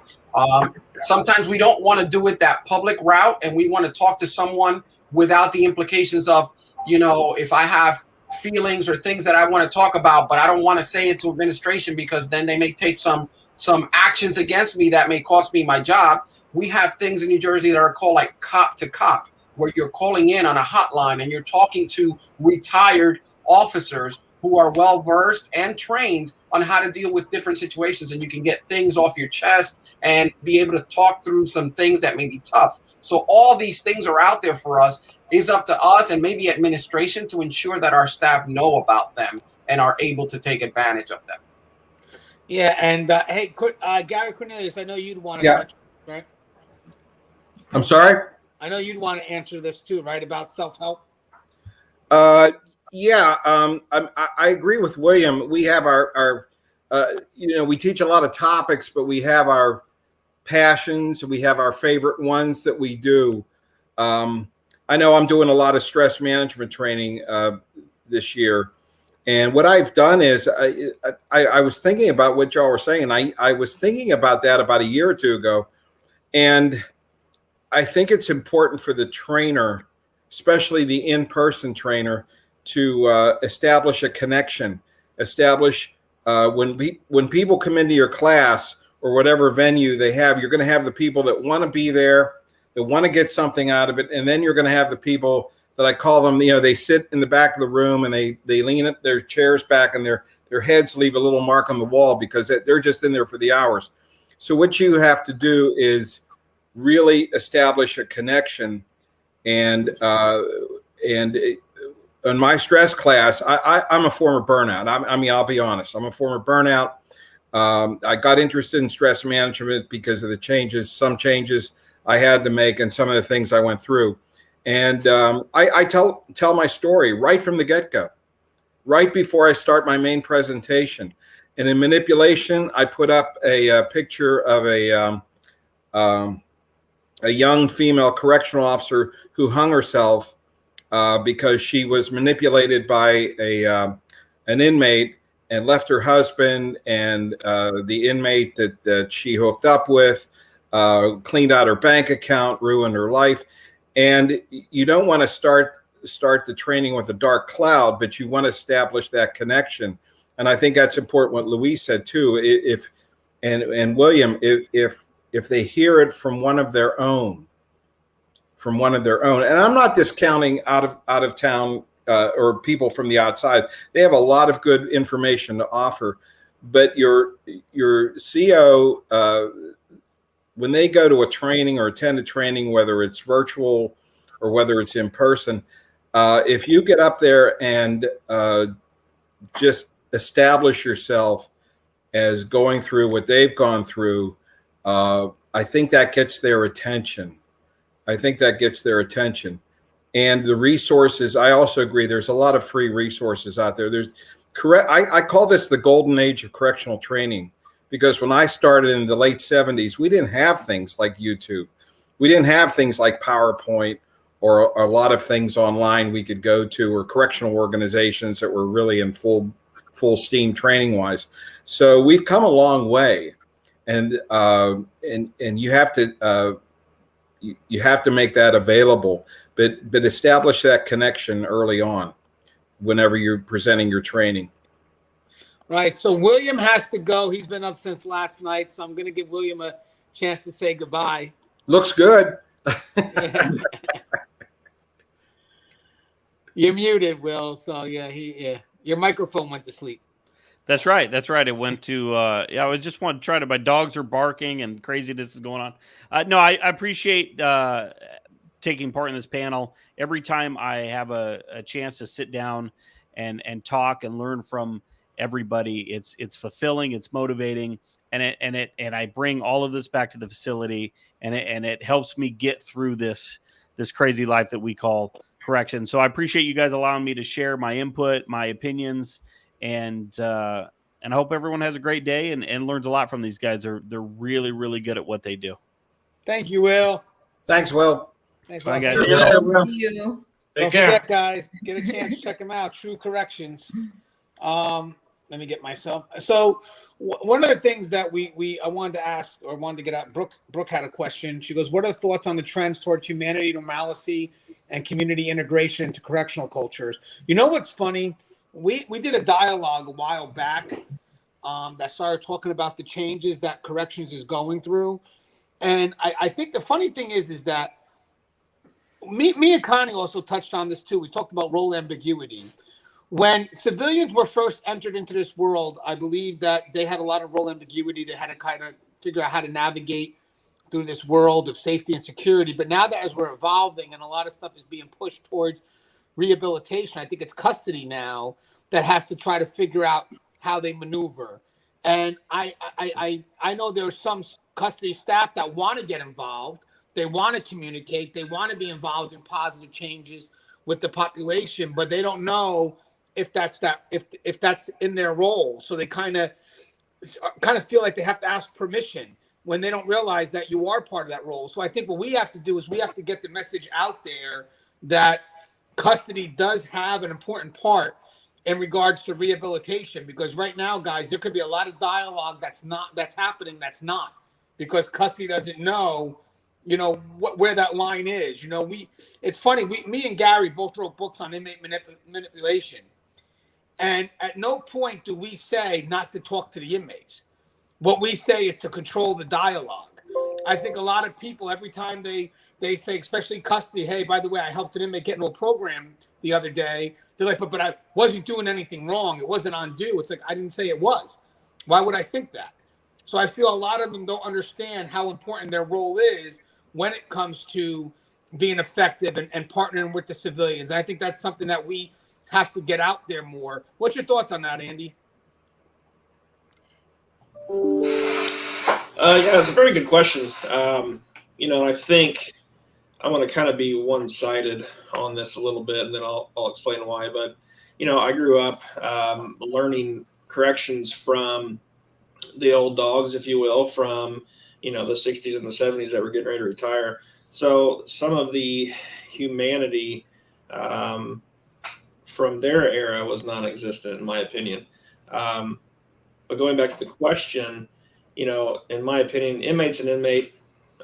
Sometimes we don't want to do it that public route, and we want to talk to someone without the implications of, if I have feelings or things that I want to talk about, but I don't want to say it to administration because then they may take some actions against me that may cost me my job. We have things in New Jersey that are called like cop to cop, where you're calling in on a hotline and you're talking to retired officers who are well-versed and trained on how to deal with different situations, and you can get things off your chest and be able to talk through some things that may be tough. So all these things are out there for us. It's up to us and maybe administration to ensure that our staff know about them and are able to take advantage of them. Yeah, and hey, Gary Cornelius, I know you'd want to touch, right? I'm sorry? I know you'd want to answer this too, right, about self-help? Yeah, I agree with William. We have our we teach a lot of topics, but we have our passions. We have our favorite ones that we do. I know I'm doing a lot of stress management training this year. And what I've done is I was thinking about what y'all were saying. I was thinking about that about a year or two ago. And I think it's important for the trainer, especially the in-person trainer, to establish a connection, when people come into your class or whatever venue they have, you're going to have the people that want to be there, that want to get something out of it. And then you're going to have the people that I call them, they sit in the back of the room and they lean up their chairs back and their heads leave a little mark on the wall because they're just in there for the hours. So what you have to do is really establish a connection. And in my stress class, I'm a former burnout. I'll be honest. I'm a former burnout. I got interested in stress management because of some changes I had to make and some of the things I went through. And I tell my story right from the get-go, right before I start my main presentation. And in manipulation, I put up a picture of a young female correctional officer who hung herself because she was manipulated by an inmate and left her husband and the inmate that she hooked up with, cleaned out her bank account, ruined her life. And you don't want to start the training with a dark cloud, but you want to establish that connection. And I think that's important what Louise said too. And William, if they hear it from one of their own, and I'm not discounting out of town or people from the outside. They have a lot of good information to offer, but your CO, when they go to a training or attend a training, whether it's virtual or whether it's in person, if you get up there and just establish yourself as going through what they've gone through, I think that gets their attention. And the resources, I also agree, there's a lot of free resources out there. I call this the golden age of correctional training, because when I started in the late 70s, we didn't have things like YouTube. We didn't have things like PowerPoint or a lot of things online we could go to, or correctional organizations that were really in full steam training wise. So we've come a long way, and you have to make that available, but establish that connection early on whenever you're presenting your training. Right. So William has to go. He's been up since last night, so I'm going to give William a chance to say goodbye. Looks good. You're muted, Will. So yeah, your microphone went to sleep. That's right. That's right. It went to yeah. I just want to try to. My dogs are barking and craziness is going on. No, I appreciate taking part in this panel. Every time I have a chance to sit down and talk and learn from everybody, it's fulfilling, it's motivating, and I bring all of this back to the facility, and it helps me get through this crazy life that we call correction. So I appreciate you guys allowing me to share my input, my opinions, and I hope everyone has a great day and learns a lot from these guys. They're really, really good at what they do. Thank you, Will. Thanks, Will. Thanks, Bye, Will. guys. See Yeah, you. Will. See you. Don't Take care. forget, guys, get a chance to check them out. True Corrections. Let me get myself. So one of the things that I wanted to ask or wanted to get out, Brooke had a question. She goes, what are the thoughts on the trends towards humanity, normalcy, and community integration into correctional cultures? You know what's funny? We did a dialogue a while back that started talking about the changes that corrections is going through. And I think the funny thing is that me and Connie also touched on this too. We talked about role ambiguity. When civilians were first entered into this world, I believe that they had a lot of role ambiguity. They had to kind of figure out how to navigate through this world of safety and security. But now that as we're evolving and a lot of stuff is being pushed towards rehabilitation, I think it's custody now that has to try to figure out how they maneuver. And I know there are some custody staff that want to get involved. They want to communicate. They want to be involved in positive changes with the population, but they don't know if that's in their role. So they kind of feel like they have to ask permission when they don't realize that you are part of that role. So I think what we have to do is we have to get the message out there that custody does have an important part in regards to rehabilitation, because right now, guys, there could be a lot of dialogue that's not because custody doesn't know, where that line is. It's funny. Me and Gary both wrote books on inmate manipulation. And at no point do we say not to talk to the inmates. What we say is to control the dialogue. I think a lot of people, every time they say, especially custody, hey, by the way, I helped an inmate get into a program the other day. They're like, but I wasn't doing anything wrong. It wasn't undue. It's like, I didn't say it was. Why would I think that? So I feel a lot of them don't understand how important their role is when it comes to being effective and partnering with the civilians. I think that's something that we have to get out there more. What's your thoughts on that, Andy? Yeah, it's a very good question. I think I'm going to kind of be one-sided on this a little bit, and then I'll explain why. But, I grew up learning corrections from the old dogs, if you will, from, the 60s and the 70s that were getting ready to retire. So some of the humanity from their era was non-existent, in my opinion. But going back to the question, in my opinion, inmate's an inmate.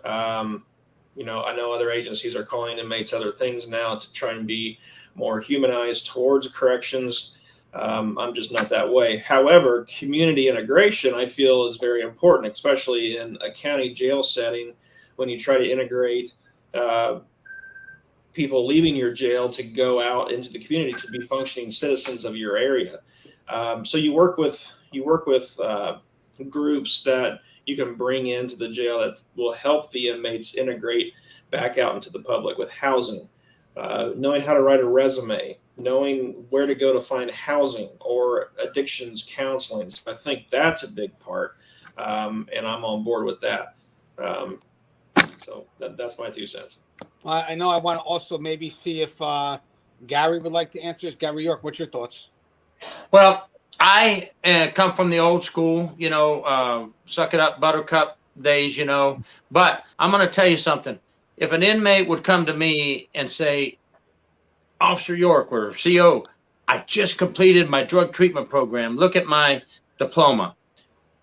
I know other agencies are calling inmates other things now to try and be more humanized towards corrections. I'm just not that way. However, community integration, I feel, is very important, especially in a county jail setting when you try to integrate people leaving your jail to go out into the community to be functioning citizens of your area. So you work with groups that you can bring into the jail that will help the inmates integrate back out into the public with housing, knowing how to write a resume, knowing where to go to find housing or addictions counseling. So I think that's a big part, and I'm on board with that. So that's my 2 cents. I know I want to also maybe see if Gary would like to answer this. Gary York, what's your thoughts? Well, I come from the old school, suck it up, buttercup days, But I'm going to tell you something. If an inmate would come to me and say, Officer York or CO, I just completed my drug treatment program. Look at my diploma.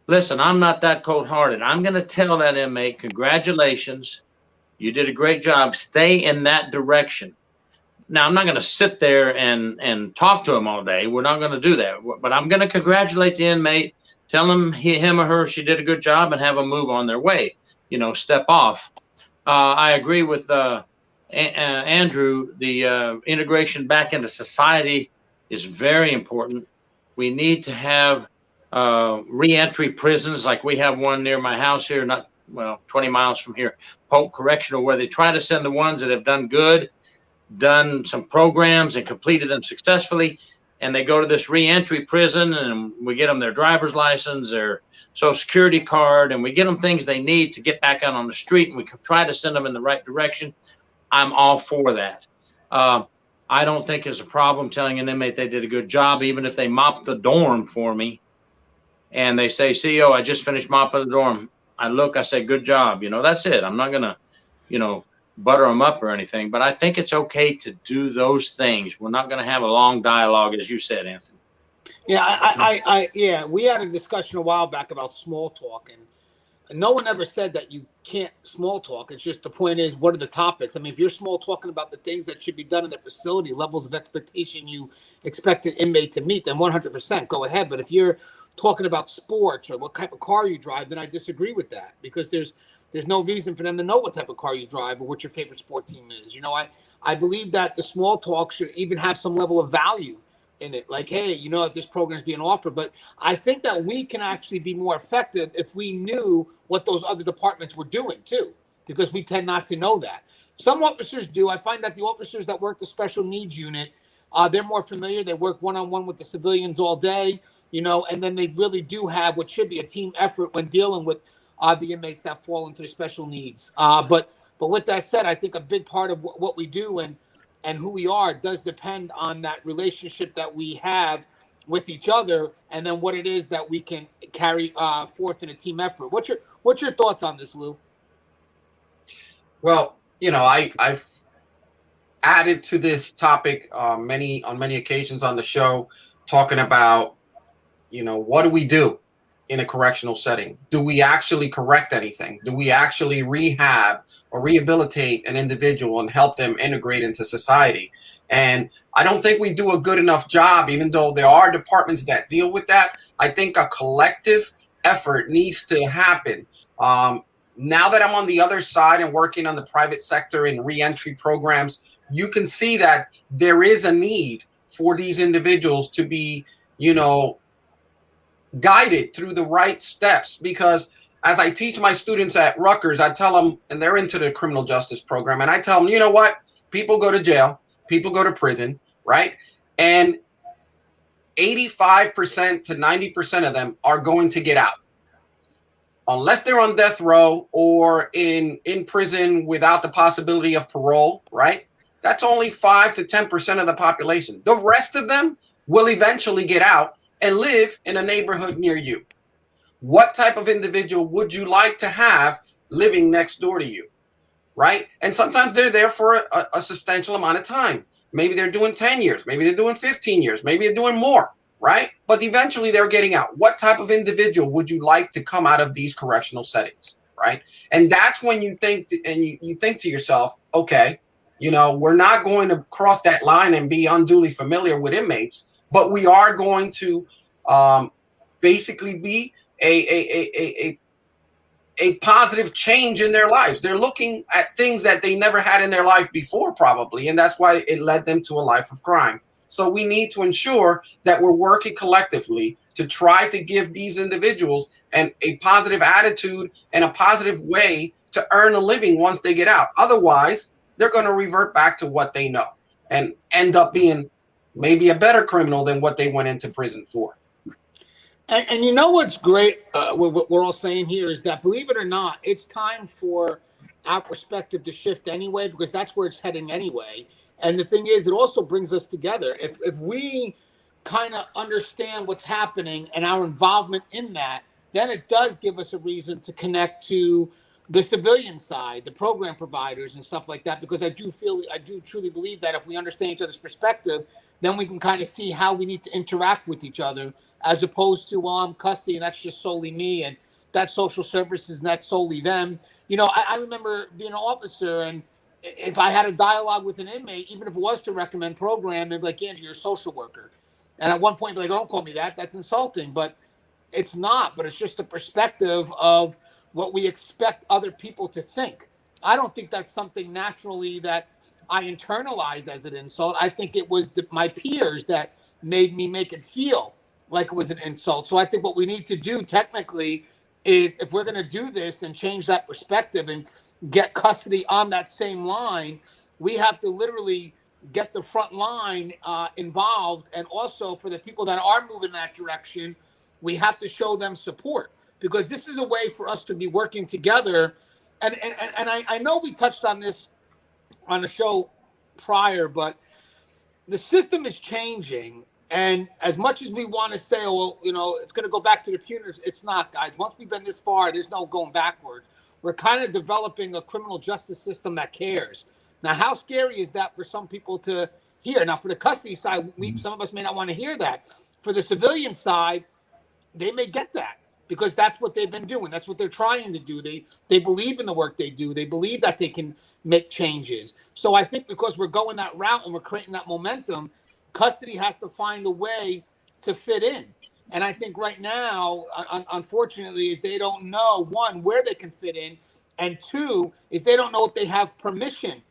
Listen, I'm not that cold-hearted. I'm going to tell that inmate, congratulations. You did a great job. Stay in that direction. Now, I'm not going to sit there and talk to him all day. We're not going to do that. But I'm going to congratulate the inmate, tell him him or her she did a good job, and have them move on their way. Step off. I agree with Andrew, the integration back into society is very important. We need to have reentry prisons, like we have one near my house here, 20 miles from here, Polk Correctional, where they try to send the ones that have done good, done some programs and completed them successfully, and they go to this reentry prison, and we get them their driver's license, their social security card, and we get them things they need to get back out on the street, and we can try to send them in the right direction. I'm all for that. I don't think there's a problem telling an inmate they did a good job, even if they mop the dorm for me and they say, CEO, I just finished mopping the dorm. I say, good job. That's it. I'm not going to, butter them up or anything, but I think it's okay to do those things. We're not going to have a long dialogue, as you said, Anthony. Yeah, we had a discussion a while back about small talk, and no one ever said that you can't small talk. It's just the point is, what are the topics? I mean, if you're small talking about the things that should be done in the facility, levels of expectation you expect an inmate to meet, then 100% go ahead. But if you're talking about sports or what type of car you drive, then I disagree with that, because there's no reason for them to know what type of car you drive or what your favorite sport team is. I believe that the small talk should even have some level of value in it. Like, hey, if this program is being offered. But I think that we can actually be more effective if we knew what those other departments were doing too, because we tend not to know that. Some officers do. I find that the officers that work the special needs unit, they're more familiar. They work one-on-one with the civilians all day, and then they really do have what should be a team effort when dealing with the inmates that fall into special needs. But with that said, I think a big part of what we do and who we are does depend on that relationship that we have with each other, and then what it is that we can carry forth in a team effort. What's your thoughts on this, Lou? Well, I've added to this topic on many occasions on the show, talking about, what do we do in a correctional setting? Do we actually correct anything? Do we actually rehab or rehabilitate an individual and help them integrate into society? And I don't think we do a good enough job, even though there are departments that deal with that. I think a collective effort needs to happen. Now that I'm on the other side and working on the private sector in reentry programs, you can see that there is a need for these individuals to be, guided through the right steps. Because as I teach my students at Rutgers, I tell them, and they're into the criminal justice program, and I tell them, you know what? People go to jail, people go to prison, right? And 85% to 90% of them are going to get out. Unless they're on death row or in prison without the possibility of parole, right? That's only 5 to 10% of the population. The rest of them will eventually get out and live in a neighborhood near you. What type of individual would you like to have living next door to you, right? And sometimes they're there for a substantial amount of time. Maybe they're doing 10 years. Maybe they're doing 15 years. Maybe they're doing more, right? But eventually they're getting out. What type of individual would you like to come out of these correctional settings, right? And that's when you think, and you think to yourself, okay, we're not going to cross that line and be unduly familiar with inmates, but we are going to basically be a positive change in their lives. They're looking at things that they never had in their life before, probably, and that's why it led them to a life of crime. So we need to ensure that we're working collectively to try to give these individuals a positive attitude and a positive way to earn a living once they get out. Otherwise, they're going to revert back to what they know and end up being maybe a better criminal than what they went into prison for. And what's great, what we're all saying here is that, believe it or not, it's time for our perspective to shift anyway, because that's where it's heading anyway. And the thing is, it also brings us together. If we kind of understand what's happening and our involvement in that, then it does give us a reason to connect to the civilian side, the program providers and stuff like that, because I do truly believe that if we understand each other's perspective, then we can kind of see how we need to interact with each other, as opposed to, well, I'm cussy and that's just solely me, and that's social services and that's solely them. I remember being an officer, and if I had a dialogue with an inmate, even if it was to recommend program, they'd be like, Andrew, you're a social worker. And at one point, they'd be like, don't call me that. That's insulting. But it's not. But it's just a perspective of what we expect other people to think. I don't think that's something naturally that I internalized as an insult. I think it was my peers that made me make it feel like it was an insult. So I think what we need to do technically is, if we're going to do this and change that perspective and get custody on that same line, we have to literally get the front line involved. And also for the people that are moving in that direction, we have to show them support, because this is a way for us to be working together. And I know we touched on this on the show prior, but the system is changing. And as much as we want to say, oh, well, you know, it's going to go back to the punitors, it's not, guys. Once we've been this far, there's no going backwards. We're kind of developing a criminal justice system that cares. Now, how scary is that for some people to hear? Now, for the custody side, some of us may not want to hear that. For the civilian side, they may get that, because that's what they've been doing. That's what they're trying to do. They believe in the work they do. They believe that they can make changes. So I think because we're going that route and we're creating that momentum, custody has to find a way to fit in. And I think right now, unfortunately, is they don't know, one, where they can fit in, and two, is they don't know if they have permission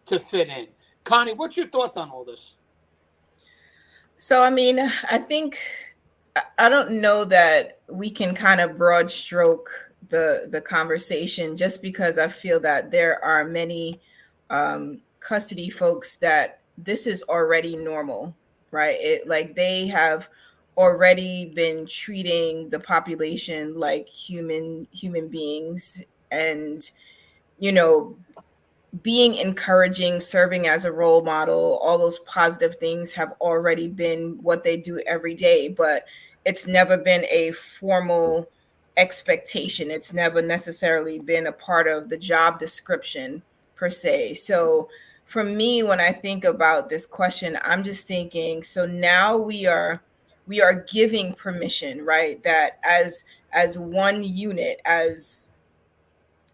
to fit in. Connie, what's your thoughts on all this? So, I mean, I think, I don't know that we can kind of broad stroke the conversation, just because I feel that there are many custody folks that this is already normal, right? Like they have already been treating the population like human beings, and, you know, being encouraging, serving as a role model, all those positive things have already been what they do every day, but it's never been a formal expectation. It's never necessarily been a part of the job description per se. So for me, when I think about this question, I'm just thinking, so now we are giving permission, right? That as one unit, as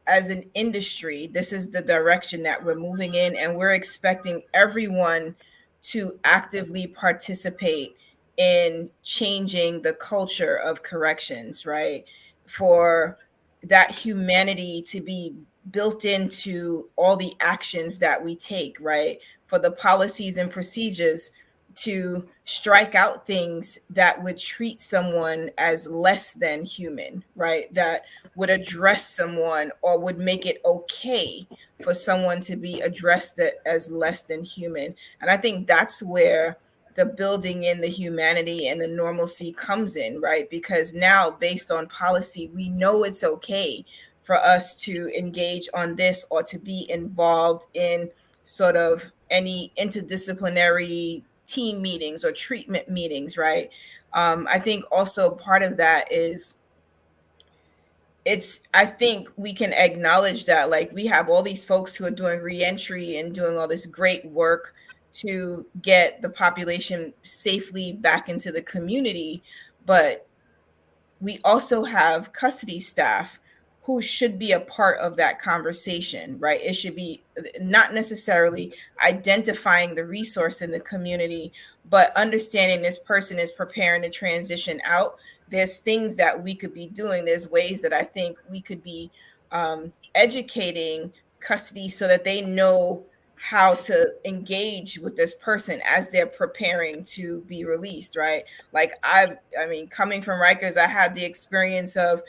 an industry, this is the direction that we're moving in, and we're expecting everyone to actively participate in changing the culture of corrections, right? For that humanity to be built into all the actions that we take, right? For the policies and procedures to strike out things that would treat someone as less than human, right? That would address someone, or would make it okay for someone to be addressed as less than human. And I think that's where the building in the humanity and the normalcy comes in, right? Because now, based on policy, we know it's okay for us to engage on this, or to be involved in sort of any interdisciplinary team meetings or treatment meetings, right? I think also part of that is, I think we can acknowledge that, like, we have all these folks who are doing reentry and doing all this great work to get the population safely back into the community, but we also have custody staff who should be a part of that conversation, right? It should be not necessarily identifying the resource in the community, but understanding this person is preparing to transition out. There's things that we could be doing. There's ways that I think we could be educating custody so that they know how to engage with this person as they're preparing to be released, right? Like I mean, coming from Rikers, I had the experience of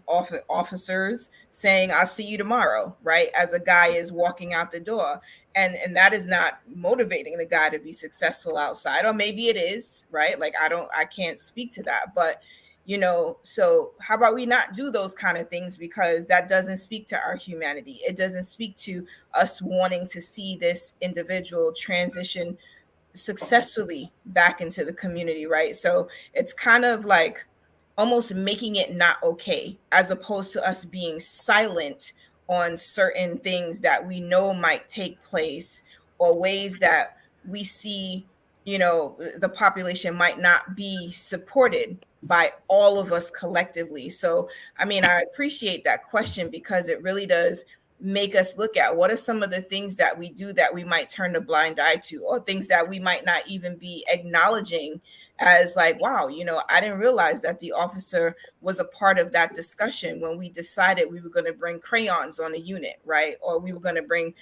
officers saying, "I'll see you tomorrow," right? As a guy is walking out the door. And that is not motivating the guy to be successful outside, or maybe it is, right? Like I can't speak to that, but you know, so how about we not do those kind of things, because that doesn't speak to our humanity. It doesn't speak to us wanting to see this individual transition successfully back into the community, right? So it's kind of like almost making it not okay, as opposed to us being silent on certain things that we know might take place, or ways that we see, you know, the population might not be supported by all of us collectively. So, I mean, I appreciate that question, because it really does make us look at what are some of the things that we do that we might turn a blind eye to, or things that we might not even be acknowledging as like, wow, I didn't realize that the officer was a part of that discussion when we decided we were going to bring crayons on the unit, right? Or we were going to bring,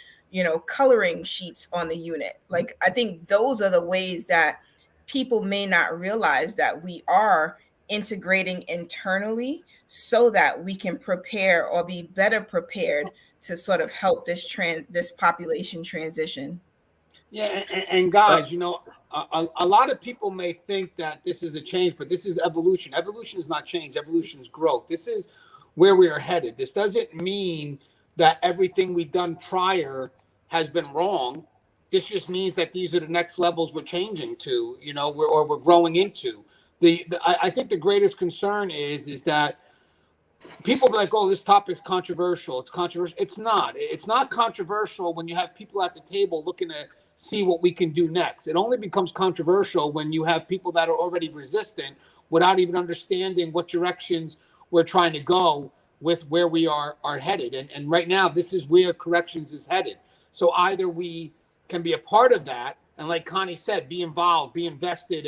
coloring sheets on the unit. Like, I think those are the ways that people may not realize that we are integrating internally so that we can prepare or be better prepared to sort of help this population transition. Yeah, and guys, a lot of people may think that this is a change, but this is evolution. Evolution is not change. Evolution is growth. This is where we are headed. This doesn't mean that everything we've done prior has been wrong. This just means that these are the next levels we're changing to, we're growing into. I think the greatest concern is that people be like, oh, this topic's controversial. It's controversial. It's not. It's not controversial when you have people at the table looking to see what we can do next. It only becomes controversial when you have people that are already resistant without even understanding what directions we're trying to go with where we are headed. And right now, this is where corrections is headed. So either we can be a part of that, and like Connie said, be involved, be invested,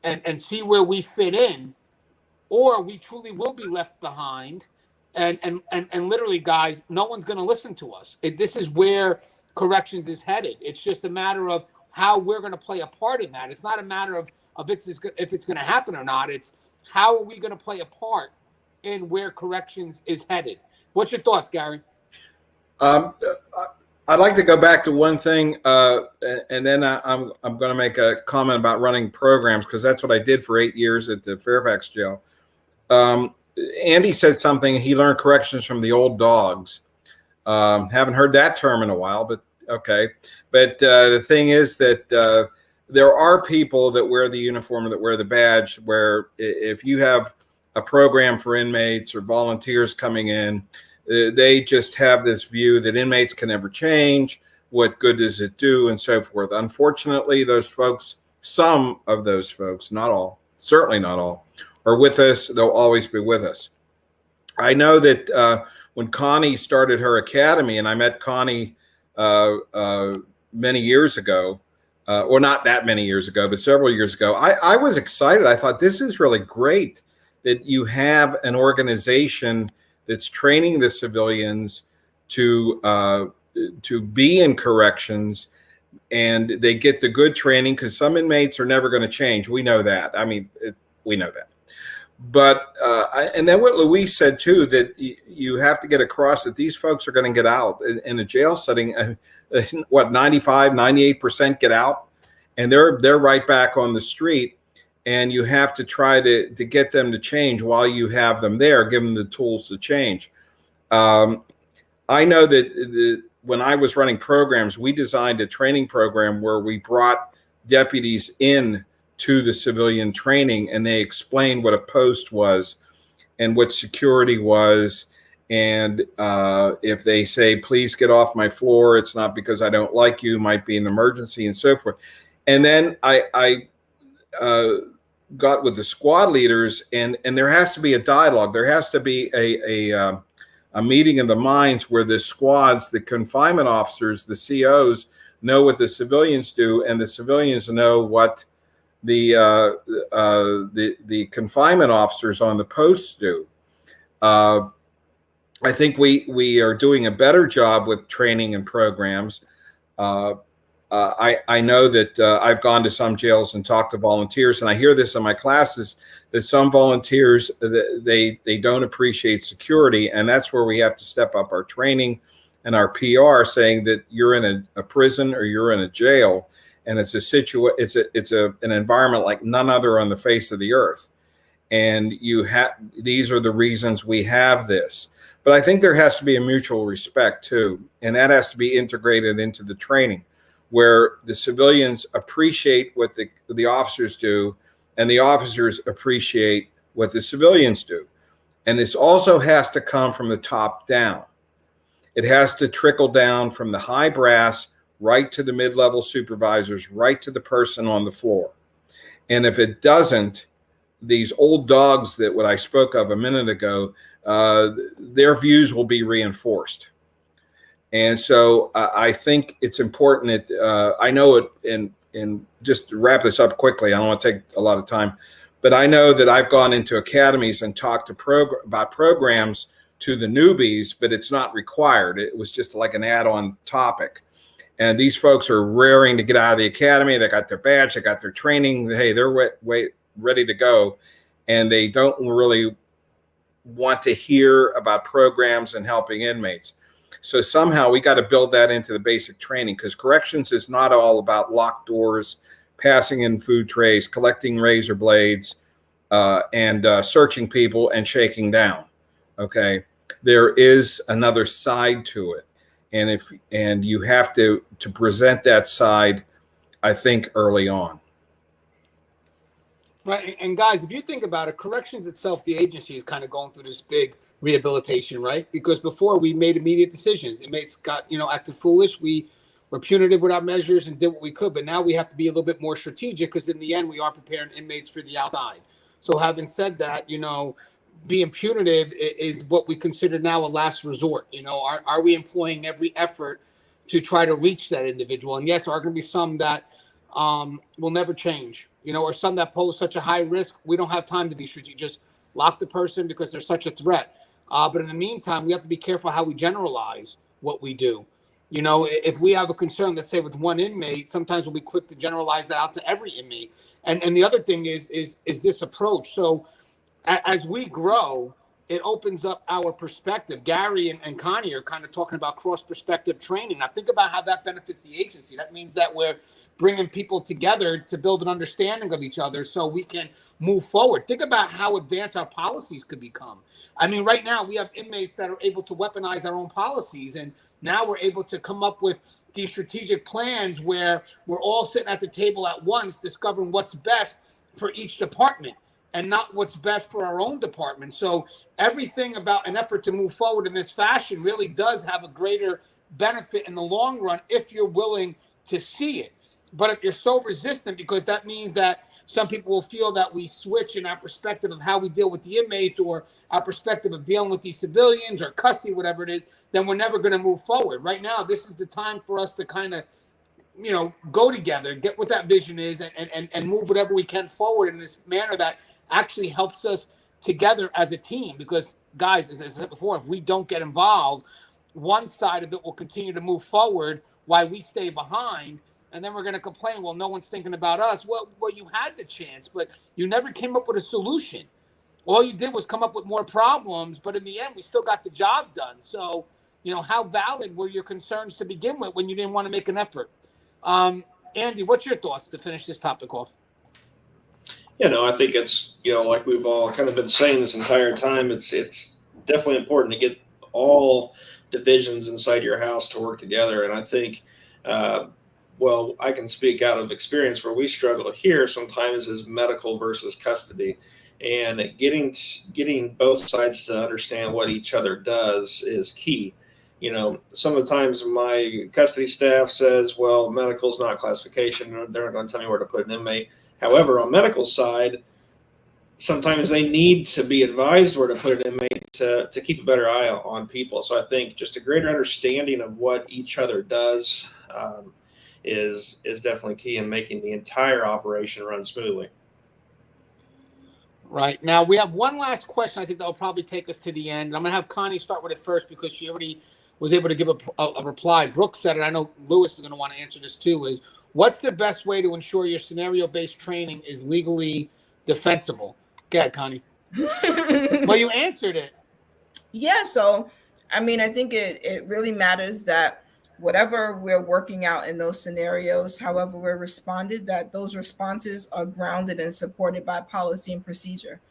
and see where we fit in, or we truly will be left behind. And literally, guys, no one's going to listen to us. This is where corrections is headed. It's just a matter of how we're going to play a part in that. It's not a matter of if it's going to happen or not. It's how are we going to play a part in where corrections is headed. What's your thoughts, Gary? I'd like to go back to one thing, and then I'm going to make a comment about running programs, because that's what I did for 8 years at the Fairfax jail. Andy said something. He learned corrections from the old dogs. Haven't heard that term in a while, but okay. But the thing is that there are people that wear the uniform, that wear the badge, where if you have a program for inmates or volunteers coming in, they just have this view that inmates can never change. What good does it do, and so forth. Unfortunately, those folks, some of those folks, not all, certainly not all, are with us. They'll always be with us. I know that when Connie started her academy, and I met Connie many years ago, or not that many years ago, but several years ago, I was excited. I thought, this is really great that you have an organization that's training the civilians to be in corrections, and they get the good training, because some inmates are never going to change. We know that. I mean, we know that. But and then what Luis said too, that you have to get across that these folks are going to get out in a jail setting. What, 95, 98% get out, and they're right back on the street. And you have to try to get them to change while you have them there, give them the tools to change. I know that when I was running programs, we designed a training program where we brought deputies in to the civilian training, and they explained what a post was and what security was. And if they say, please get off my floor, it's not because I don't like you, it might be an emergency, and so forth. And then I got with the squad leaders, and there has to be a dialogue. There has to be a meeting of the minds where the squads, the confinement officers, the COs know what the civilians do, and the civilians know what the confinement officers on the posts do. I think we are doing a better job with training and programs. I know that I've gone to some jails and talked to volunteers, and I hear this in my classes, that some volunteers, they don't appreciate security, and that's where we have to step up our training and our PR, saying that you're in a prison or you're in a jail, and it's an environment like none other on the face of the earth, and these are the reasons we have this. But I think there has to be a mutual respect too, and that has to be integrated into the training, where the civilians appreciate what the officers do, and the officers appreciate what the civilians do. And this also has to come from the top down. It has to trickle down from the high brass right to the mid-level supervisors, right to the person on the floor. And if it doesn't, these old dogs that what I spoke of a minute ago, their views will be reinforced. And so I think it's important that I know it and just to wrap this up quickly, I don't want to take a lot of time, but I know that I've gone into academies and talked to about programs to the newbies, but it's not required. It was just like an add-on topic. And these folks are raring to get out of the academy. They got their badge, they got their training. Hey, they're ready to go. And they don't really want to hear about programs and helping inmates. So somehow we got to build that into the basic training, because corrections is not all about locked doors, passing in food trays, collecting razor blades, and searching people and shaking down. Okay. There is another side to it. And you have to present that side, I think, early on. Right. And guys, if you think about it, corrections itself, the agency is kind of going through this big rehabilitation, right? Because before we made immediate decisions, inmates got, acted foolish. We were punitive with our measures and did what we could. But now we have to be a little bit more strategic, because in the end, we are preparing inmates for the outside. So having said that, being punitive is what we consider now a last resort. Are we employing every effort to try to reach that individual? And yes, there are going to be some that will never change, or some that pose such a high risk. We don't have time to be strategic. Just lock the person because they're such a threat. But in the meantime, we have to be careful how we generalize what we do. If we have a concern, let's say with one inmate, sometimes we'll be quick to generalize that out to every inmate. And the other thing is this approach. So as we grow, it opens up our perspective. Gary and Connie are kind of talking about cross-perspective training. Now, think about how that benefits the agency. That means that we're bringing people together to build an understanding of each other so we can move forward. Think about how advanced our policies could become. I mean, right now, we have inmates that are able to weaponize their own policies, and now we're able to come up with these strategic plans where we're all sitting at the table at once, discovering what's best for each department, and not what's best for our own department. So everything about an effort to move forward in this fashion really does have a greater benefit in the long run if you're willing to see it. But if you're so resistant, because that means that some people will feel that we switch in our perspective of how we deal with the inmates, or our perspective of dealing with these civilians or custody, whatever it is, then we're never going to move forward. Right now, this is the time for us to kind of, go together, get what that vision is, and move whatever we can forward in this manner that actually helps us together as a team. Because guys, as I said before, if we don't get involved, one side of it will continue to move forward while we stay behind, and then we're going to complain, well, no one's thinking about us. Well, you had the chance, but you never came up with a solution. All you did was come up with more problems, but in the end, we still got the job done. So, how valid were your concerns to begin with when you didn't want to make an effort? Andy, what's your thoughts to finish this topic off? I think it's, like we've all kind of been saying this entire time, it's definitely important to get all divisions inside your house to work together. And I think, I can speak out of experience where we struggle here sometimes is medical versus custody. And getting both sides to understand what each other does is key. Some of the times my custody staff says, well, medical is not classification. They're not going to tell me where to put an inmate. However, on medical side, sometimes they need to be advised where to put an inmate to keep a better eye on people. So I think just a greater understanding of what each other does is definitely key in making the entire operation run smoothly. Right. Now, we have one last question. I think that will probably take us to the end. I'm going to have Connie start with it first because she already was able to give a reply. Brooke said it. I know Lewis is going to want to answer this too, is what's the best way to ensure your scenario-based training is legally defensible? Go ahead, Connie. Well, you answered it. Yeah. So, I think it really matters that whatever we're working out in those scenarios, however we're responded, that those responses are grounded and supported by policy and procedure.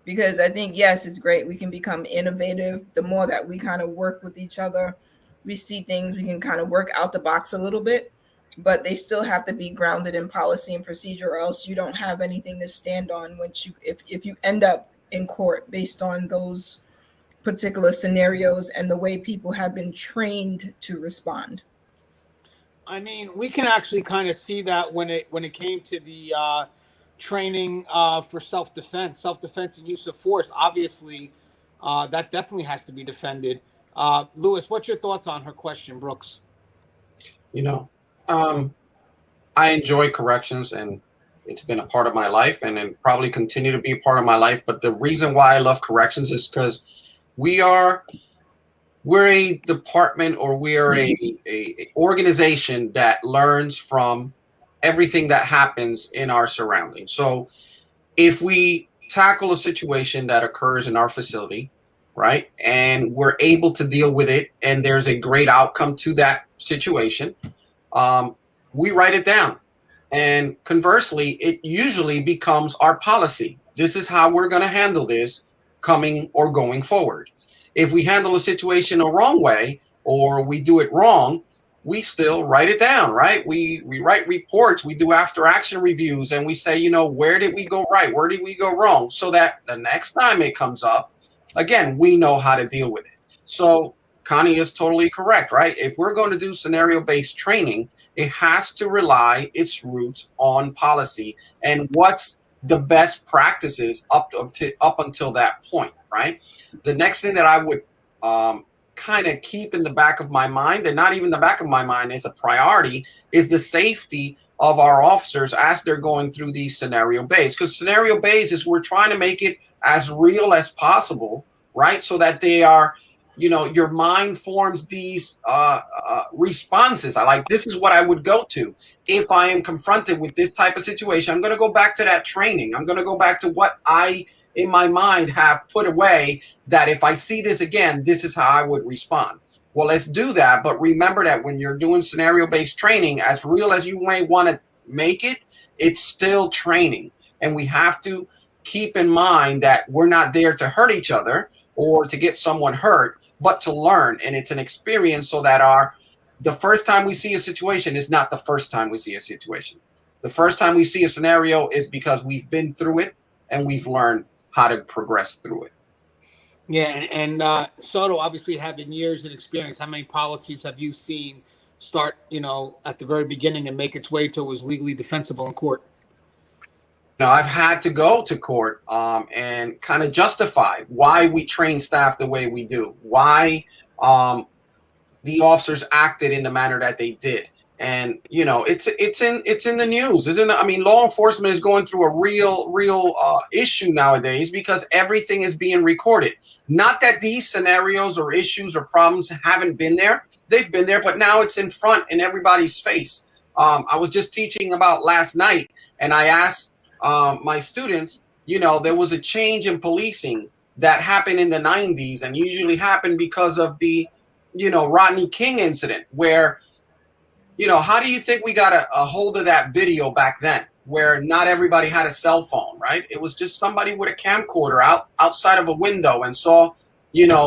Because I think, yes, it's great. We can become innovative. The more that we kind of work with each other, we see things, we can kind of work out the box a little bit, but they still have to be grounded in policy and procedure, or else you don't have anything to stand on if you end up in court based on those particular scenarios and the way people have been trained to respond. We can actually kind of see that when it came to the training for self-defense and use of force. Obviously, that definitely has to be defended. Lewis, what's your thoughts on her question, Brooks? I enjoy corrections, and it's been a part of my life, and it probably continue to be a part of my life. But the reason why I love corrections is because we're a department, or we are a organization that learns from everything that happens in our surroundings. So if we tackle a situation that occurs in our facility, right, and we're able to deal with it, and there's a great outcome to that situation, we write it down. And conversely, it usually becomes our policy. This is how we're going to handle this coming or going forward. If we handle a situation a wrong way, or we do it wrong, we still write it down, right? We write reports, we do after action reviews, and we say, where did we go right? Where did we go wrong? So that the next time it comes up, again, we know how to deal with it. So Connie is totally correct, right? If we're going to do scenario-based training, it has to rely its roots on policy and what's the best practices up until that point, right? The next thing that I would kind of keep in the back of my mind, and not even the back of my mind, is a priority, is the safety of our officers as they're going through these scenario-based. Because scenario-based is we're trying to make it as real as possible, right? So that they are, your mind forms these responses. This is what I would go to if I am confronted with this type of situation. I'm going to go back to that training. I'm going to go back to what I, in my mind, have put away, that if I see this again, this is how I would respond. Well, let's do that. But remember that when you're doing scenario-based training, as real as you may want to make it, it's still training. And we have to keep in mind that we're not there to hurt each other or to get someone hurt, but to learn. And it's an experience, so that the first time we see a situation is not the first time we see a situation. The first time we see a scenario is because we've been through it and we've learned how to progress through it. Yeah, and Soto, obviously having years of experience, how many policies have you seen start, at the very beginning and make its way till it was legally defensible in court? Now, I've had to go to court and kind of justify why we train staff the way we do, why the officers acted in the manner that they did. And, it's in the news, isn't it? I mean, law enforcement is going through a real issue nowadays because everything is being recorded. Not that these scenarios or issues or problems haven't been there. They've been there, but now it's in front in everybody's face. I was just teaching about last night, and I asked my students, there was a change in policing that happened in the 90s and usually happened because of the, Rodney King incident, where, how do you think we got a hold of that video back then, where not everybody had a cell phone, right? It was just somebody with a camcorder outside of a window and saw,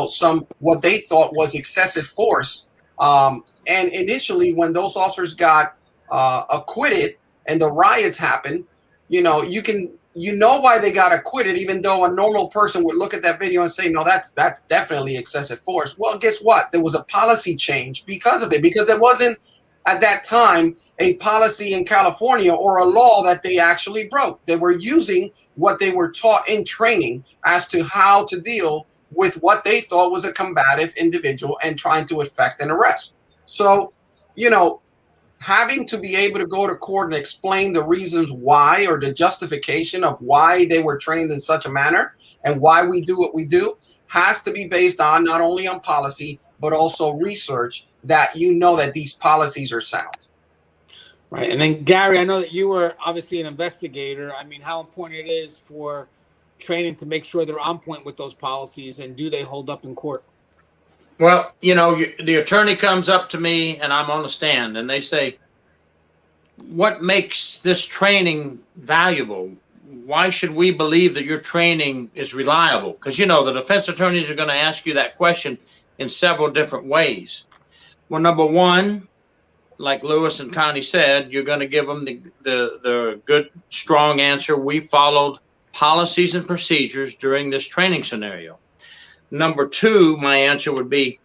some what they thought was excessive force. And initially, when those officers got acquitted and the riots happened, why they got acquitted, even though a normal person would look at that video and say, no, that's definitely excessive force. Well, guess what? There was a policy change because of it, because there wasn't at that time a policy in California or a law that they actually broke. They were using what they were taught in training as to how to deal with what they thought was a combative individual and trying to effect an arrest. So, having to be able to go to court and explain the reasons why, or the justification of why they were trained in such a manner and why we do what we do, has to be based on not only on policy, but also research that that these policies are sound. Right. And then, Gary, I know that you were obviously an investigator. I mean, how important it is for training to make sure they're on point with those policies, and do they hold up in court? Well, the attorney comes up to me and I'm on the stand and they say, what makes this training valuable? Why should we believe that your training is reliable? Because, the defense attorneys are going to ask you that question in several different ways. Well, number one, like Lewis and Connie said, you're going to give them the good, strong answer. We followed policies and procedures during this training scenario. Number two, my answer would be,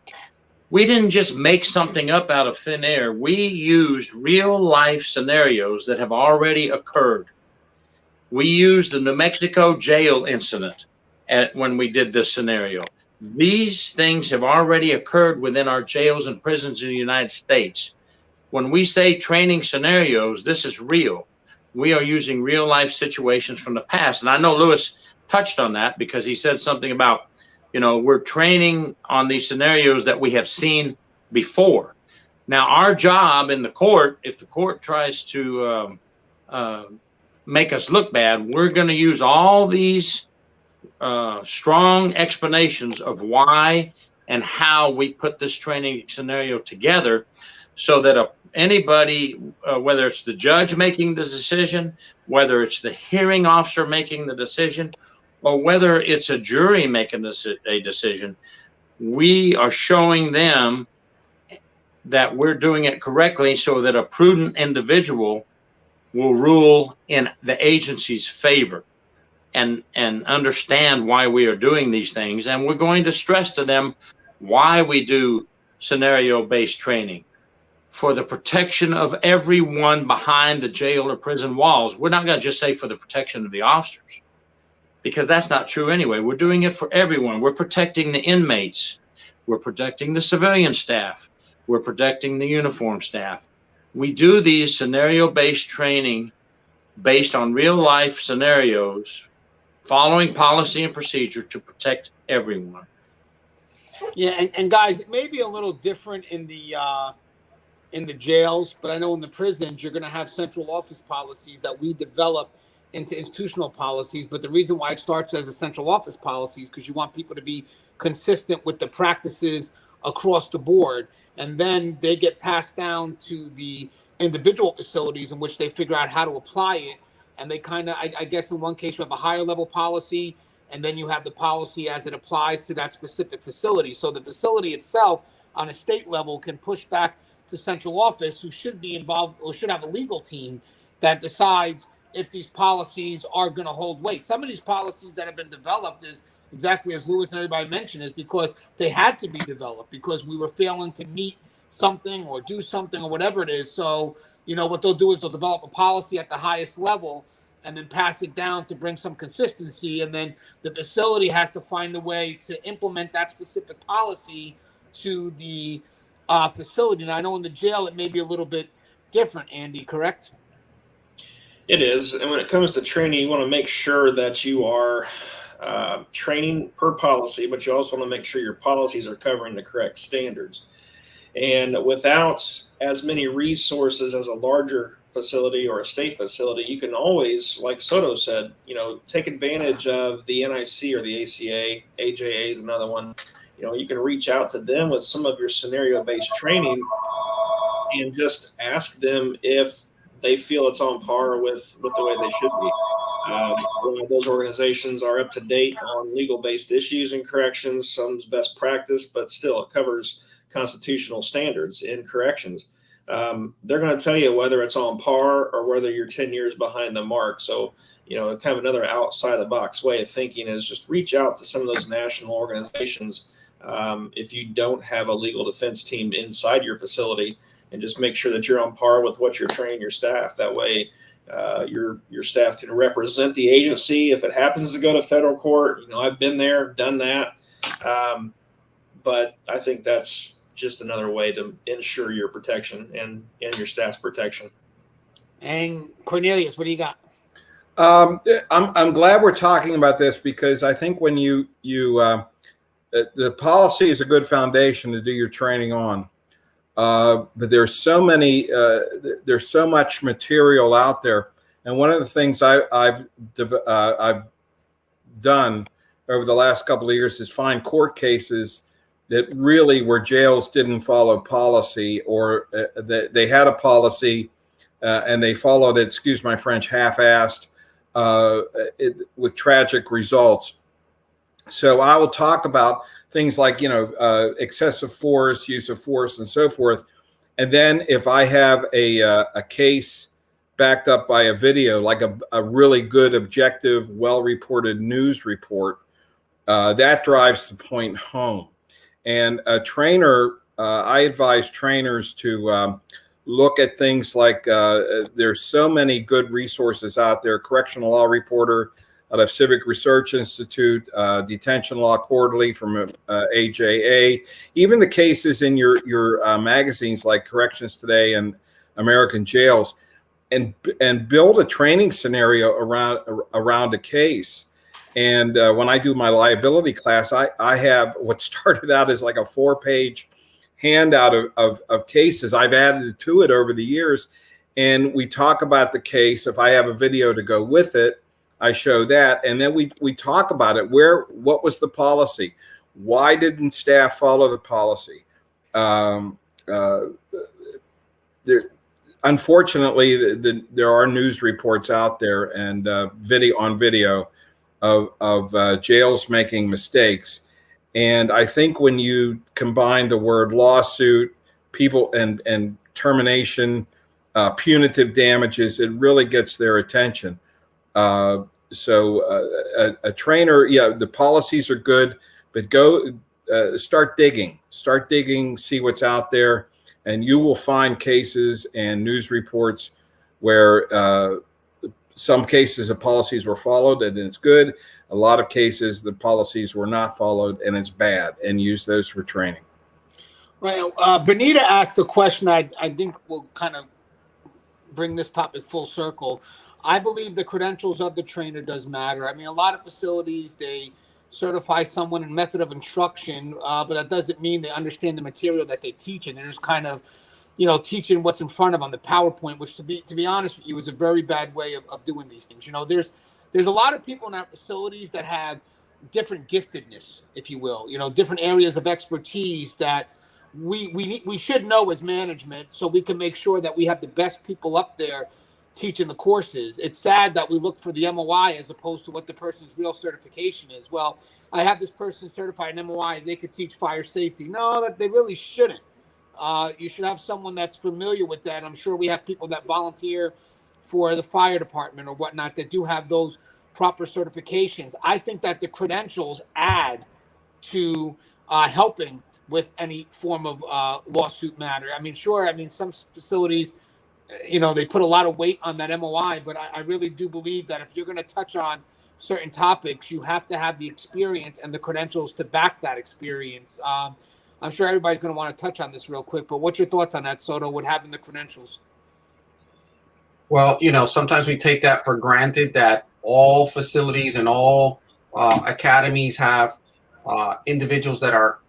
we didn't just make something up out of thin air. We used real life scenarios that have already occurred. We used the New Mexico jail incident when we did this scenario. These things have already occurred within our jails and prisons in the United States. when we say training scenarios, this is real. We are using real life situations from the past. And I know Lewis touched on that because he said something about, we're training on these scenarios that we have seen before. Now, our job in the court, if the court tries to make us look bad, we're going to use all these strong explanations of why and how we put this training scenario together so that anybody, whether it's the judge making the decision, whether it's the hearing officer making the decision, or whether it's a jury making a decision, we are showing them that we're doing it correctly so that a prudent individual will rule in the agency's favor and understand why we are doing these things. And we're going to stress to them why we do scenario-based training for the protection of everyone behind the jail or prison walls. We're not going to just say for the protection of the officers, because that's not true anyway. We're doing it for everyone. We're protecting the inmates. We're protecting the civilian staff. We're protecting the uniform staff. We do these scenario-based training based on real-life scenarios, following policy and procedure to protect everyone. Yeah, and guys, it may be a little different in the jails, but I know in the prisons you're going to have central office policies that we develop into institutional policies. But the reason why it starts as a central office policy is because you want people to be consistent with the practices across the board, and then they get passed down to the individual facilities in which they figure out how to apply it. And they kind of, I guess in one case you have a higher level policy, and then you have the policy as it applies to that specific facility. So the facility itself on a state level can push back to central office, who should be involved or should have a legal team that decides if these policies are going to hold weight. Some of these policies that have been developed is exactly as Lewis and everybody mentioned, is because they had to be developed because we were failing to meet something or do something or whatever it is. So, what they'll do is they'll develop a policy at the highest level and then pass it down to bring some consistency. And then the facility has to find a way to implement that specific policy to the facility. And I know in the jail, it may be a little bit different, Andy, correct? It is. And when it comes to training, you want to make sure that you are training per policy, but you also want to make sure your policies are covering the correct standards. And without as many resources as a larger facility or a state facility, you can always, like Soto said, take advantage of the NIC or the ACA. AJA is another one. You can reach out to them with some of your scenario-based training and just ask them if they feel it's on par with the way they should be. Those organizations are up to date on legal-based issues in corrections. Some's best practice, but still it covers constitutional standards in corrections. They're going to tell you whether it's on par or whether you're 10 years behind the mark. So, kind of another outside the box way of thinking is just reach out to some of those national organizations if you don't have a legal defense team inside your facility, and just make sure that you're on par with what you're training your staff. That way your staff can represent the agency if it happens to go to federal court. I've been there, done that. But I think that's just another way to ensure your protection and your staff's protection. And Cornelius, what do you got? I'm glad we're talking about this, because I think when the policy is a good foundation to do your training on. But there's so much material out there, and one of the things I've done over the last couple of years is find court cases that really where jails didn't follow policy, or they had a policy and they followed it, excuse my French, half-assed with tragic results. So I will talk about things like, excessive force, use of force, and so forth. And then if I have a case backed up by a video, like a really good, objective, well-reported news report, that drives the point home. And a trainer, I advise trainers to look at things like there's so many good resources out there. Correctional Law Reporter out of Civic Research Institute, Detention Law Quarterly from AJA, even the cases in your magazines like Corrections Today and American jails, and build a training scenario around a case. And when I do my liability class, I have what started out as like a 4-page handout of cases. I've added to it over the years, and we talk about the case. If I have a video to go with it, I show that, and then we talk about it. What was the policy? Why didn't staff follow the policy? Unfortunately, there are news reports out there and video of jails making mistakes. And I think when you combine the word lawsuit, people and termination, punitive damages, it really gets their attention. So a trainer, yeah, the policies are good, but go start digging, see what's out there. And you will find cases and news reports where some cases the policies were followed and it's good. A lot of cases the policies were not followed and it's bad, and use those for training. Right. Benita asked a question I think will kind of bring this topic full circle. I believe the credentials of the trainer does matter. I mean, a lot of facilities, they certify someone in method of instruction, but that doesn't mean they understand the material that they teach, and they're just kind of, teaching what's in front of them, the PowerPoint, which to be honest with you is a very bad way of doing these things. There's a lot of people in our facilities that have different giftedness, if you will, different areas of expertise that we should know as management, so we can make sure that we have the best people up there teaching the courses. It's sad that we look for the MOI as opposed to what the person's real certification is. Well, I have this person certified in MOI, they could teach fire safety. No, that they really shouldn't. You should have someone that's familiar with that. I'm sure we have people that volunteer for the fire department or whatnot that do have those proper certifications. I think that the credentials add to helping with any form of lawsuit matter. I mean, sure, some facilities, they put a lot of weight on that MOI, but I really do believe that if you're going to touch on certain topics, you have to have the experience and the credentials to back that experience. I'm sure everybody's going to want to touch on this real quick, but what's your thoughts on that, Soto, with having the credentials? Well, sometimes we take that for granted that all facilities and all academies have individuals that are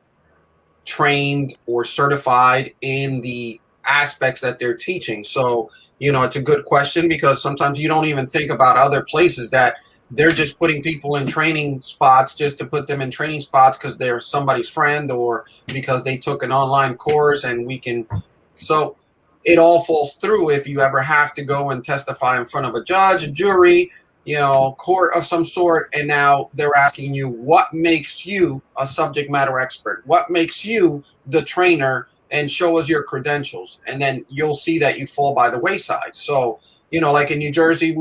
trained or certified in the aspects that they're teaching. So, it's a good question, because sometimes you don't even think about other places that they're just putting people in training spots just to put them in training spots because they're somebody's friend or because they took an online course, and so it all falls through if you ever have to go and testify in front of a judge, a jury, court of some sort, and now they're asking you, what makes you a subject matter expert? What makes you the trainer? And show us your credentials, and then you'll see that you fall by the wayside. So, like in New Jersey,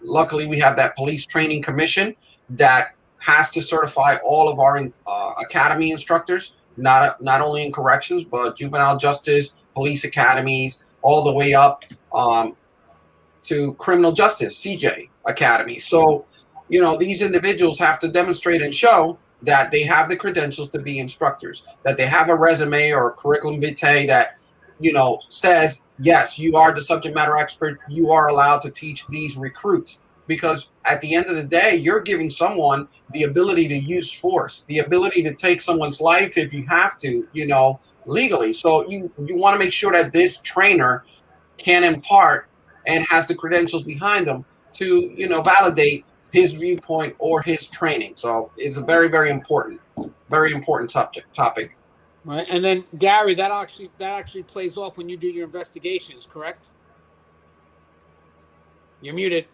luckily we have that police training commission that has to certify all of our academy instructors, not only in corrections, but juvenile justice, police academies, all the way up to criminal justice, CJ Academy. So, these individuals have to demonstrate and show that they have the credentials to be instructors, that they have a resume or a curriculum vitae that, says, yes, you are the subject matter expert. You are allowed to teach these recruits, because at the end of the day, you're giving someone the ability to use force, the ability to take someone's life if you have to, legally. So you want to make sure that this trainer can impart and has the credentials behind them to, validate his viewpoint or his training. So it's a very, very important topic. Right. And then Gary, that actually plays off when you do your investigations, correct? You're muted.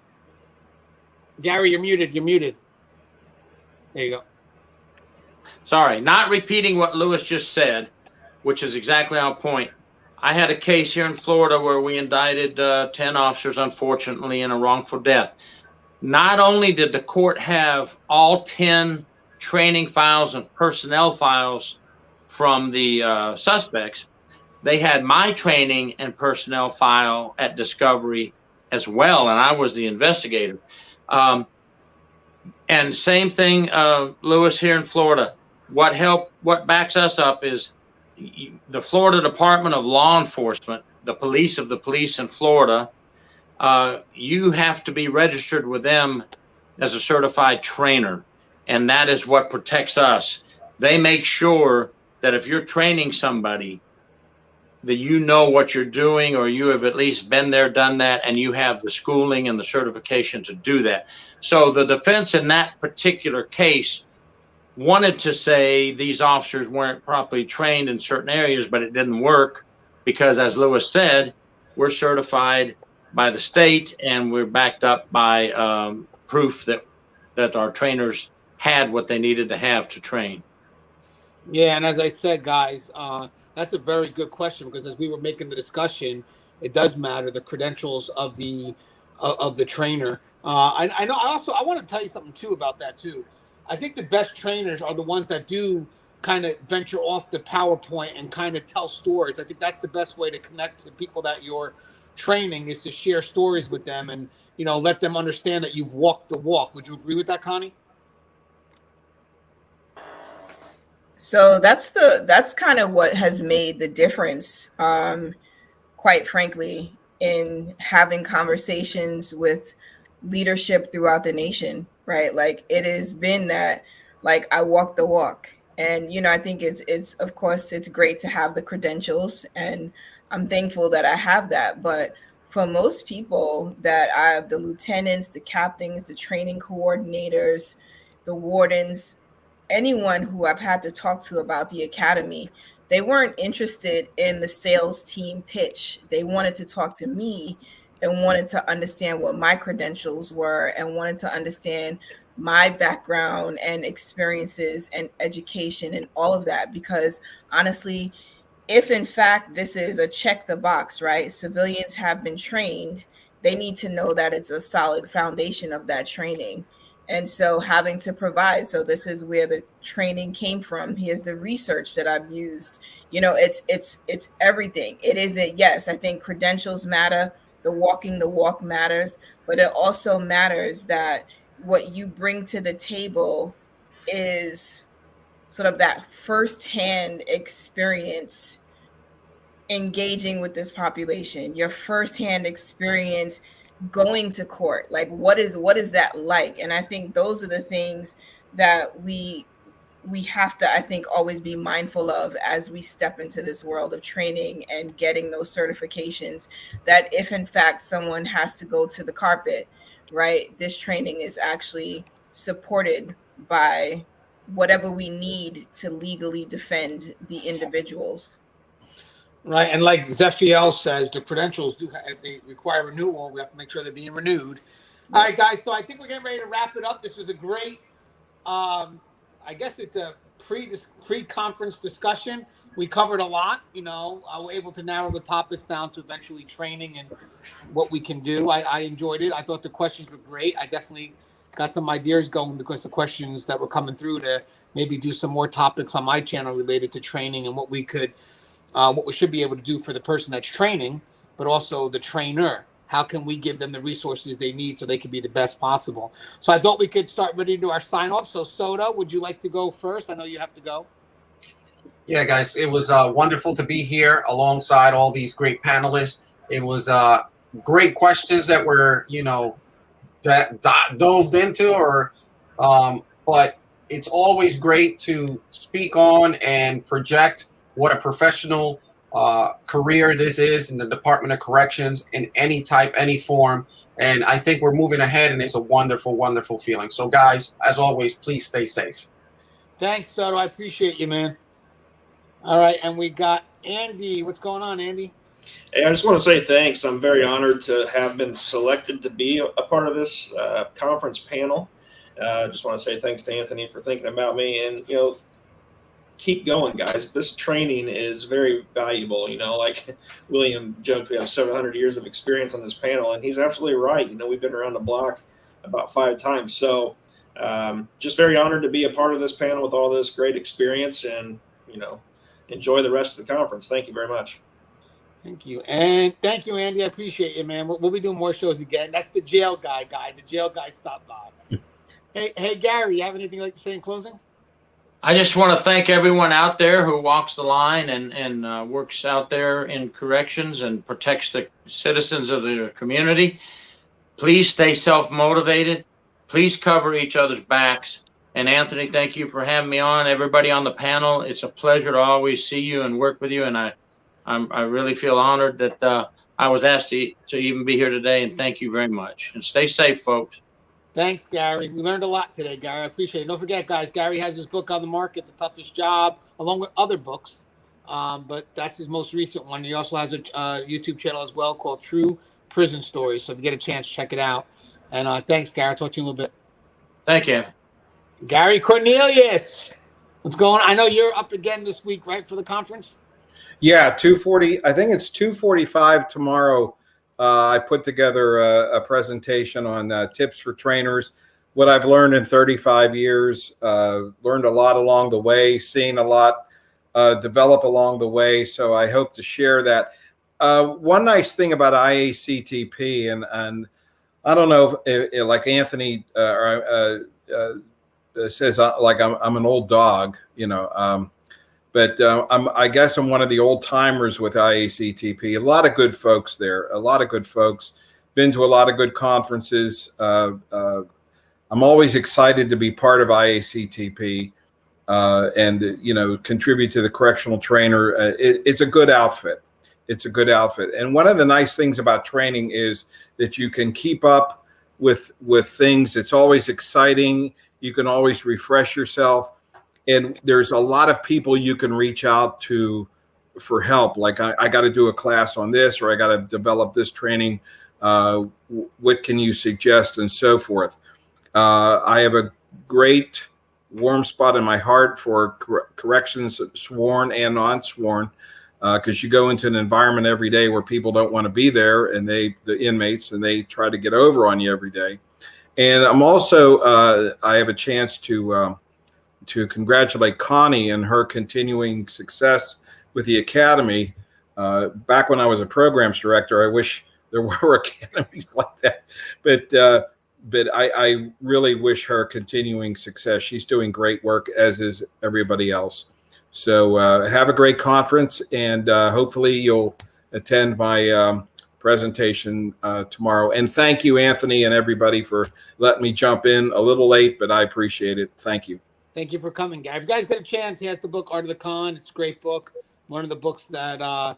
Gary, you're muted. There you go. Sorry, not repeating what Lewis just said, which is exactly our point. I had a case here in Florida where we indicted 10 officers, unfortunately, in a wrongful death. Not only did the court have all 10 training files and personnel files from the suspects, they had my training and personnel file at discovery as well, and I was the investigator. And same thing, Lewis, here in Florida. What backs us up is the Florida Department of Law Enforcement the police of the police in Florida, you have to be registered with them as a certified trainer. And that is what protects us. They make sure that if you're training somebody, that you know what you're doing, or you have at least been there, done that, and you have the schooling and the certification to do that. So the defense in that particular case wanted to say these officers weren't properly trained in certain areas, but it didn't work because, as Lewis said, we're certified by the state and we're backed up by proof that our trainers had what they needed to have to train. Yeah, and as I said, guys, that's a very good question, because as we were making the discussion, it does matter the credentials of the trainer. I know. I want to tell you something too about that too. I think the best trainers are the ones that do kind of venture off the PowerPoint and kind of tell stories. I think that's the best way to connect to people that you're training, is to share stories with them and, you know, let them understand that you've walked the walk. Would you agree with that, Connie? So that's kind of what has made the difference, quite frankly, in having conversations with leadership throughout the nation, right? Like, it has been that, like, I walk the walk. And, you know, I think it's of course it's great to have the credentials, and I'm thankful that I have that. But for most people that I have, the lieutenants, the captains, the training coordinators, the wardens, anyone who I've had to talk to about the academy, they weren't interested in the sales team pitch. They wanted to talk to me and wanted to understand what my credentials were and wanted to understand my background and experiences and education and all of that. Because honestly, if in fact this is a check the box, right? Civilians have been trained. They need to know that it's a solid foundation of that training. And so having to provide, so this is where the training came from. Here's the research that I've used. You know, it's everything. It isn't, yes, I think credentials matter. The walking the walk matters, but it also matters that what you bring to the table is sort of that firsthand experience engaging with this population, your firsthand experience going to court. Like, what is that like? And I think those are the things that we have to, I think, always be mindful of as we step into this world of training and getting those certifications, that if in fact someone has to go to the carpet, right, this training is actually supported by whatever we need to legally defend the individuals. Right, and like Zephiel says, the credentials they require renewal. We have to make sure they're being renewed. All right, guys. So I think we're getting ready to wrap it up. This was a great, I guess it's a pre-conference discussion. We covered a lot. You know, I was able to narrow the topics down to eventually training and what we can do. I enjoyed it. I thought the questions were great. I definitely got some ideas going because the questions that were coming through to maybe do some more topics on my channel related to training and what we could. What we should be able to do for the person that's training, but also the trainer. How can we give them the resources they need so they can be the best possible? So I thought we could start ready to do our sign off. So Soda, would you like to go first? I know you have to go. Yeah, guys, it was wonderful to be here alongside all these great panelists. It was great questions that were, you know, that dove into, or but it's always great to speak on and project what a professional career this is in the Department of Corrections in any type, any form. And I think we're moving ahead, and it's a wonderful, wonderful feeling. So, guys, as always, please stay safe. Thanks, Soto. I appreciate you, man. All right, and we got Andy. What's going on, Andy? Hey, I just want to say thanks. I'm very honored to have been selected to be a part of this conference panel. Just want to say thanks to Anthony for thinking about me, and, you know, keep going, guys. This training is very valuable. You know, like William joked, we have 700 years of experience on this panel, and he's absolutely right. You know, we've been around the block about 5 times. So just very honored to be a part of this panel with all this great experience, and, you know, enjoy the rest of the conference. Thank you very much. Thank you. And thank you, Andy. I appreciate you, man. We'll be doing more shows again. That's the jail guy. The jail guy stopped by. Hey, Gary, you have anything you'd like to say in closing? I just want to thank everyone out there who walks the line and works out there in corrections and protects the citizens of the community. Please stay self-motivated. Please cover each other's backs. And Anthony, thank you for having me on. Everybody on the panel, it's a pleasure to always see you and work with you. And I really feel honored that I was asked to even be here today. And thank you very much. And stay safe, folks. Thanks, Gary. We learned a lot today, Gary. I appreciate it. Don't forget, guys, Gary has his book on the market, The Toughest Job, along with other books. But that's his most recent one. He also has a YouTube channel as well called True Prison Stories. So if you get a chance, check it out. And thanks, Gary. I'll talk to you in a little bit. Thank you. Gary Cornelius, what's going on? I know you're up again this week, right, for the conference? Yeah, 2:40. I think it's 2:45 tomorrow. I put together a presentation on tips for trainers, what I've learned in 35 years, learned a lot along the way, seen a lot develop along the way. So I hope to share that. One nice thing about IACTP, and I don't know if like Anthony says, like I'm an old dog, you know, but I guess I'm one of the old timers with IACTP. A lot of good folks there. A lot of good folks. Been to a lot of good conferences. I'm always excited to be part of IACTP and you know, contribute to the correctional trainer. It's a good outfit. It's a good outfit. And one of the nice things about training is that you can keep up with things. It's always exciting. You can always refresh yourself. And there's a lot of people you can reach out to for help. Like I got to do a class on this, or I got to develop this training. What can you suggest, and so forth. I have a great warm spot in my heart for corrections, sworn and non-sworn, because you go into an environment every day where people don't want to be there, and the inmates, and they try to get over on you every day. And I'm also I have a chance to congratulate Connie and her continuing success with the Academy. Back when I was a programs director, I wish there were academies like that. But I really wish her continuing success. She's doing great work, as is everybody else. So have a great conference, and hopefully you'll attend my presentation tomorrow. And thank you, Anthony, and everybody, for letting me jump in a little late, but I appreciate it. Thank you. Thank you for coming, Gary. If you guys get a chance, he has the book Art of the Con. It's a great book. One of the books that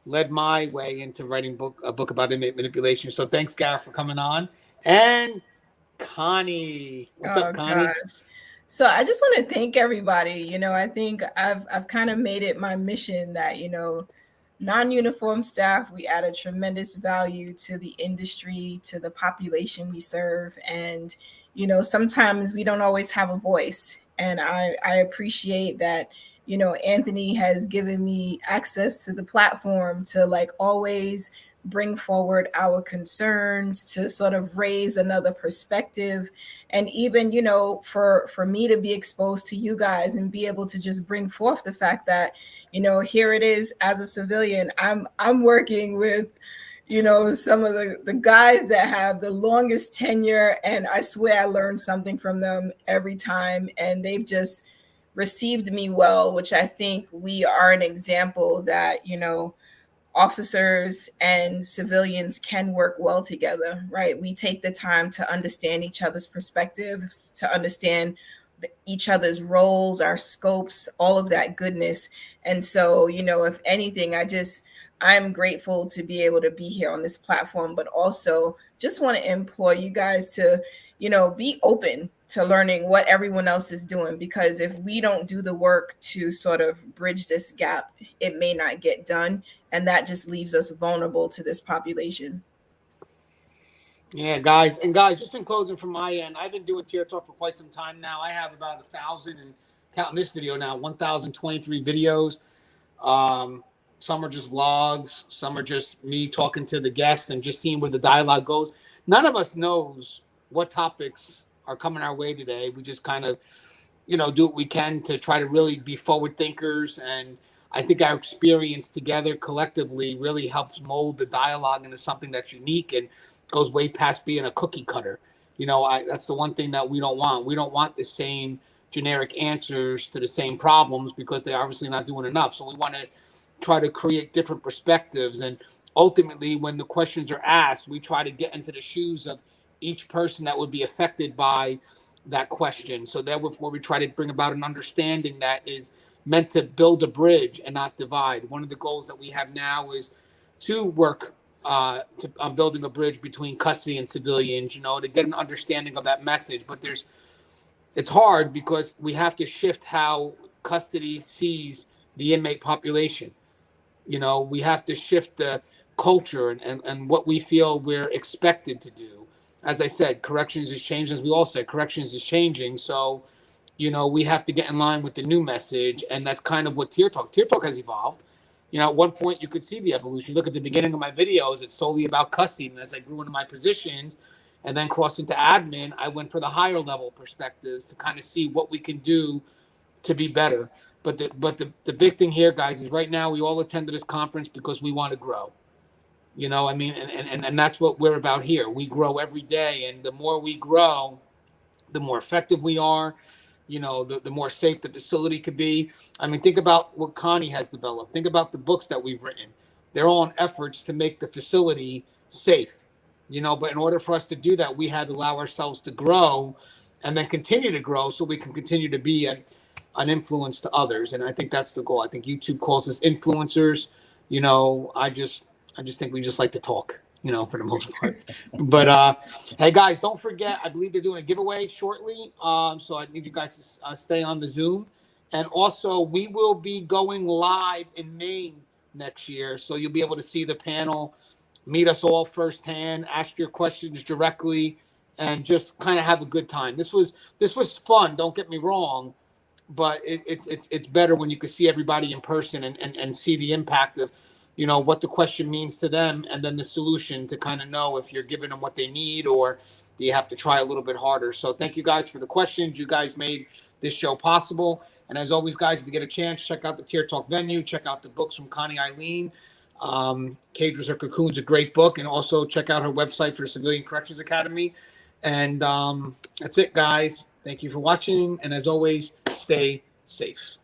led my way into writing a book about inmate manipulation. So thanks, Gary, for coming on. And Connie. What's up, Connie? Gosh. So I just want to thank everybody. You know, I think I've kind of made it my mission that, you know, non-uniform staff, we add a tremendous value to the industry, to the population we serve. And you know, sometimes we don't always have a voice. And I appreciate that, you know, Anthony has given me access to the platform to like always bring forward our concerns, to sort of raise another perspective. And even, you know, for me to be exposed to you guys and be able to just bring forth the fact that, you know, here it is as a civilian, I'm working with, you know, some of the guys that have the longest tenure, and I swear I learned something from them every time, and they've just received me well, which I think we are an example that, you know, officers and civilians can work well together, right? We take the time to understand each other's perspectives, to understand each other's roles, our scopes, all of that goodness. And so, you know, if anything, I'm grateful to be able to be here on this platform, but also just want to implore you guys to, you know, be open to learning what everyone else is doing, because if we don't do the work to sort of bridge this gap, it may not get done. And that just leaves us vulnerable to this population. Yeah, guys. And guys, just in closing from my end, I've been doing Tier Talk for quite some time now. I have about 1,000, and counting this video now, 1,023 videos. Some are just logs. Some are just me talking to the guests and just seeing where the dialogue goes. None of us knows what topics are coming our way today. We just kind of, you know, do what we can to try to really be forward thinkers. And I think our experience together collectively really helps mold the dialogue into something that's unique and goes way past being a cookie cutter. You know, that's the one thing that we don't want. We don't want the same generic answers to the same problems because they're obviously not doing enough. So we want to try to create different perspectives. And ultimately, when the questions are asked, we try to get into the shoes of each person that would be affected by that question. So therefore, we try to bring about an understanding that is meant to build a bridge and not divide. One of the goals that we have now is to work on building a bridge between custody and civilians, to get an understanding of that message. But it's hard because we have to shift how custody sees the inmate population. We have to shift the culture and what we feel we're expected to do. As I said, corrections is changing. As we all said, corrections is changing. So, we have to get in line with the new message. And that's kind of what Tier Talk has evolved. At one point you could see the evolution. Look at the beginning of my videos, it's solely about custody. And as I grew into my positions and then crossed into admin, I went for the higher level perspectives to kind of see what we can do to be better. But the big thing here, guys, is right now we all attended this conference because we want to grow. And that's what we're about here. We grow every day, and the more we grow, the more effective we are. The more safe the facility could be. Think about what Connie has developed. Think about the books that we've written. They're all in efforts to make the facility safe. But in order for us to do that, we had to allow ourselves to grow and then continue to grow so we can continue to be an influence to others. And I think that's the goal. I think YouTube calls us influencers. I just think we just like to talk, for the most part. But hey, guys, don't forget, I believe they're doing a giveaway shortly. So I need you guys to stay on the Zoom. And also, we will be going live in Maine next year. So you'll be able to see the panel, meet us all firsthand, ask your questions directly, and just kind of have a good time. This was fun, don't get me wrong. But it's better when you can see everybody in person and see the impact of what the question means to them, and then the solution to kind of know if you're giving them what they need or do you have to try a little bit harder. So thank you guys for the questions. You guys made this show possible. And as always, guys, if you get a chance, check out the Tier Talk venue, check out the books from Connie Eileen. Cages or Cocoon's a great book, and also check out her website for the Civilian Corrections Academy. And that's it, guys. Thank you for watching. And as always, stay safe.